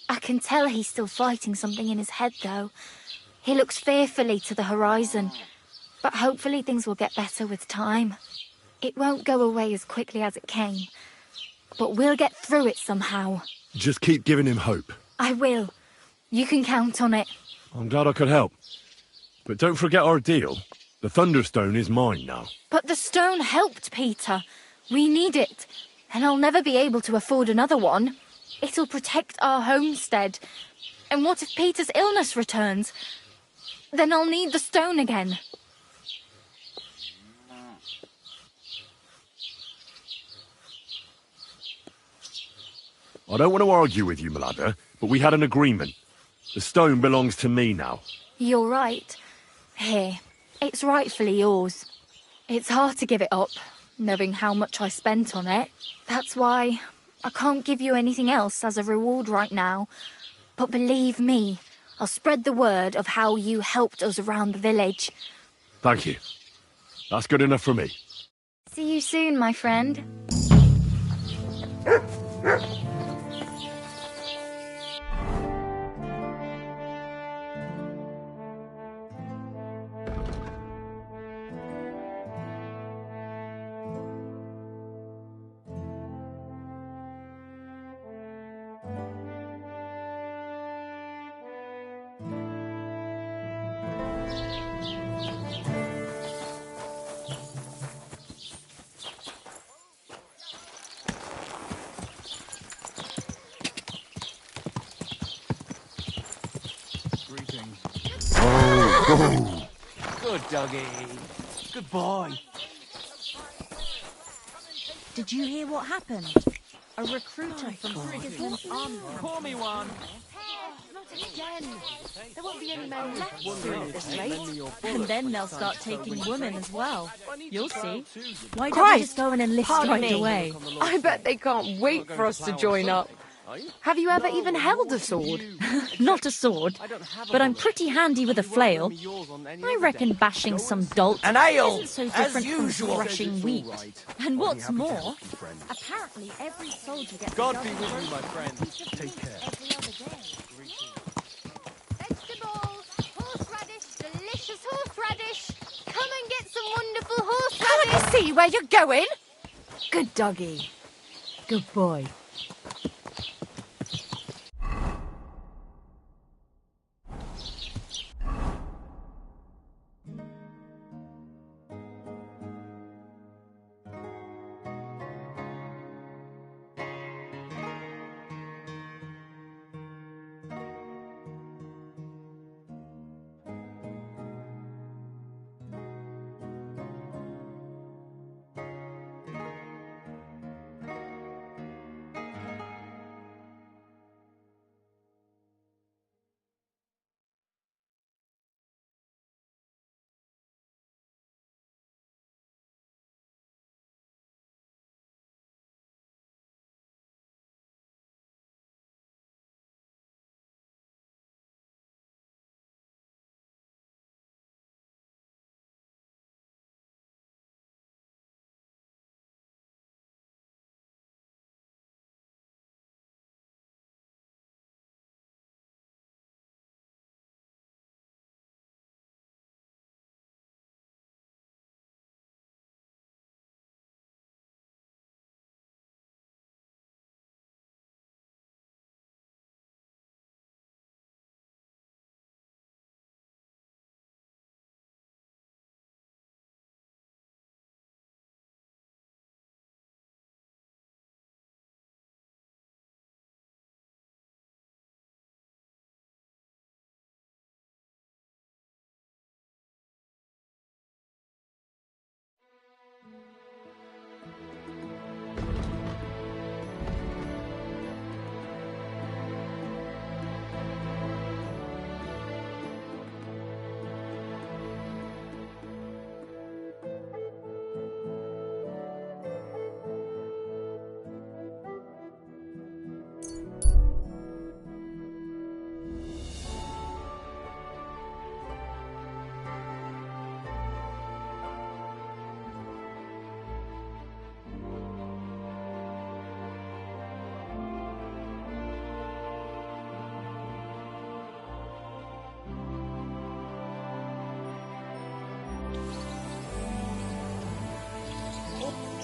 I can tell he's still fighting something in his head, though. He looks fearfully to the horizon, but hopefully things will get better with time. It won't go away as quickly as it came, but we'll get through it somehow. Just keep giving him hope. I will. You can count on it. I'm glad I could help. But don't forget our deal. The Thunderstone is mine now. But the stone helped Peter. We need it. And I'll never be able to afford another one. It'll protect our homestead. And what if Peter's illness returns? Then I'll need the stone again. I don't want to argue with you, Malada, but we had an agreement. The stone belongs to me now. You're right. Here, it's rightfully yours. It's hard to give it up, knowing how much I spent on it. That's why I can't give you anything else as a reward right now. But believe me, I'll spread the word of how you helped us around the village. Thank you. That's good enough for me. See you soon, my friend. Oh. Good doggy. Good boy. Did you hear what happened? A recruiter from Sigismund's army. Call me one. Not again. There won't be any men left soon at this rate. And then they'll start taking women as well. You'll see. Why don't we Christ! just go in and list Pardon right me. away? I bet they can't wait for us to join up. Have you ever even held a sword? Not a sword, but I'm pretty handy with a flail. I reckon bashing some dolt An ale, isn't so as different from usual. threshing wheat. And what's more, apparently every soldier gets God a be dozen with you, my friend. Take care. Every other day. Vegetables, horseradish, delicious horseradish. Come and get some wonderful horseradish. Can't you see where you're going? Good doggy. Good boy.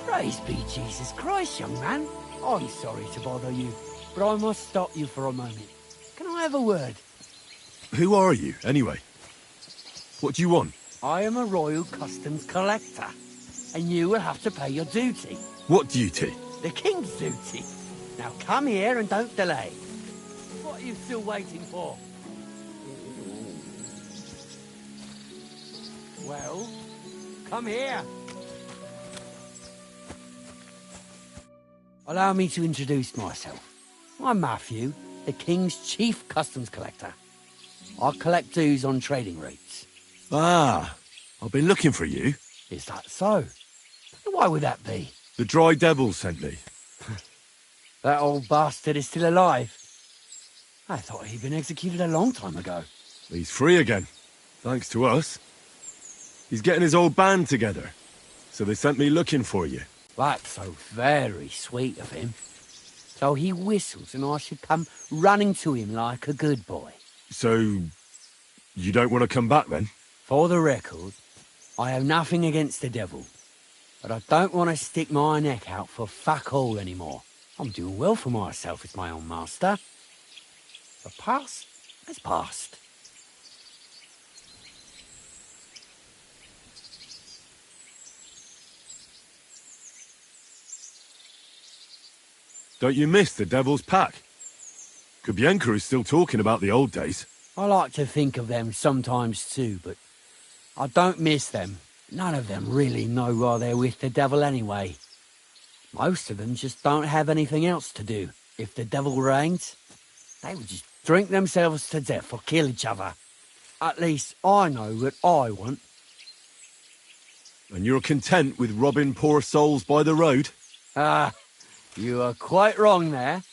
Praise be Jesus Christ, young man. I'm sorry to bother you, but I must stop you for a moment. Can I have a word? Who are you, anyway? What do you want? I am a royal customs collector, and you will have to pay your duty. What duty? The king's duty. Now come here and don't delay. What are you still waiting for? Well, come here. Allow me to introduce myself. I'm Matthew, the King's chief customs collector. I collect dues on trading routes. Ah, I've been looking for you. Is that so? Why would that be? The Dry Devil sent me. That old bastard is still alive. I thought he'd been executed a long time ago. He's free again, thanks to us. He's getting his old band together, so they sent me looking for you. That's so very sweet of him. So he whistles and I should come running to him like a good boy. So, you don't want to come back then? For the record, I have nothing against the devil, but I don't want to stick my neck out for fuck all anymore. I'm doing well for myself as my own master. The past has passed. Don't you miss the Devil's Pack? Kubienka is still talking about the old days. I like to think of them sometimes too, but I don't miss them. None of them really know why they're with the devil anyway. Most of them just don't have anything else to do. If the devil reigns, they would just drink themselves to death or kill each other. At least I know what I want. And you're content with robbing poor souls by the road? Ah, you are quite wrong there.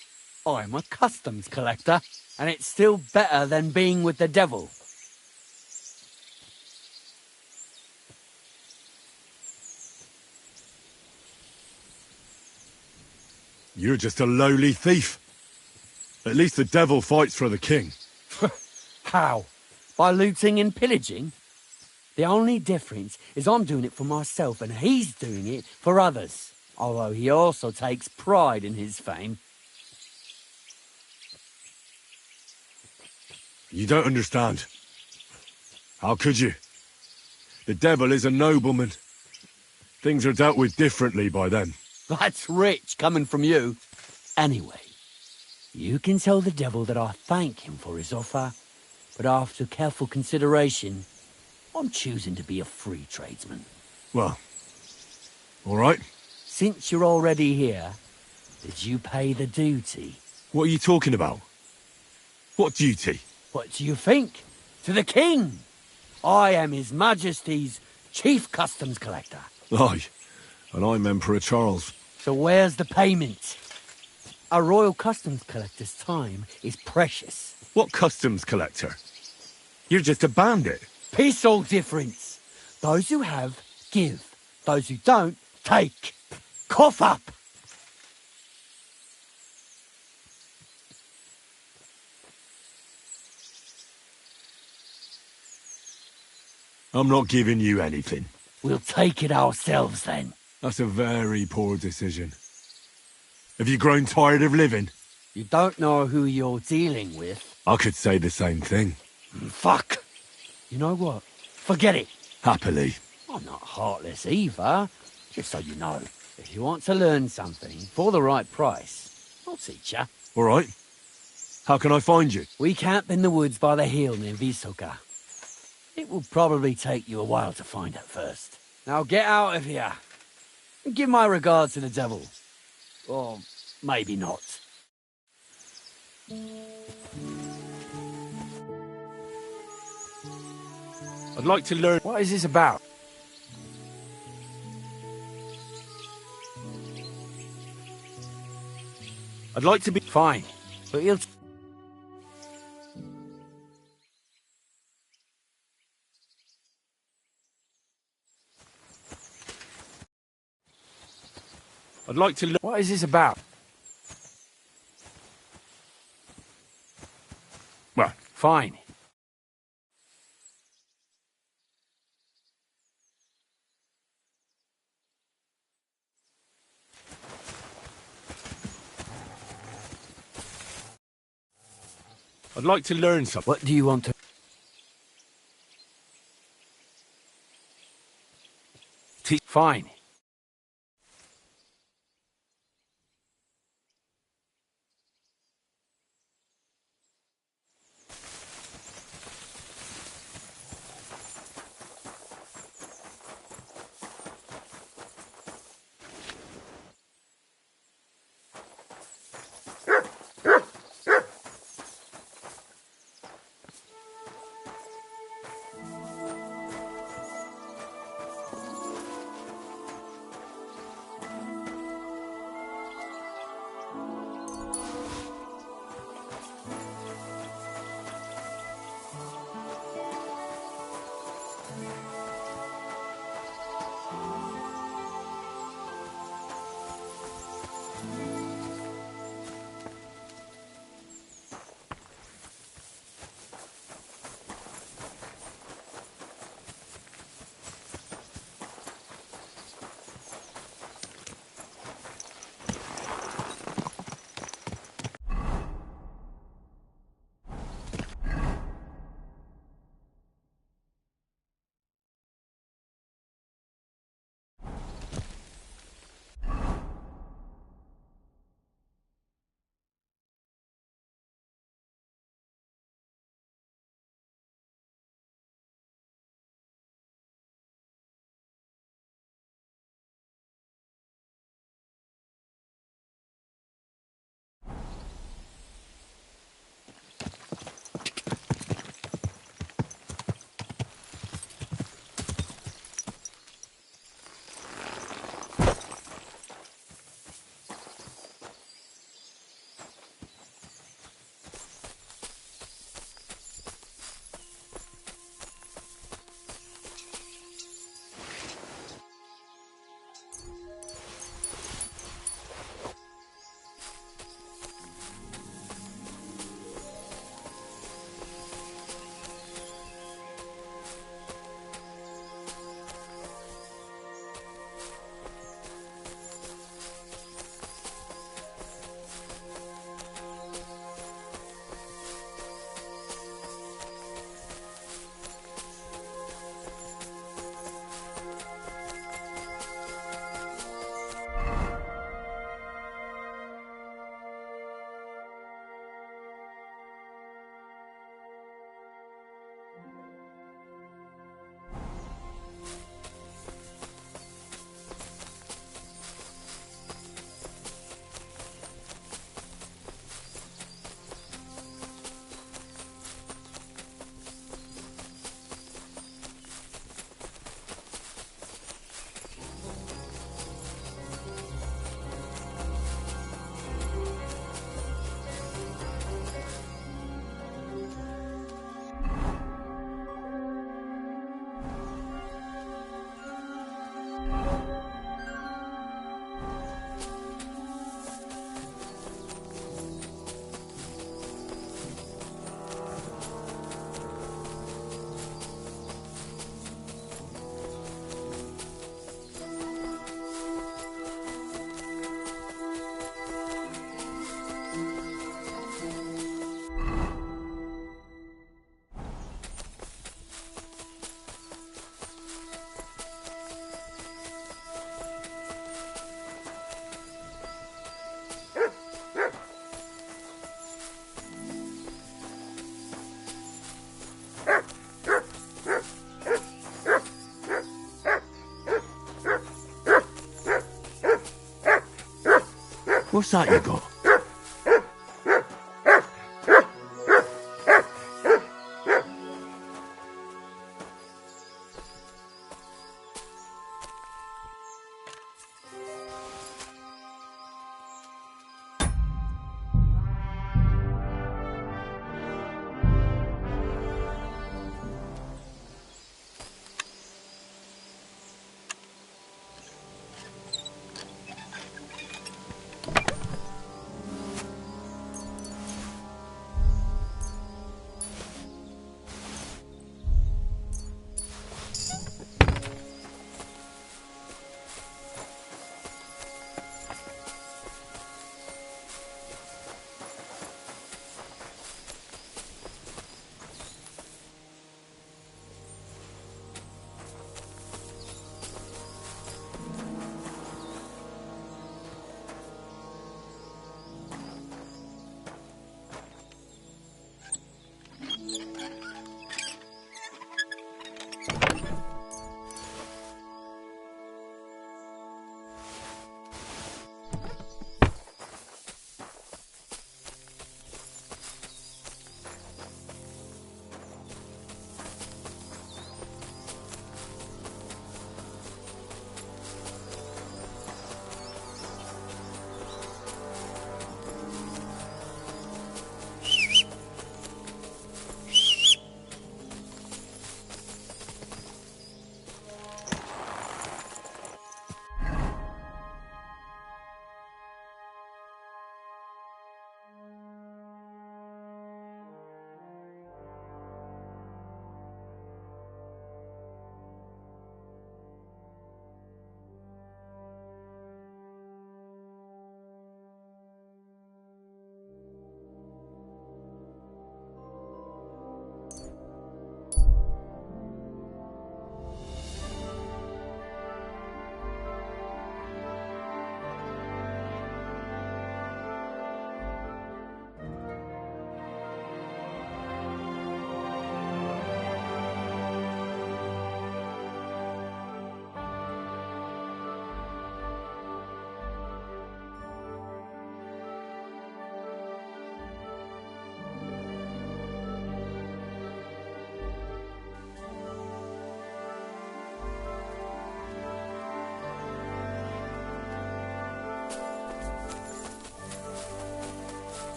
I'm a customs collector, and it's still better than being with the devil. You're just a lowly thief. At least the devil fights for the king. How? By looting and pillaging? The only difference is I'm doing it for myself and he's doing it for others. Although he also takes pride in his fame. You don't understand. How could you? The devil is a nobleman. Things are dealt with differently by them. That's rich coming from you. Anyway, you can tell the devil that I thank him for his offer, but after careful consideration, I'm choosing to be a free tradesman. Well, all right. Since you're already here, did you pay the duty? What are you talking about? What duty? What do you think? To the king! I am His Majesty's chief customs collector. Aye, and I'm Emperor Charles. So where's the payment? A royal customs collector's time is precious. What customs collector? You're just a bandit. Peace all difference. Those who have, give. Those who don't, take. Cough up! I'm not giving you anything. We'll take it ourselves then. That's a very poor decision. Have you grown tired of living? You don't know who you're dealing with. I could say the same thing. Fuck! You know what? Forget it. Happily. I'm not heartless either. Just so you know. If you want to learn something for the right price, I'll teach you. All right. How can I find you? We camp in the woods by the hill near Visoka. It will probably take you a while to find it first. Now get out of here. And give my regards to the devil. Or maybe not. I'd like to learn... What is this about? I'd like to be... Fine, but you'll... I'd like to learn... What is this about? Well, fine. I'd like to learn something. What do you want to... Fine. What's that you got?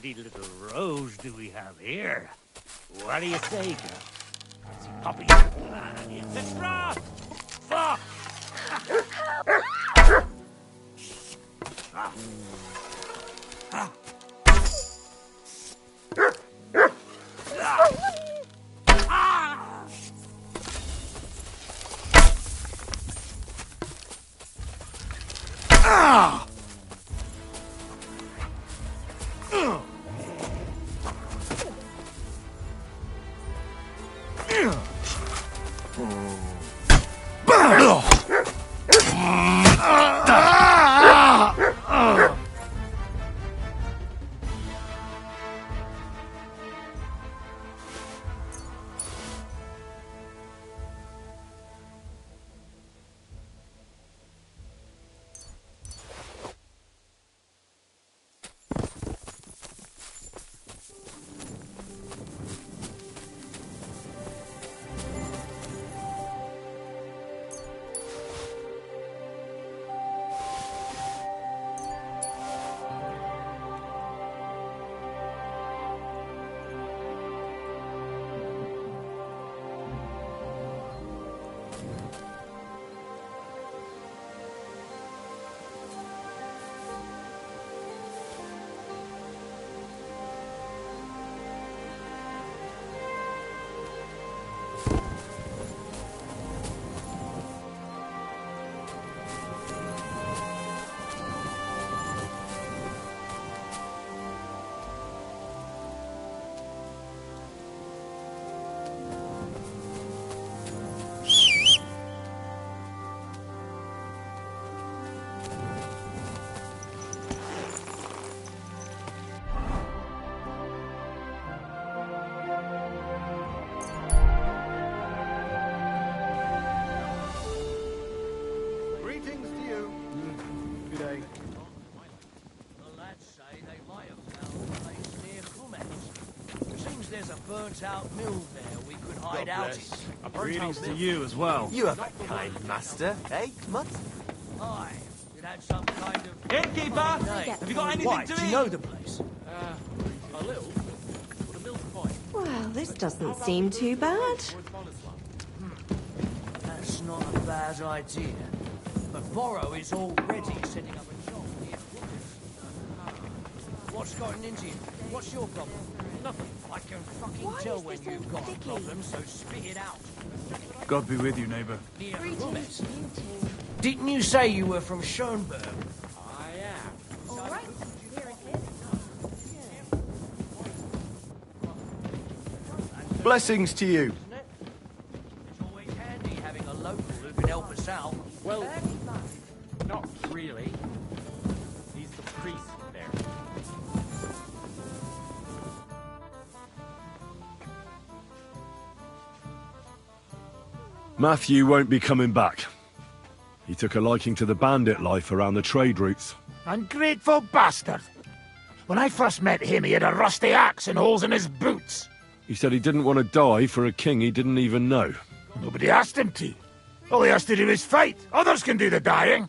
pretty little rose do we have here? What do you say, girl? Let's copy your plan in the straw! Fuck! Greetings to you. Good day. The lads say they might have found a place near Crumex. Seems there's a burnt-out mill there we could hide out in. Greetings to you as well. You have a kind master, eh, Mutt? Aye, it had some kind of... Gatekeeper! Have you got anything Why, to do eat? you know the place? A little. But a mill's fine. Well, this doesn't seem too bad. That's not a bad idea. But Borrow is already setting up a shop near Crumex. What's gotten into you? What's your problem? Nothing. I can fucking tell when you've got a problem, so spit it out. God be with you, neighbour. Near Crumex. Didn't you say you were from Schoenberg? I am. All right. Here it is. Blessings to you. It's always handy having a local who can help us out. Well, not really. He's the priest there. Matthew won't be coming back. He took a liking to the bandit life around the trade routes. Ungrateful bastard! When I first met him, he had a rusty axe and holes in his boots. He said he didn't want to die for a king he didn't even know. Nobody asked him to. All he has to do is fight. Others can do the dying.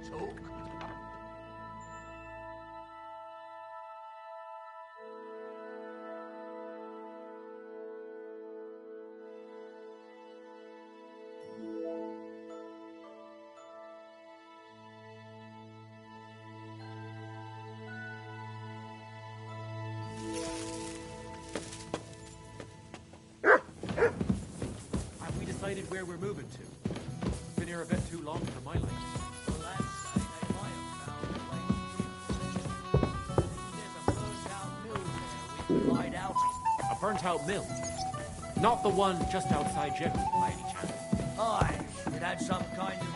talk. Have we decided where we're moving to? Been here a bit too long for my liking. The lads say they might have found a way to There's a burnt-out mill there we could hide out in. A burnt-out mill? Not the one just outside Jehu, by any chance. Aye, it had some kind of...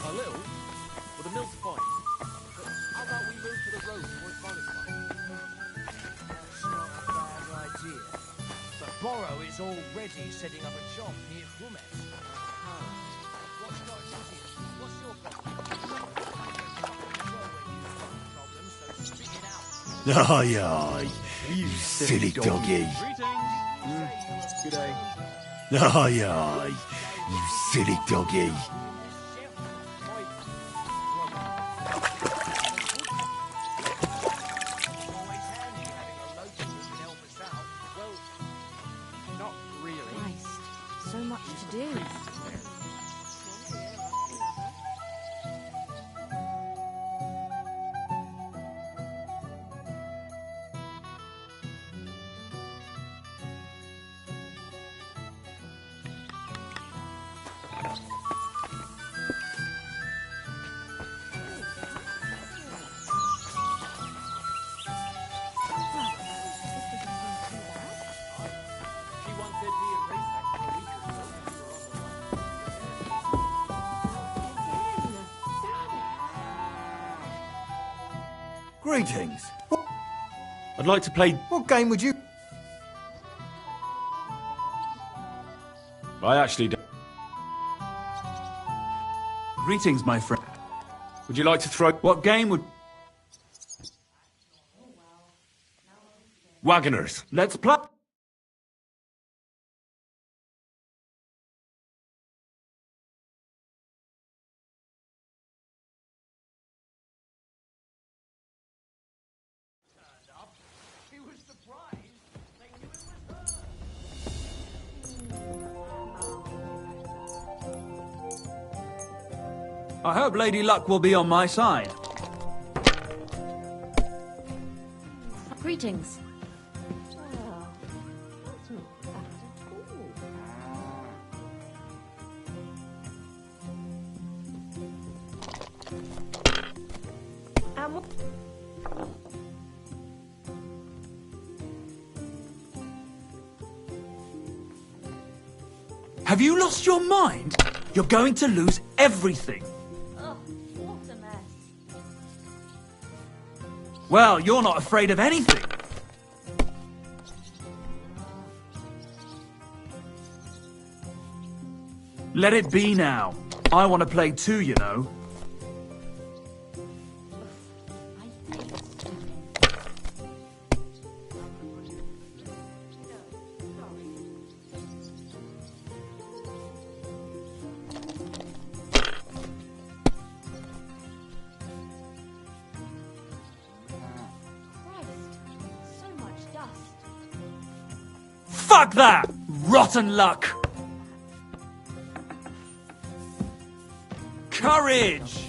A little? Well, the mill's fine. But how about we move to the road towards Bonify? That's not a bad idea. But Borrow is already setting up a shop near Humet. What's not easy? What's your problem? Aye, aye. You silly doggy. Good day. Aye, aye. You silly doggy. Not really. Christ, so much to do. She once did me a race act for a week or so. Greetings. I'd like to play... What game would you... I actually don't... Greetings, my friend. Would you like to throw... What game would... Wagoners. Let's play. He was surprised. They knew it was her. I hope Lady Luck will be on my side. Greetings. Have you lost your mind? You're going to lose everything. Ugh, what a mess. Well, you're not afraid of anything. Let it be now. I want to play too, you know. So much dust. Fuck that! Rotten luck! Courage!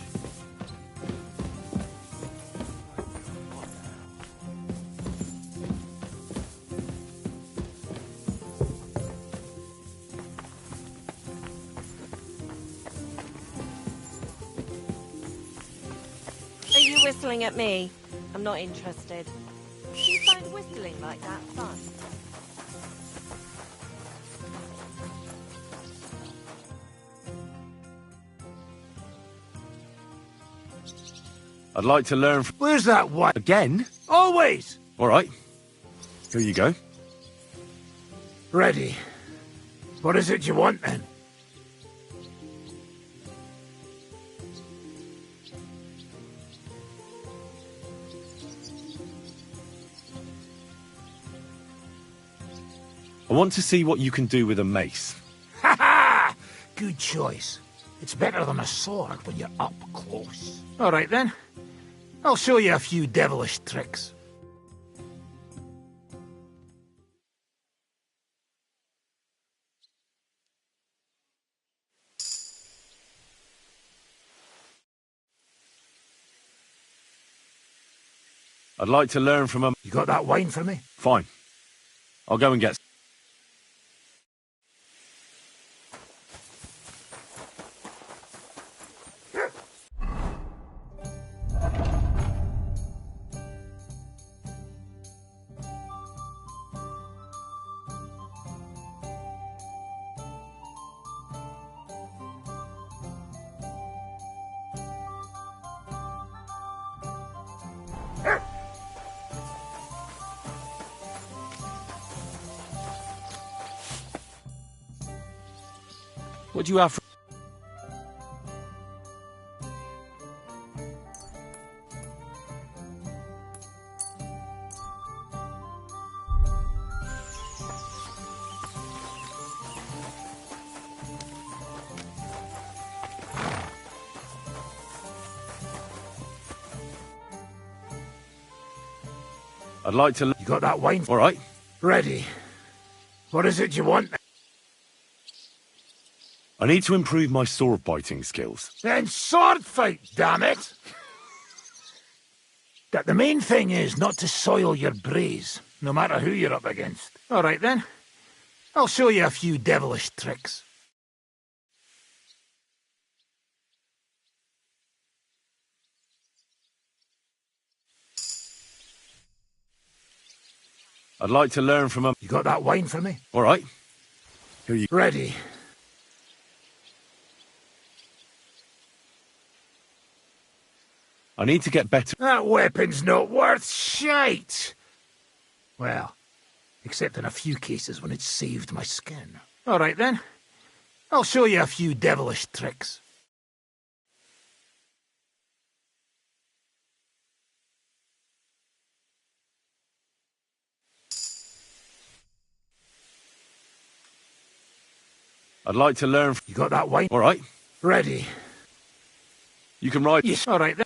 Are you whistling at me? I'm not interested. Do you find whistling like that fun? I'd like to learn from... Where's that one? Again? Always! All right. Here you go. Ready. What is it you want, then? I want to see what you can do with a mace. Ha ha! Good choice. It's better than a sword when you're up close. All right, then. I'll show you a few devilish tricks. I'd like to learn from a... You got that wine for me? Fine. I'll go and get... What do you have for... I'd like to... You got that wine? All right. Ready. What is it you want? I need to improve my sword biting skills. Then sword fight, damn it! That the main thing is not to soil your braze, no matter who you're up against. All right, then. I'll show you a few devilish tricks. I'd like to learn from a... You got that wine for me? All right. Here you... Ready. I need to get better. That weapon's not worth shite! Well, except in a few cases when it's saved my skin. All right, then. I'll show you a few devilish tricks. I'd like to learn... You got that wine? All right. Ready. You can ride... Yes, all right, then.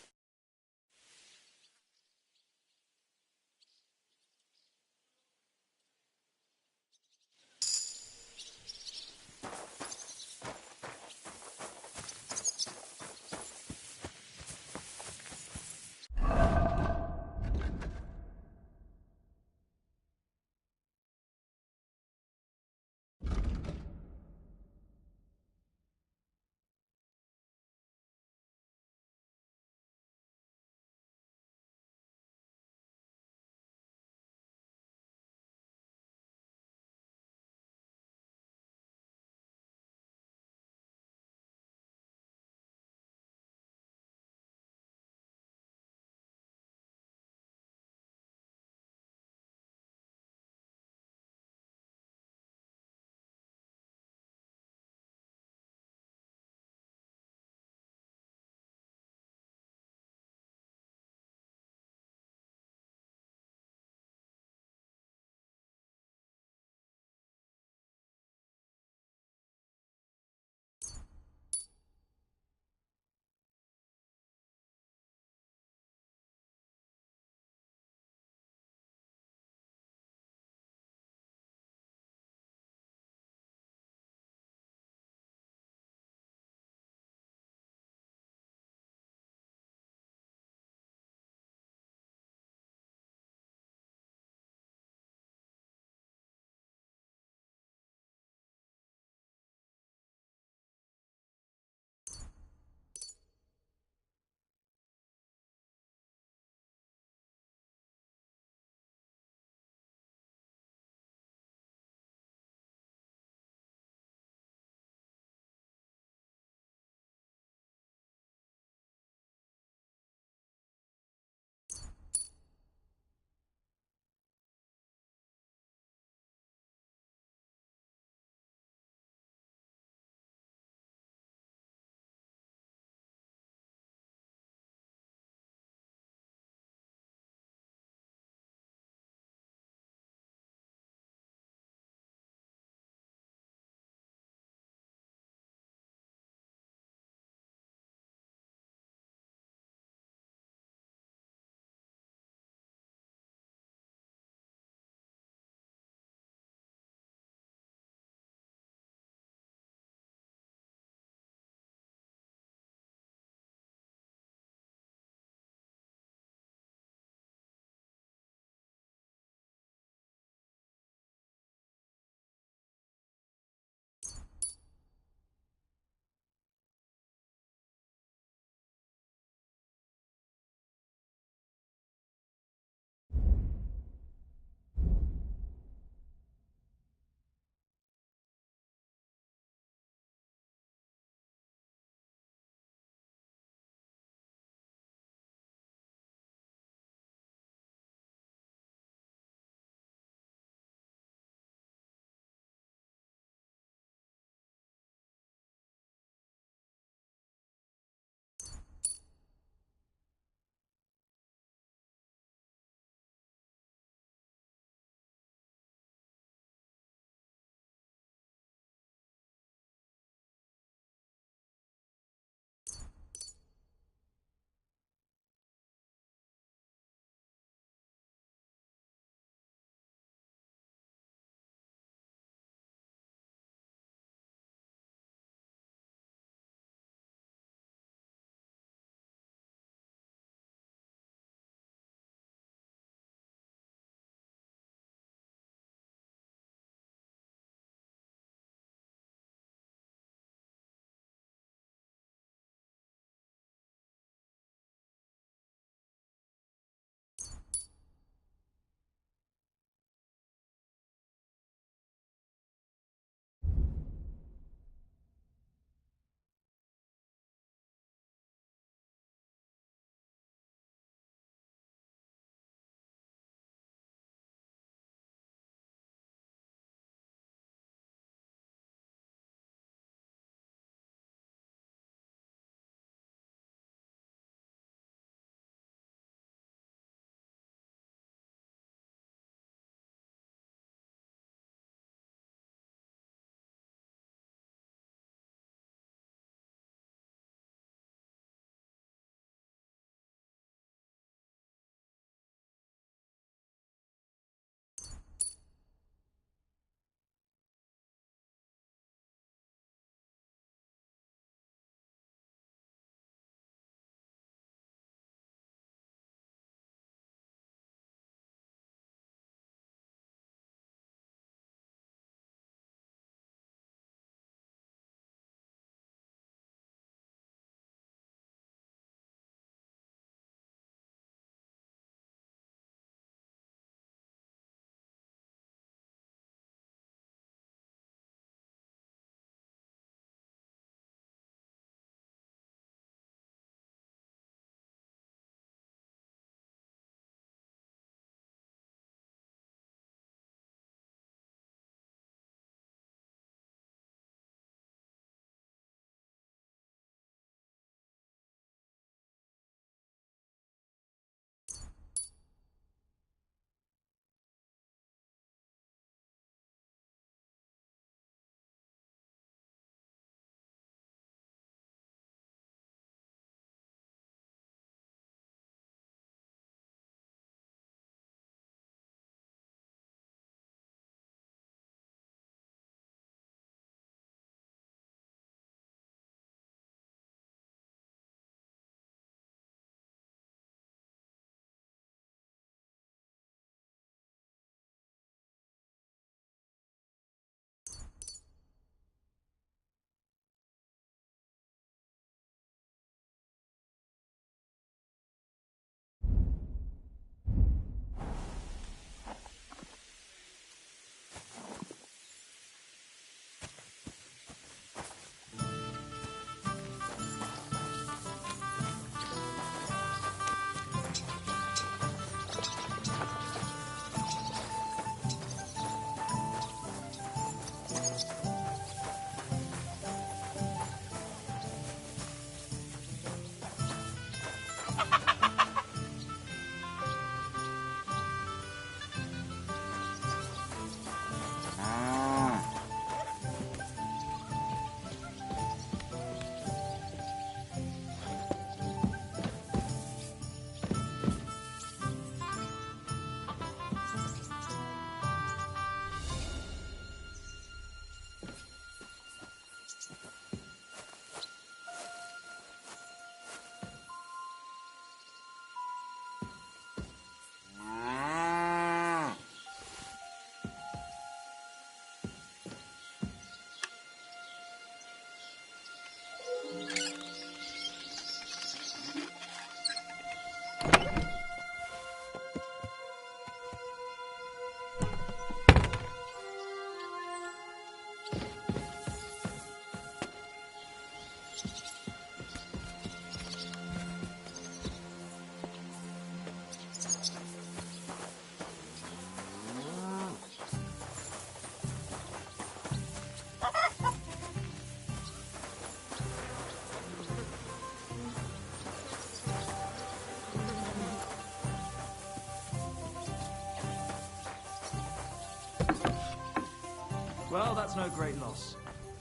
Well, that's no great loss.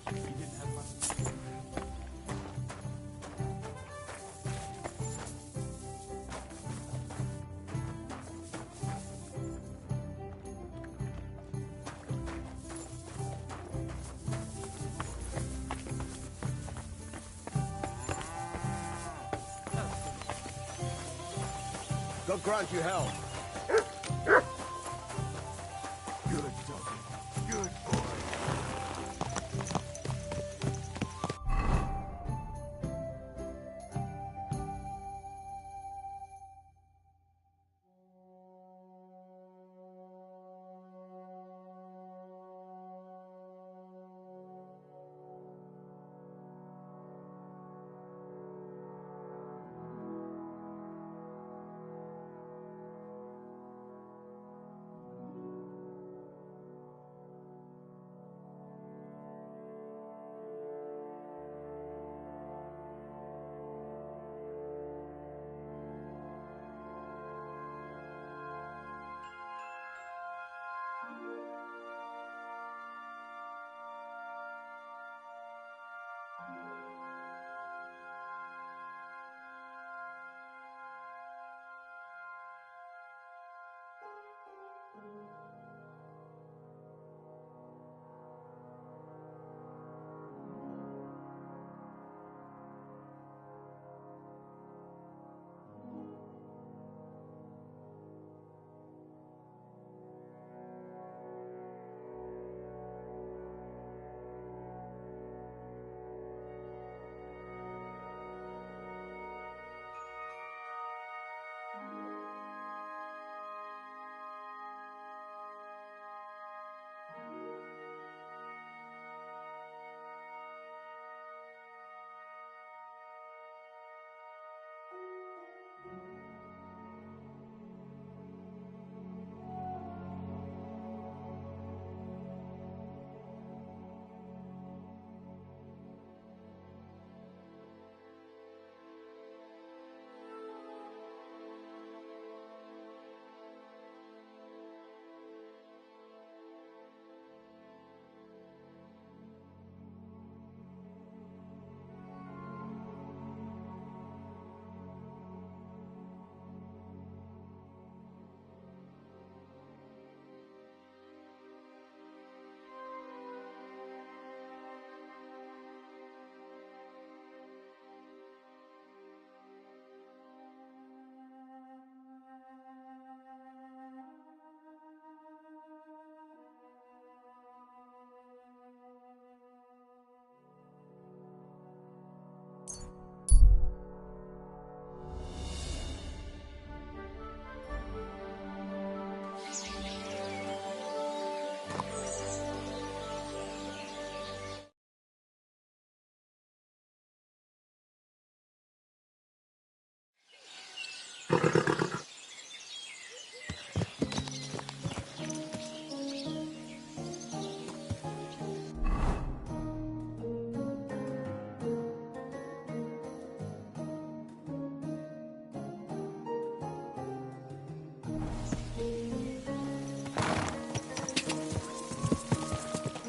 You didn't have much. God grant you health. Good doggy. Good boy.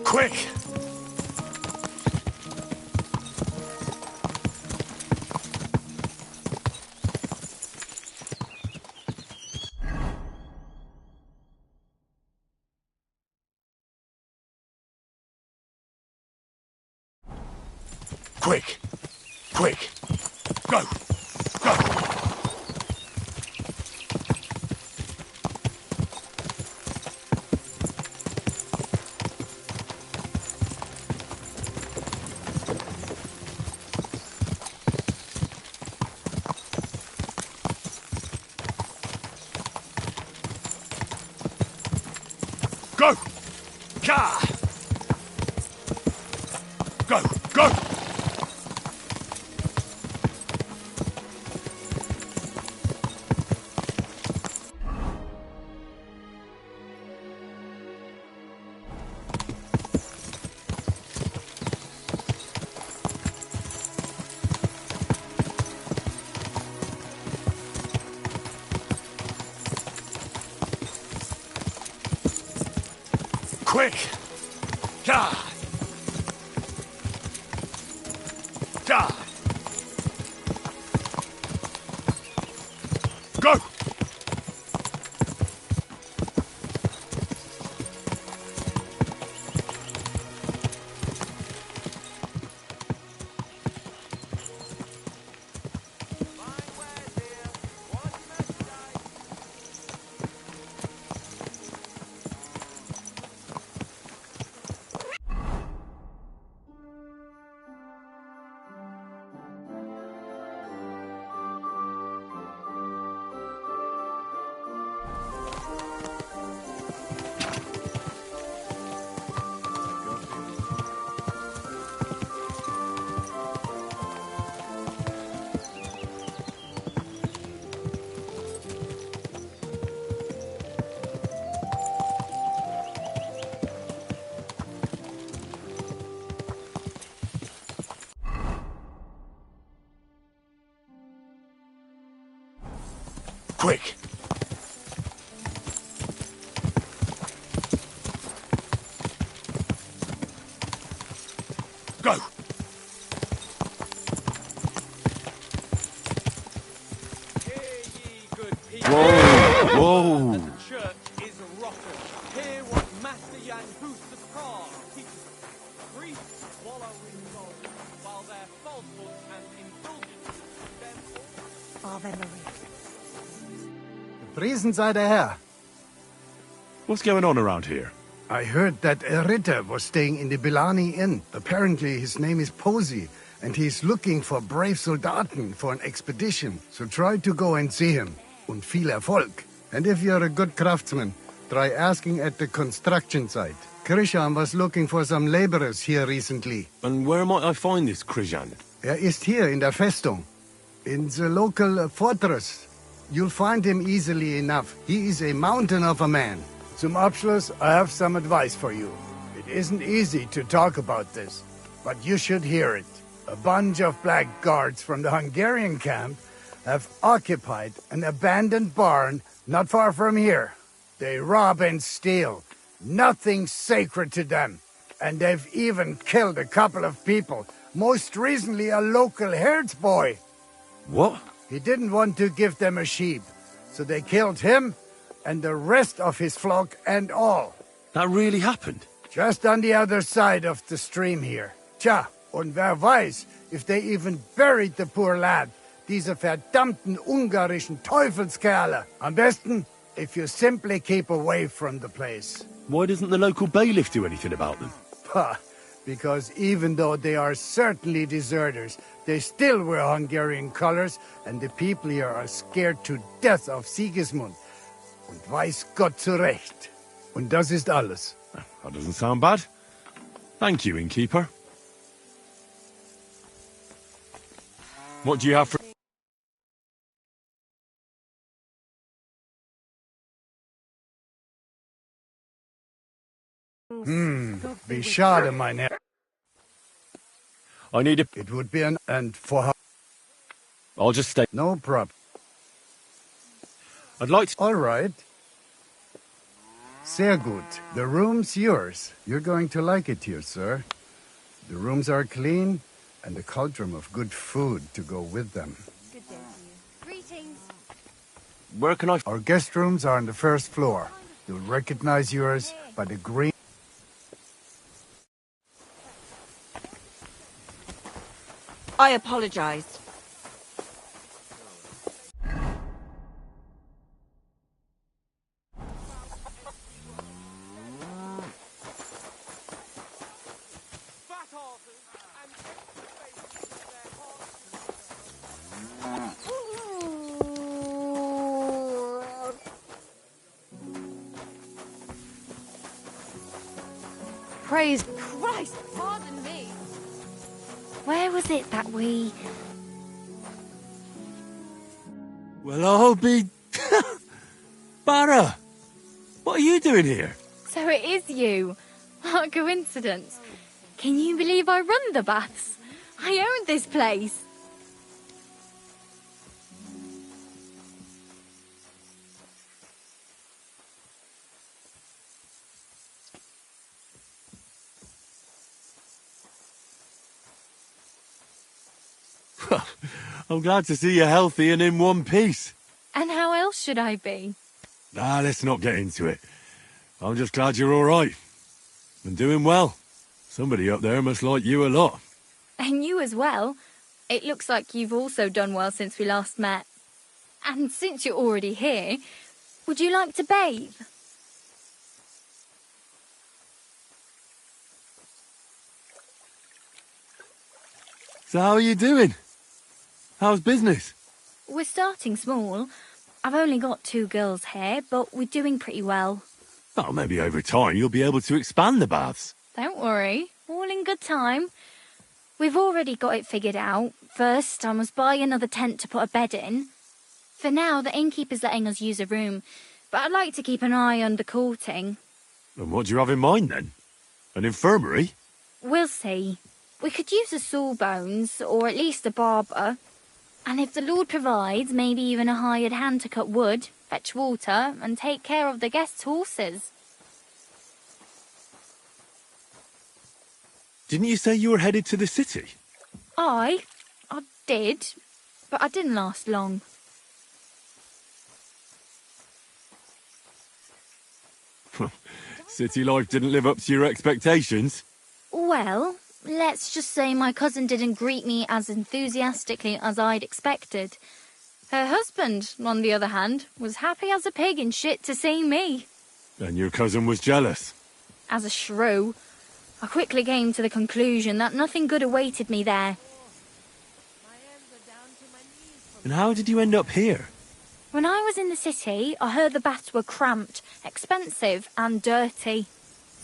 Quick! Quick! Quick! Go! Go! Go! Ka! Go! Go! Quick! Die! Die! Go! Quick! Go! Whoa! Whoa! The church is rotten. Hear what Master Jan Hus the Prague teaches. Priests wallow in sorrow, while their falsehoods and indulgences them all. Ave Maria. Priesen sei der Herr. What's going on around here? I heard that a Ritter was staying in the Bilani Inn. Apparently his name is Posey, and he's looking for brave Soldaten for an expedition. So try to go and see him. Und viel Erfolg. And if you're a good craftsman, try asking at the construction site. Krishan was looking for some laborers here recently. And where might I find this Krishan? Ist hier in der Festung. In the local fortress. You'll find him easily enough. He is a mountain of a man. Zum Abschluss, I have some advice for you. It isn't easy to talk about this, but you should hear it. A bunch of black guards from the Hungarian camp have occupied an abandoned barn not far from here. They rob and steal. Nothing sacred to them. And they've even killed a couple of people. Most recently, a local herdsboy. What? He didn't want to give them a sheep, so they killed him and the rest of his flock and all. That really happened? Just on the other side of the stream here. Tja, und wer weiß, if they even buried the poor lad. Diese verdammten ungarischen Teufelskerle. Am besten, if you simply keep away from the place. Why doesn't the local bailiff do anything about them? Pah, because even though they are certainly deserters, they still wear Hungarian colors, and the people here are scared to death of Sigismund. Und weiß Gott zurecht. Und das ist alles. That doesn't sound bad. Thank you, innkeeper. What do you have for... Wie schade, mein Herr. I need a... It would be an... and for how... I'll just stay... No problem. I'd like to... All right. Sehr gut. The room's yours. You're going to like it here, sir. The rooms are clean, and a cauldron of good food to go with them. Good day to you. Greetings. Where can I... Our guest rooms are on the first floor. You'll recognize yours by the green... I apologize. Praise. Christ, pardon me. Where was it that we... Well, I'll be... Barra! What are you doing here? So it is you. What a coincidence. Can you believe I run the baths? I own this place. I'm glad to see you healthy and in one piece. And how else should I be? Let's not get into it. I'm just glad you're all right. And doing well. Somebody up there must like you a lot. And you as well. It looks like you've also done well since we last met. And since you're already here, would you like to bathe? So how are you doing? How's business? We're starting small. I've only got 2 girls here, but we're doing pretty well. Oh, maybe over time you'll be able to expand the baths. Don't worry, all in good time. We've already got it figured out. First, I must buy another tent to put a bed in. For now, the innkeeper's letting us use a room, but I'd like to keep an eye on the courting. And what do you have in mind then? An infirmary? We'll see. We could use a sawbones, or at least a barber. And if the Lord provides, maybe even a hired hand to cut wood, fetch water, and take care of the guests' horses. Didn't you say you were headed to the city? I did, but I didn't last long. City life didn't live up to your expectations? Well, let's just say my cousin didn't greet me as enthusiastically as I'd expected. Her husband, on the other hand, was happy as a pig in shit to see me. And your cousin was jealous? As a shrew, I quickly came to the conclusion that nothing good awaited me there. And how did you end up here? When I was in the city, I heard the baths were cramped, expensive and dirty.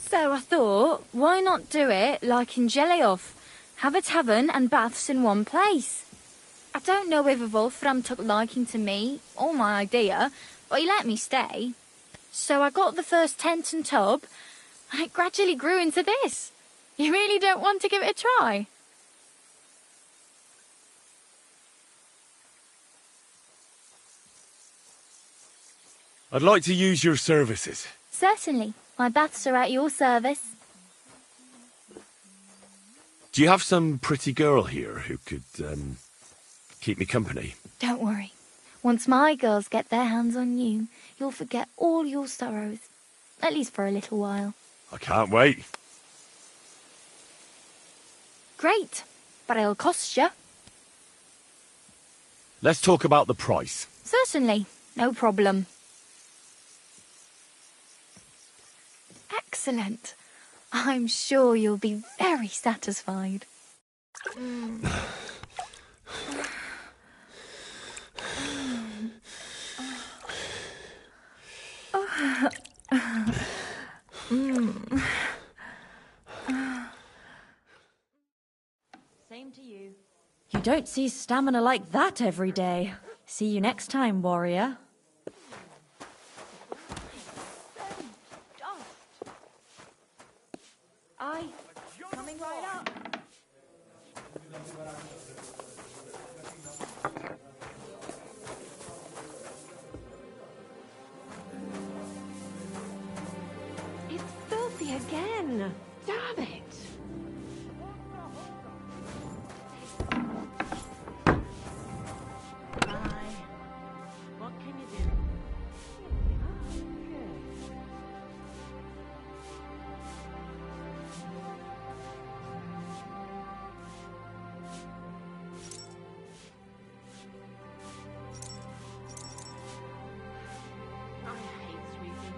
So I thought, why not do it like in Geliov? Have a tavern and baths in one place. I don't know whether Wolfram took liking to me or my idea, but he let me stay. So I got the first tent and tub, and it gradually grew into this. You really don't want to give it a try? I'd like to use your services. Certainly. My baths are at your service. Do you have some pretty girl here who could, keep me company? Don't worry. Once my girls get their hands on you, you'll forget all your sorrows. At least for a little while. I can't wait. Great. But it'll cost you. Let's talk about the price. Certainly. No problem. Excellent. I'm sure you'll be very satisfied. Same to you. You don't see stamina like that every day. See you next time, warrior. Aye, coming right up. It's filthy again. Damn it. What can you do? I hate sweeping.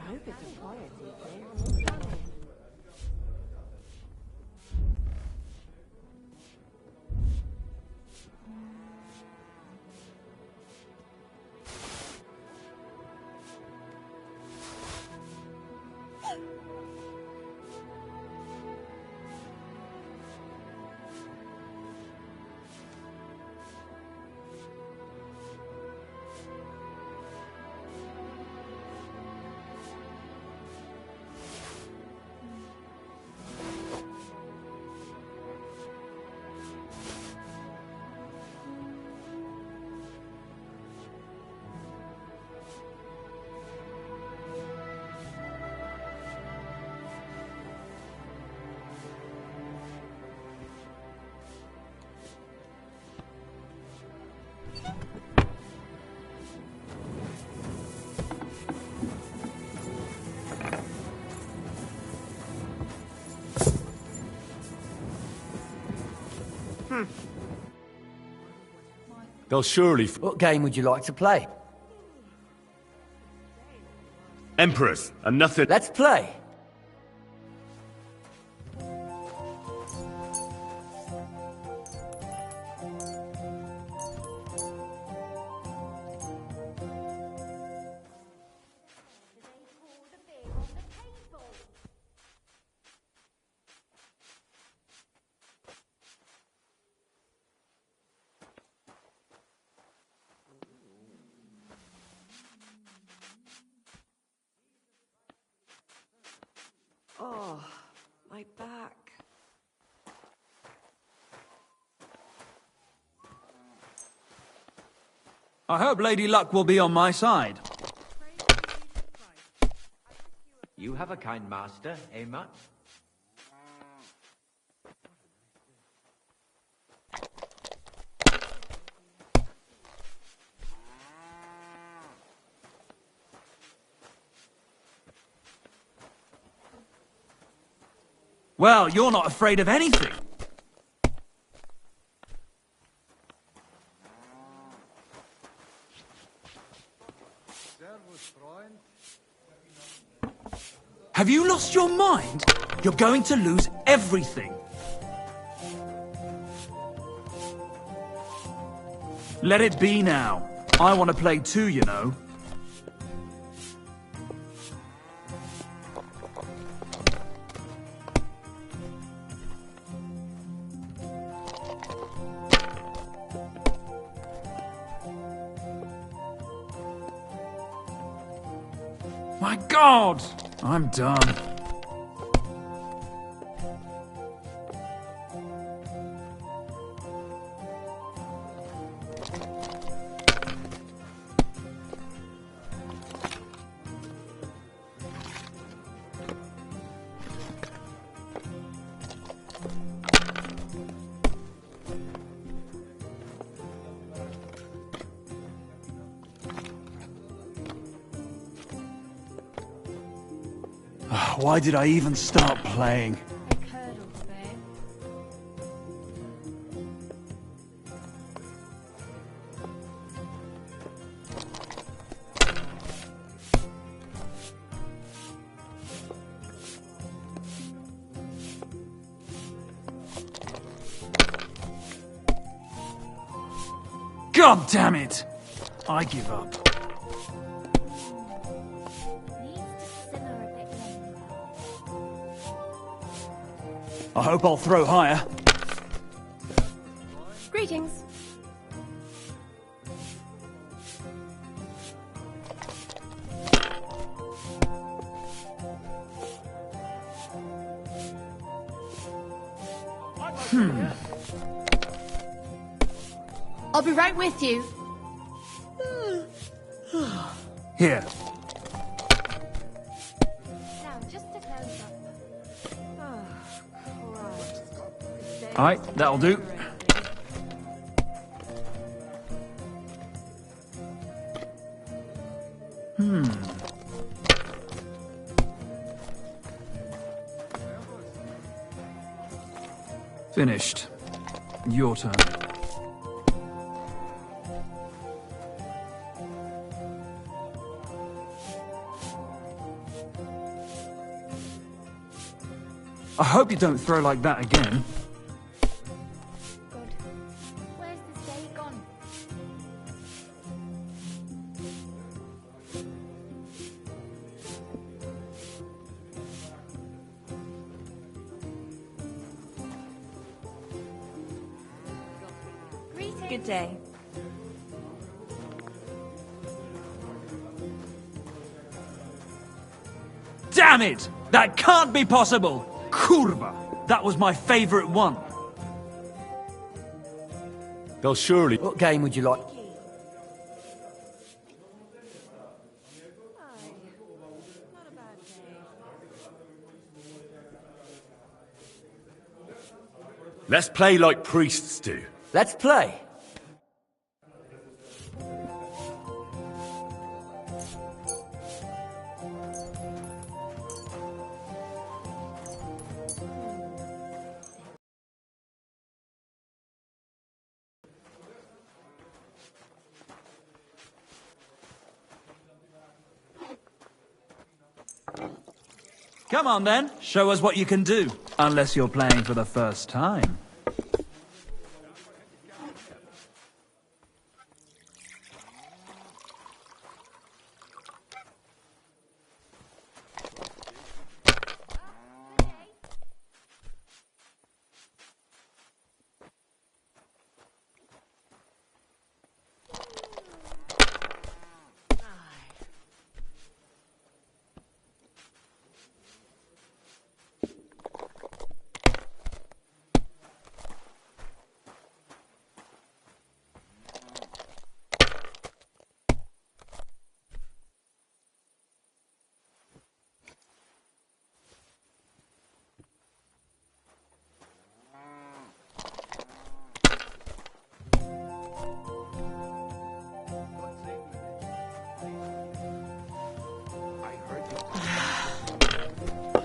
I hope it's a quiet evening. They'll surely... What game would you like to play? Emperors, and nothing... Let's play! Oh, my back. I hope Lady Luck will be on my side. You have a kind master, eh, Mutt? Well, you're not afraid of anything. Have you lost your mind? You're going to lose everything. Let it be now. I want to play too, you know. My God! I'm done. Why did I even start playing? Curdles, babe. God damn it! I give up. I hope I'll throw higher. Greetings. I'll be right with you. Here. Now, just to close up. Alright, that'll do. Finished. Your turn. I hope you don't throw like that again. Good. Where's this day gone? Greetings. Good day. Damn it! That can't be possible! Kurva! That was my favorite one. They'll surely... What game would you like? Let's play like priests do. Let's play. Come on then, show us what you can do. Unless you're playing for the first time.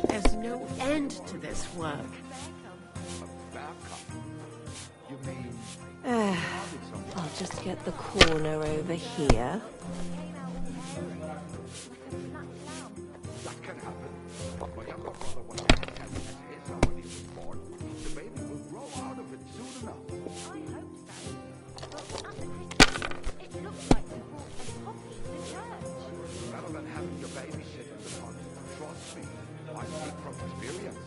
There's no end to this work. I'll just get the corner over here. That can happen. But my younger brother was a cat as his son when he was born. The baby will grow out of it soon enough. I hope so. But at the Christmas, it looks like we bought a poppy to church. Rather than having your baby sit in the front, trust me, I speak from experience.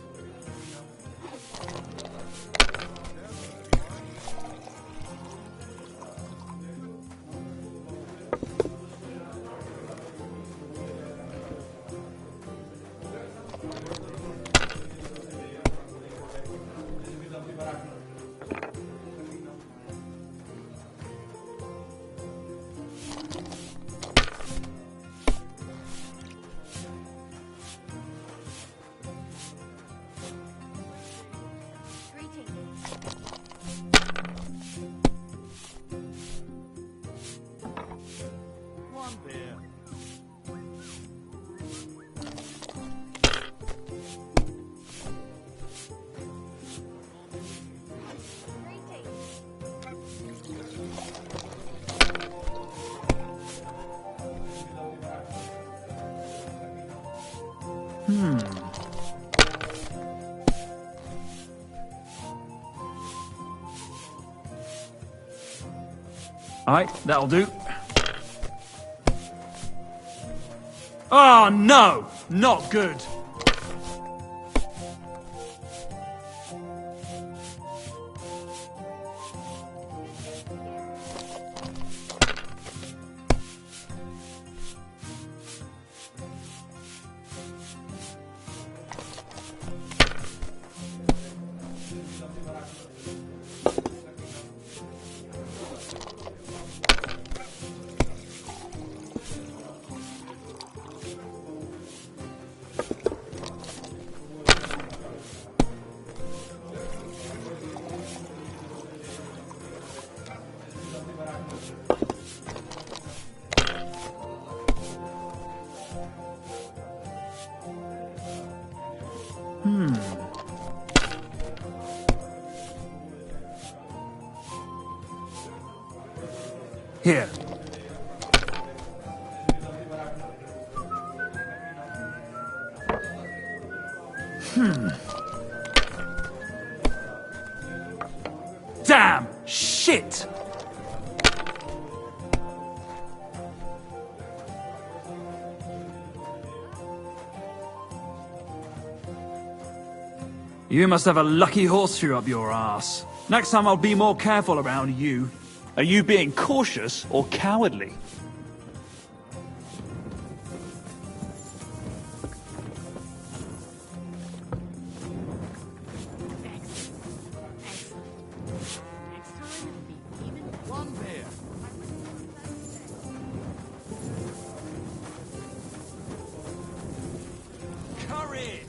Aye, that'll do. Oh, no! Not good. Here. Damn! Shit! You must have a lucky horseshoe up your ass. Next time I'll be more careful around you. Are you being cautious or cowardly? One beer. Courage!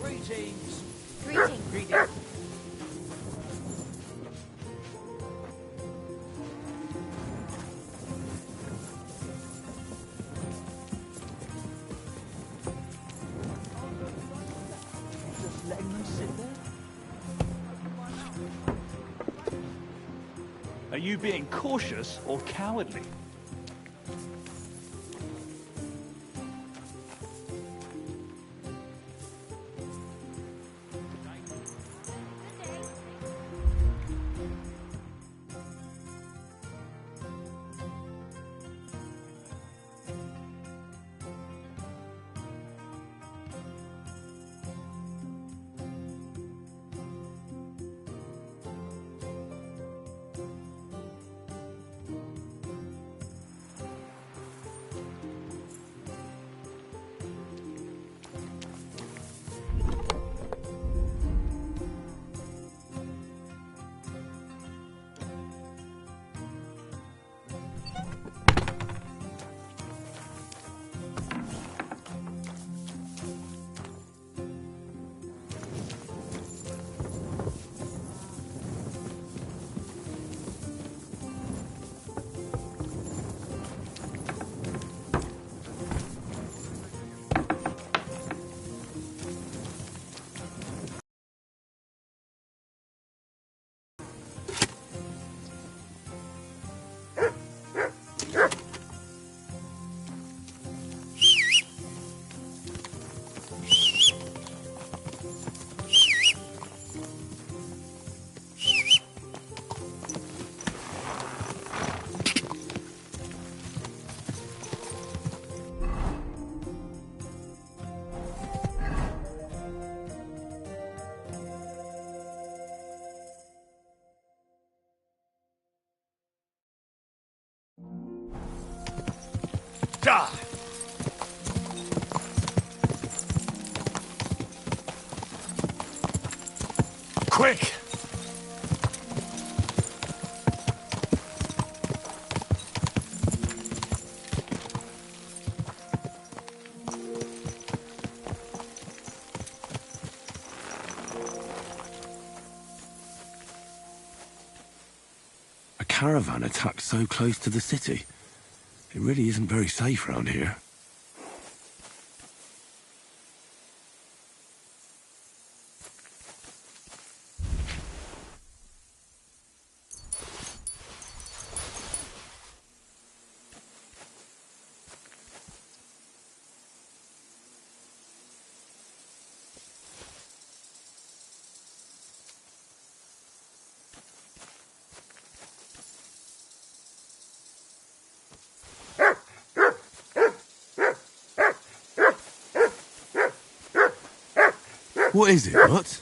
Greetings. Greetings. Just letting them sit there? Are you being cautious or cowardly? Die! Quick! A caravan attacked so close to the city. It really isn't very safe around here. What is it, Lutz?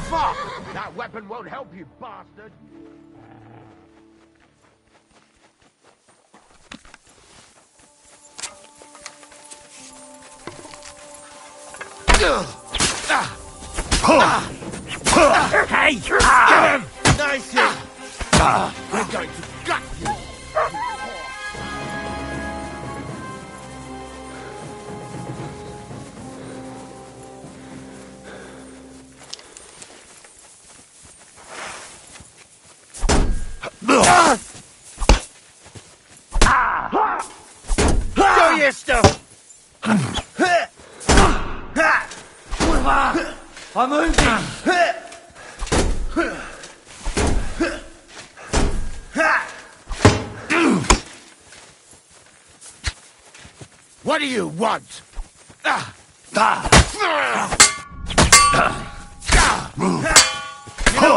Fuck! That weapon won't help you, bastard! Hey! Nice hit! We're going to gut you! Show your stuff! I'm moving! What do you want? Not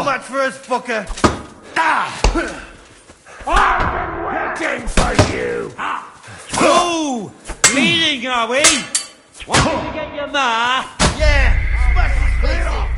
much for us, fucker! Waiting for you! Oh! Bleeding, are we? Want me to get your ma? Yeah! Smash his face off!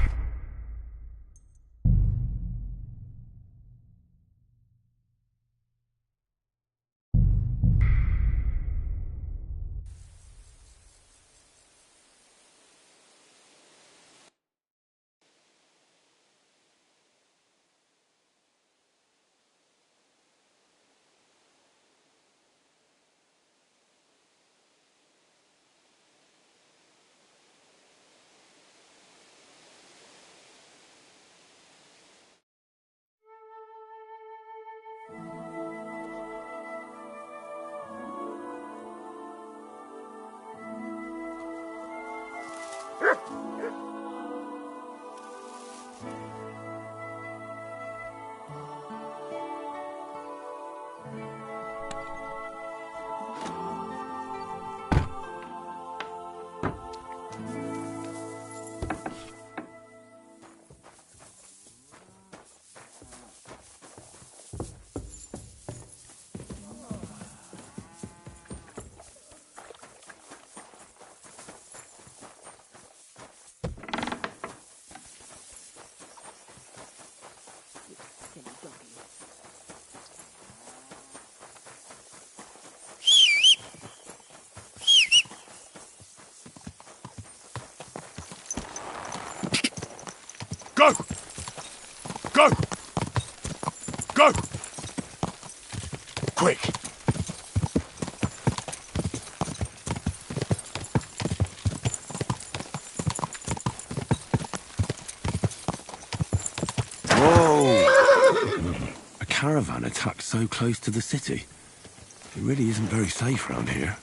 quick. Whoa! A caravan attacked so close to the city. It really isn't very safe around here.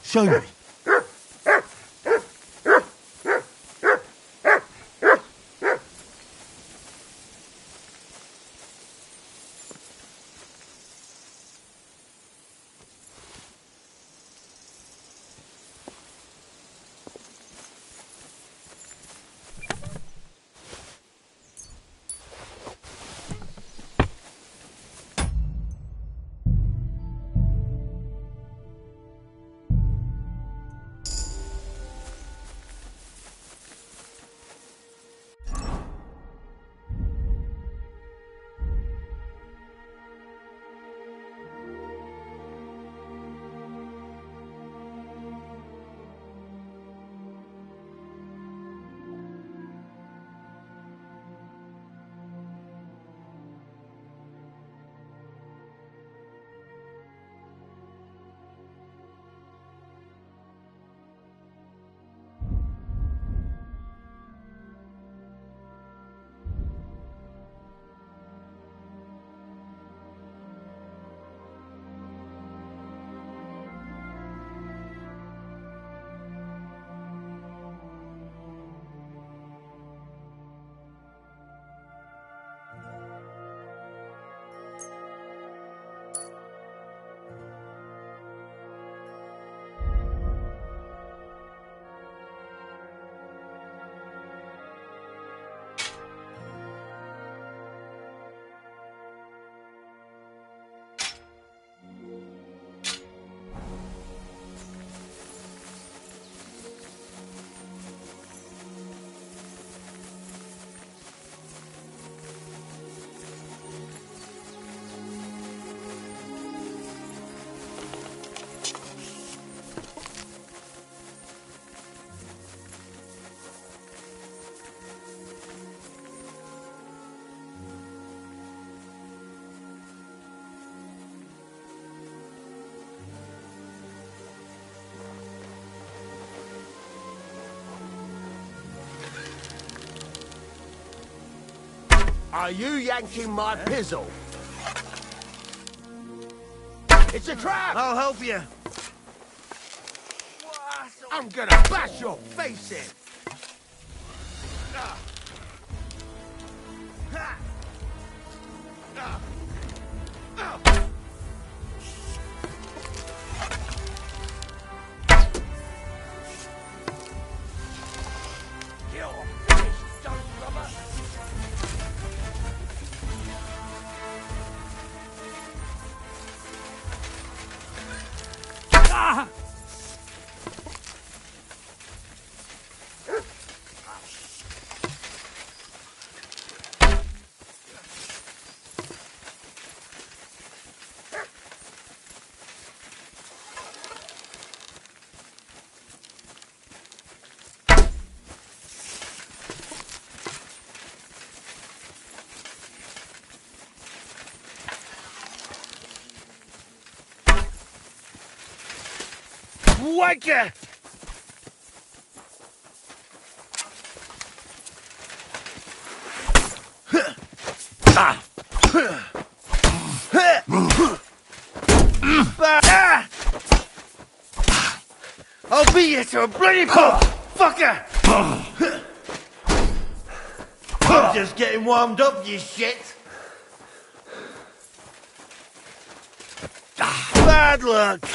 Show me. Are you yanking my pizzle? It's a trap! I'll help you. I'm gonna bash your face in! Wanker! I'll beat you to a bloody pulp, fucker! I'm just getting warmed up, you shit! Bad luck!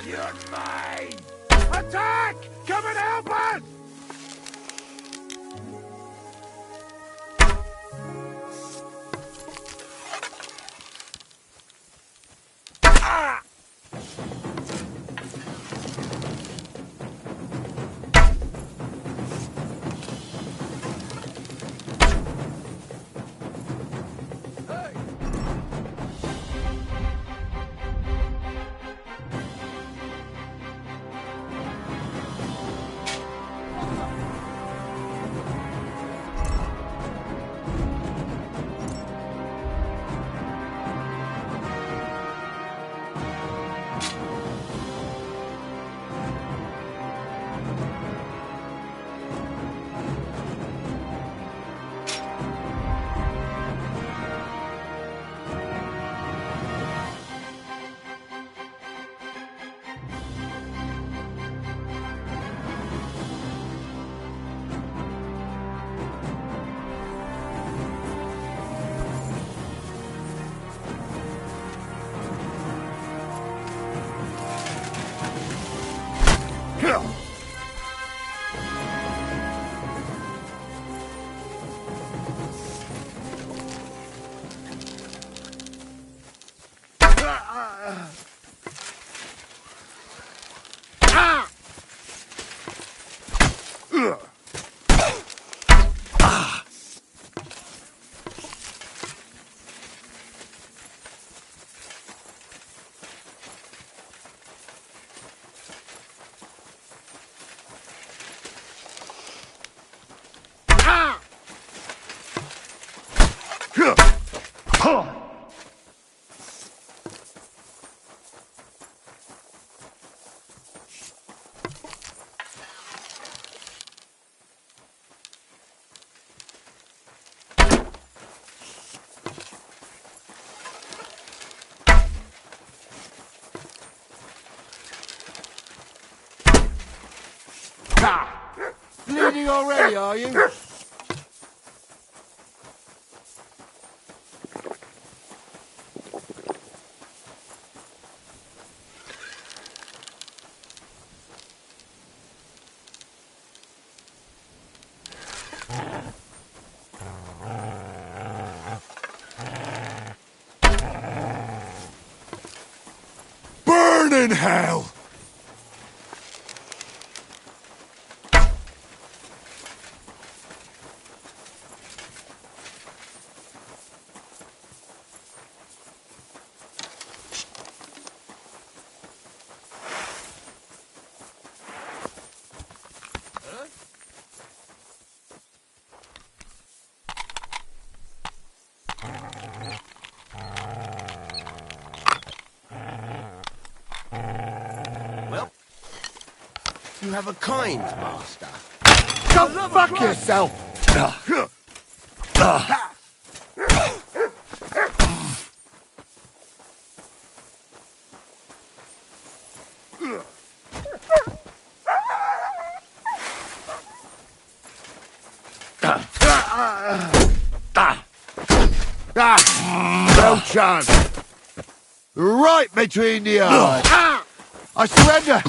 You're mine! Attack! Come and help us! Bleeding already, are you? Burn in hell! You have a kind master. Go fuck yourself! No chance. Right between the eyes. I surrender.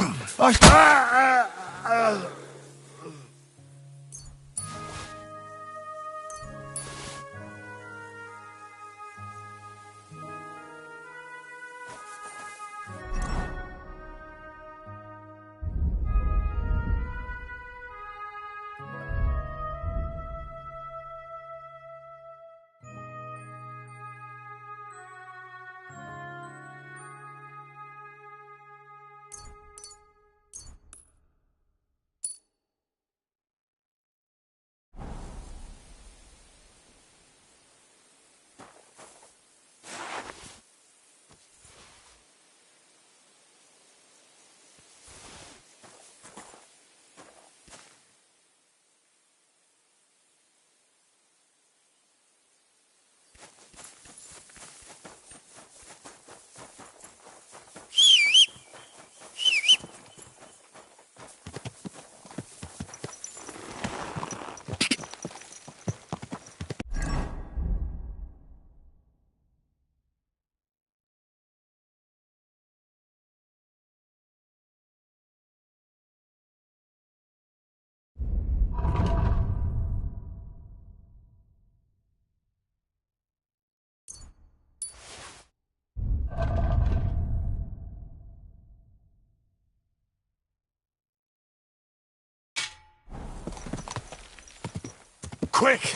Quick!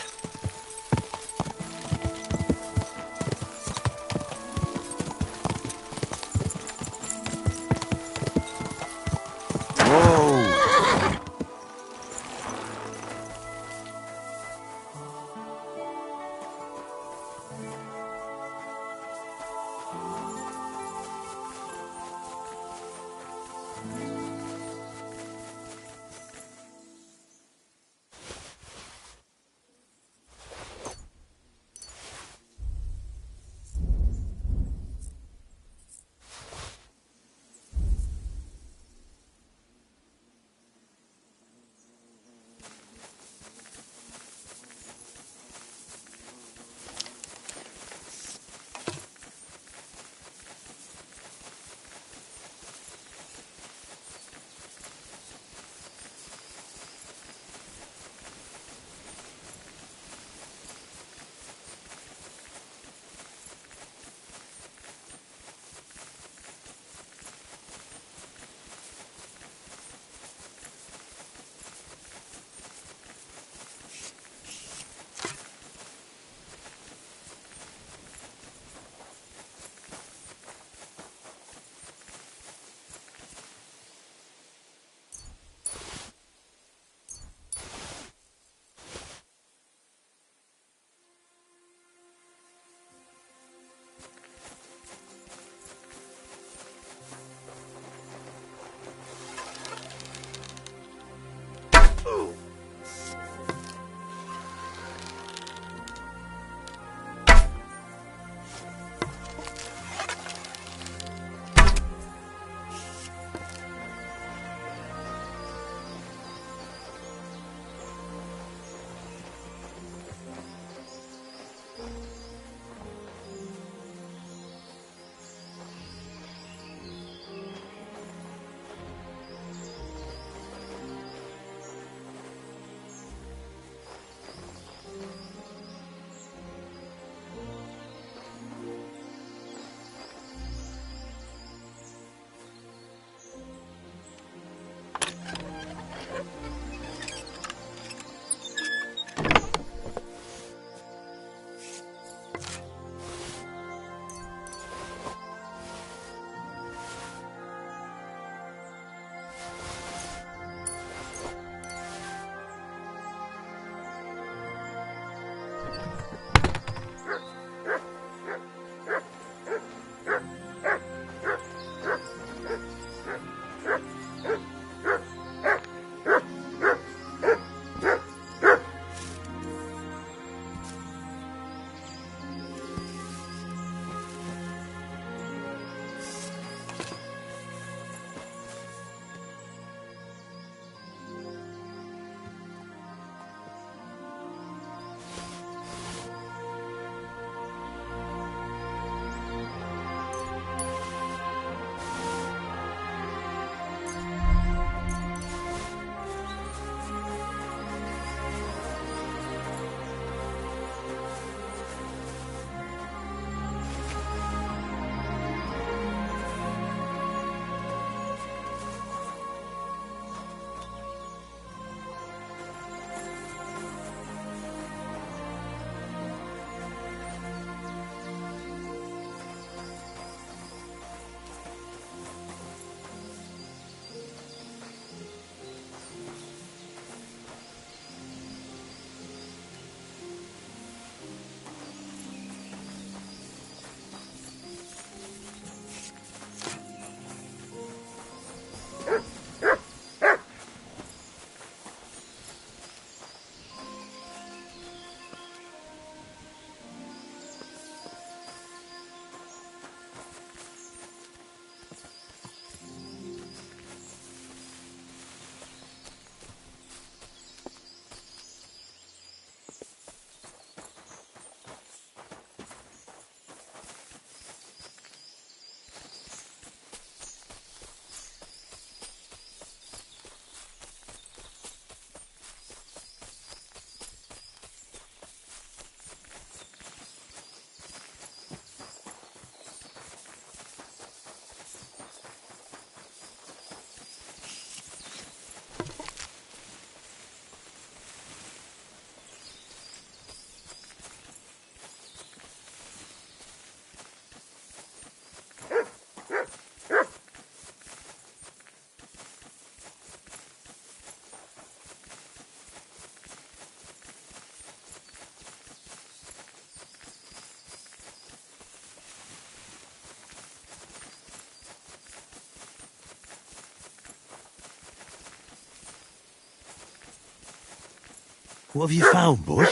What have you found, boy?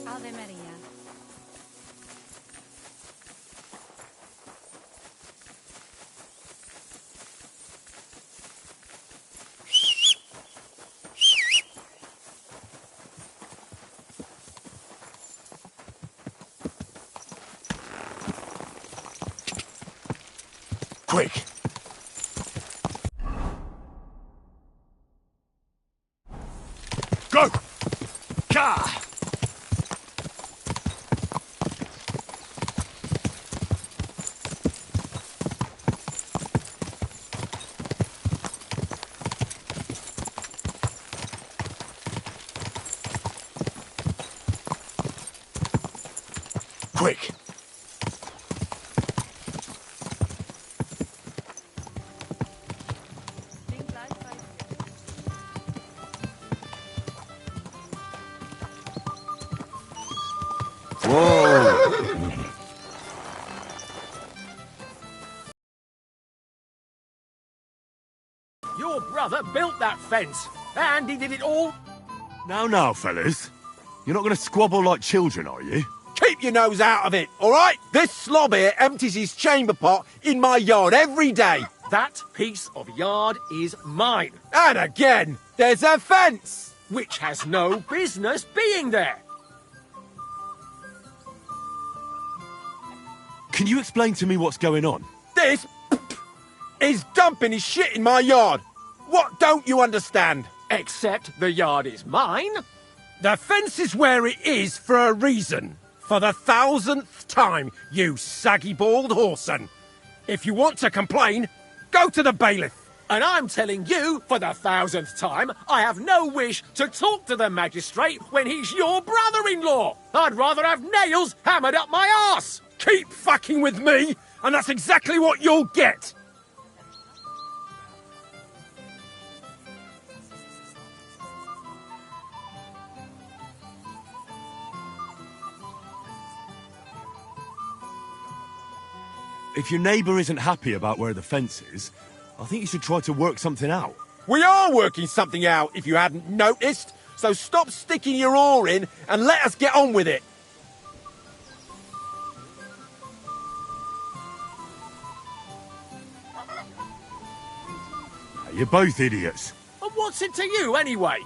Ave Maria. Quick! Go! Ka! Quick! Whoa! Your brother built that fence, and he did it all. Now, fellas. You're not going to squabble like children, are you? Keep your nose out of it, all right? This slob here empties his chamber pot in my yard every day. That piece of yard is mine. And again, there's a fence, which has no business being there. Can you explain to me what's going on? This is dumping his shit in my yard. What don't you understand? Except the yard is mine. The fence is where it is for a reason. For the 1000th time, you saggy-bald whoreson. If you want to complain, go to the bailiff. And I'm telling you, for the 1000th time, I have no wish to talk to the magistrate when he's your brother-in-law. I'd rather have nails hammered up my arse. Keep fucking with me, and that's exactly what you'll get. If your neighbour isn't happy about where the fence is, I think you should try to work something out. We are working something out, if you hadn't noticed. So stop sticking your oar in and let us get on with it. You're both idiots. And what's it to you, anyway?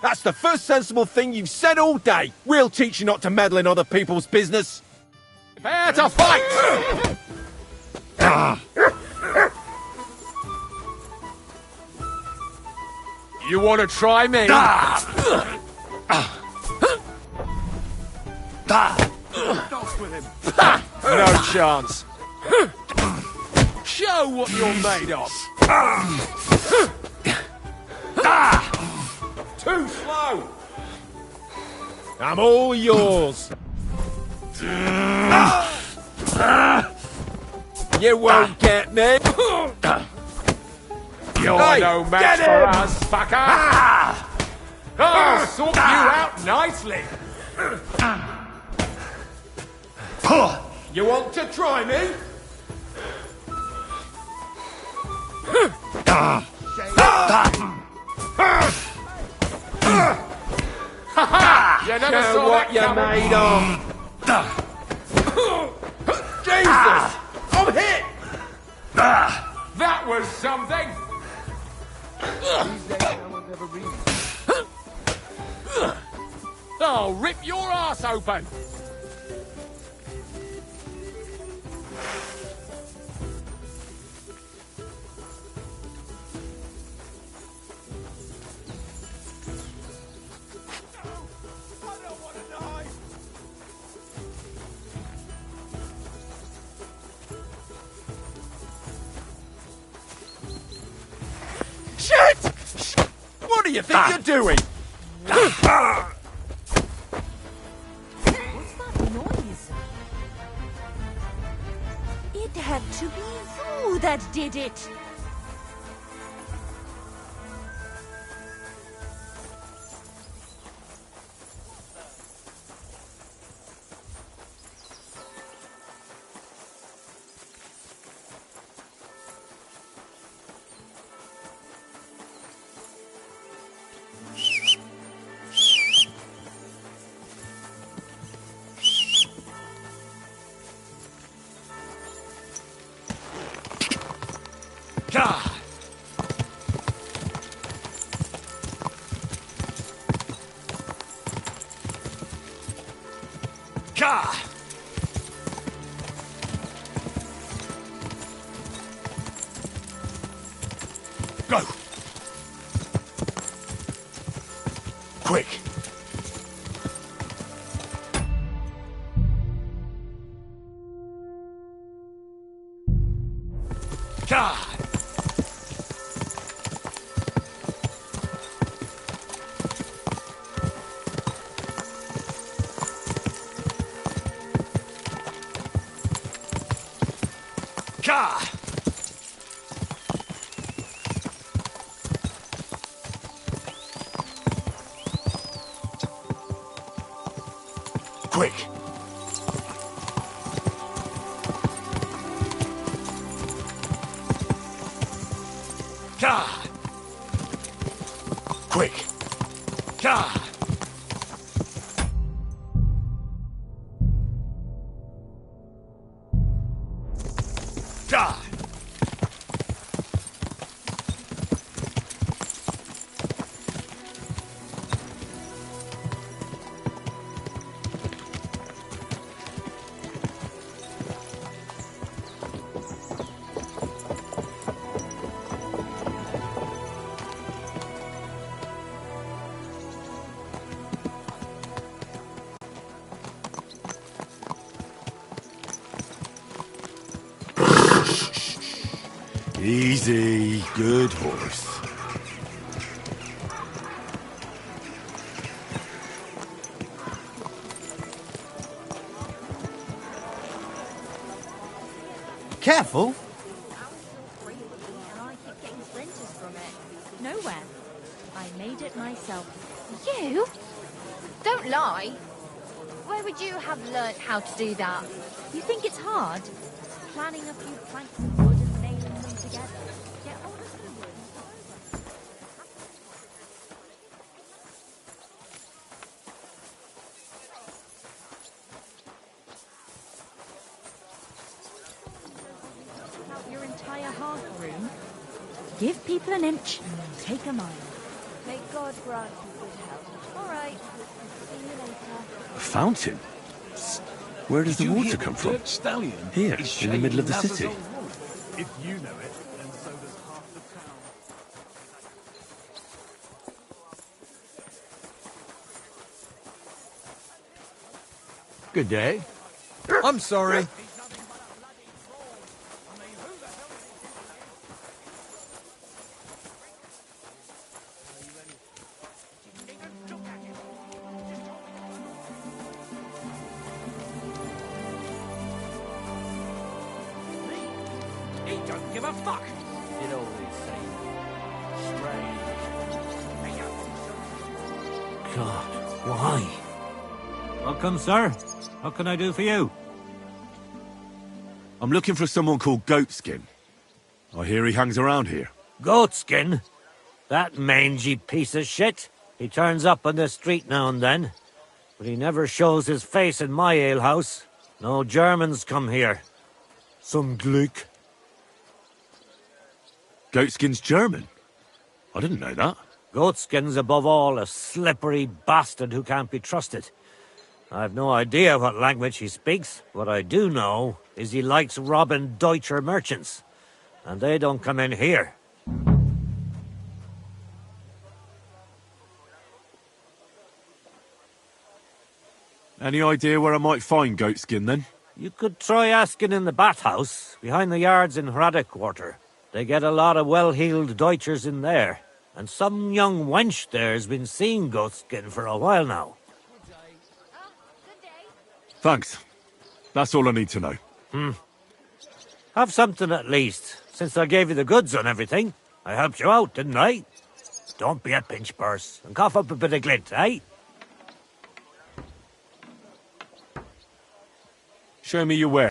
That's the first sensible thing you've said all day. We'll teach you not to meddle in other people's business. Prepare to fight! You want to try me? Dance with him. No chance. Show what you're made of. Too slow. I'm all yours. You won't get me. You're no match for us, fucker. I'll sort you out nicely. You want to try me? You never saw what you're made of. Jesus! I'm hit! That was something! I'll rip your ass open! Shit! What do you think you're doing? What's that noise? It had to be you that did it. Go! Quick! Quick! Quick! Easy, good horse. Careful! Nowhere. I made it myself. You? Don't lie. Where would you have learnt how to do that? You think it's hard? Planning a few planks of wood and nailing them together. Get hold of the wood and it's over. Out your entire hearth room. Give people an inch and they'll take a mile. May God grant you good health. All right. See you later. A fountain? Where does the water come from? Stallion Here, in the middle of the city. If you know it, then so does half the town. Good day. I'm sorry. He don't give a fuck. It always seemed strange. God, why? Welcome, sir. What can I do for you? I'm looking for someone called Goatskin. I hear he hangs around here. Goatskin? That mangy piece of shit. He turns up on the street now and then. But he never shows his face in my alehouse. No Germans come here. Some Glück. Goatskin's German? I didn't know that. Goatskin's above all a slippery bastard who can't be trusted. I've no idea what language he speaks. What I do know is he likes robbing Deutscher merchants. And they don't come in here. Any idea where I might find Goatskin, then? You could try asking in the bathhouse, behind the yards in Hrada Quarter. They get a lot of well-heeled Deutschers in there. And some young wench there's been seeing Goatskin for a while now. Thanks. That's all I need to know. Have something at least, since I gave you the goods on everything. I helped you out, didn't I? Don't be a pinch purse, and cough up a bit of glint, eh? Show me your where.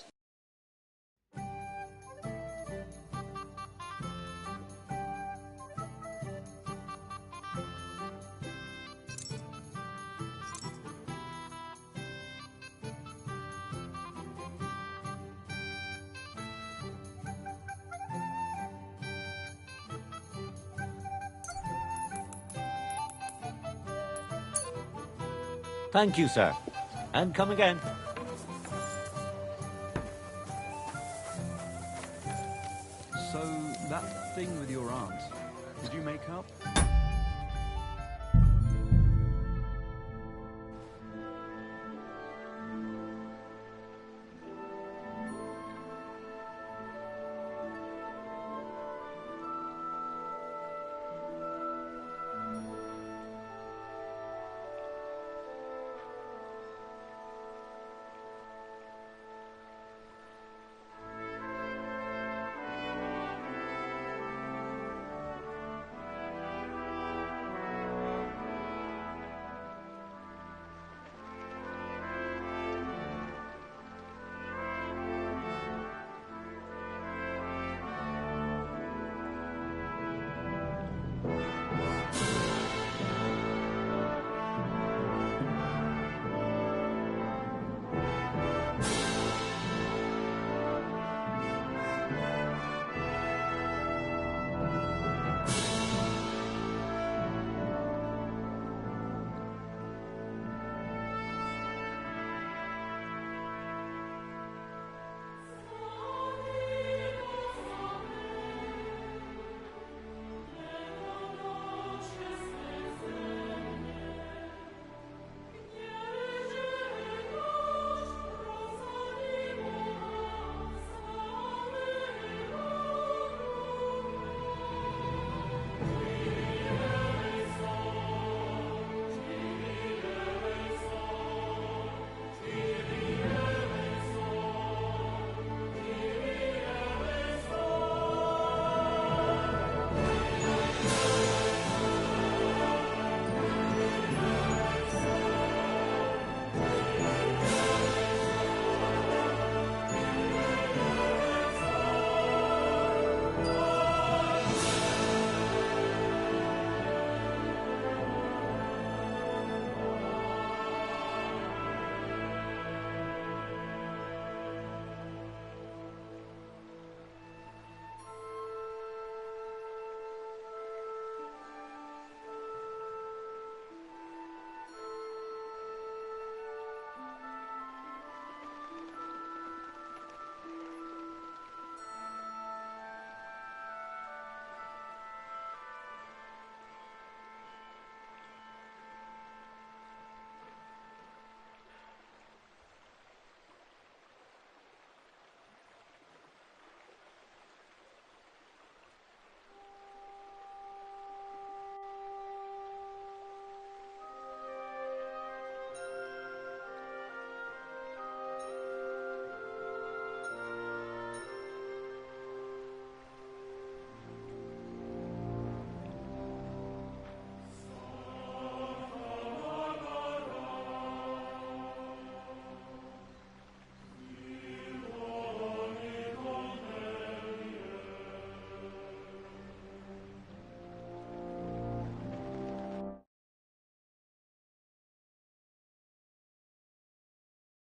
Thank you, sir. And come again. So, that thing with your aunt, did you make up?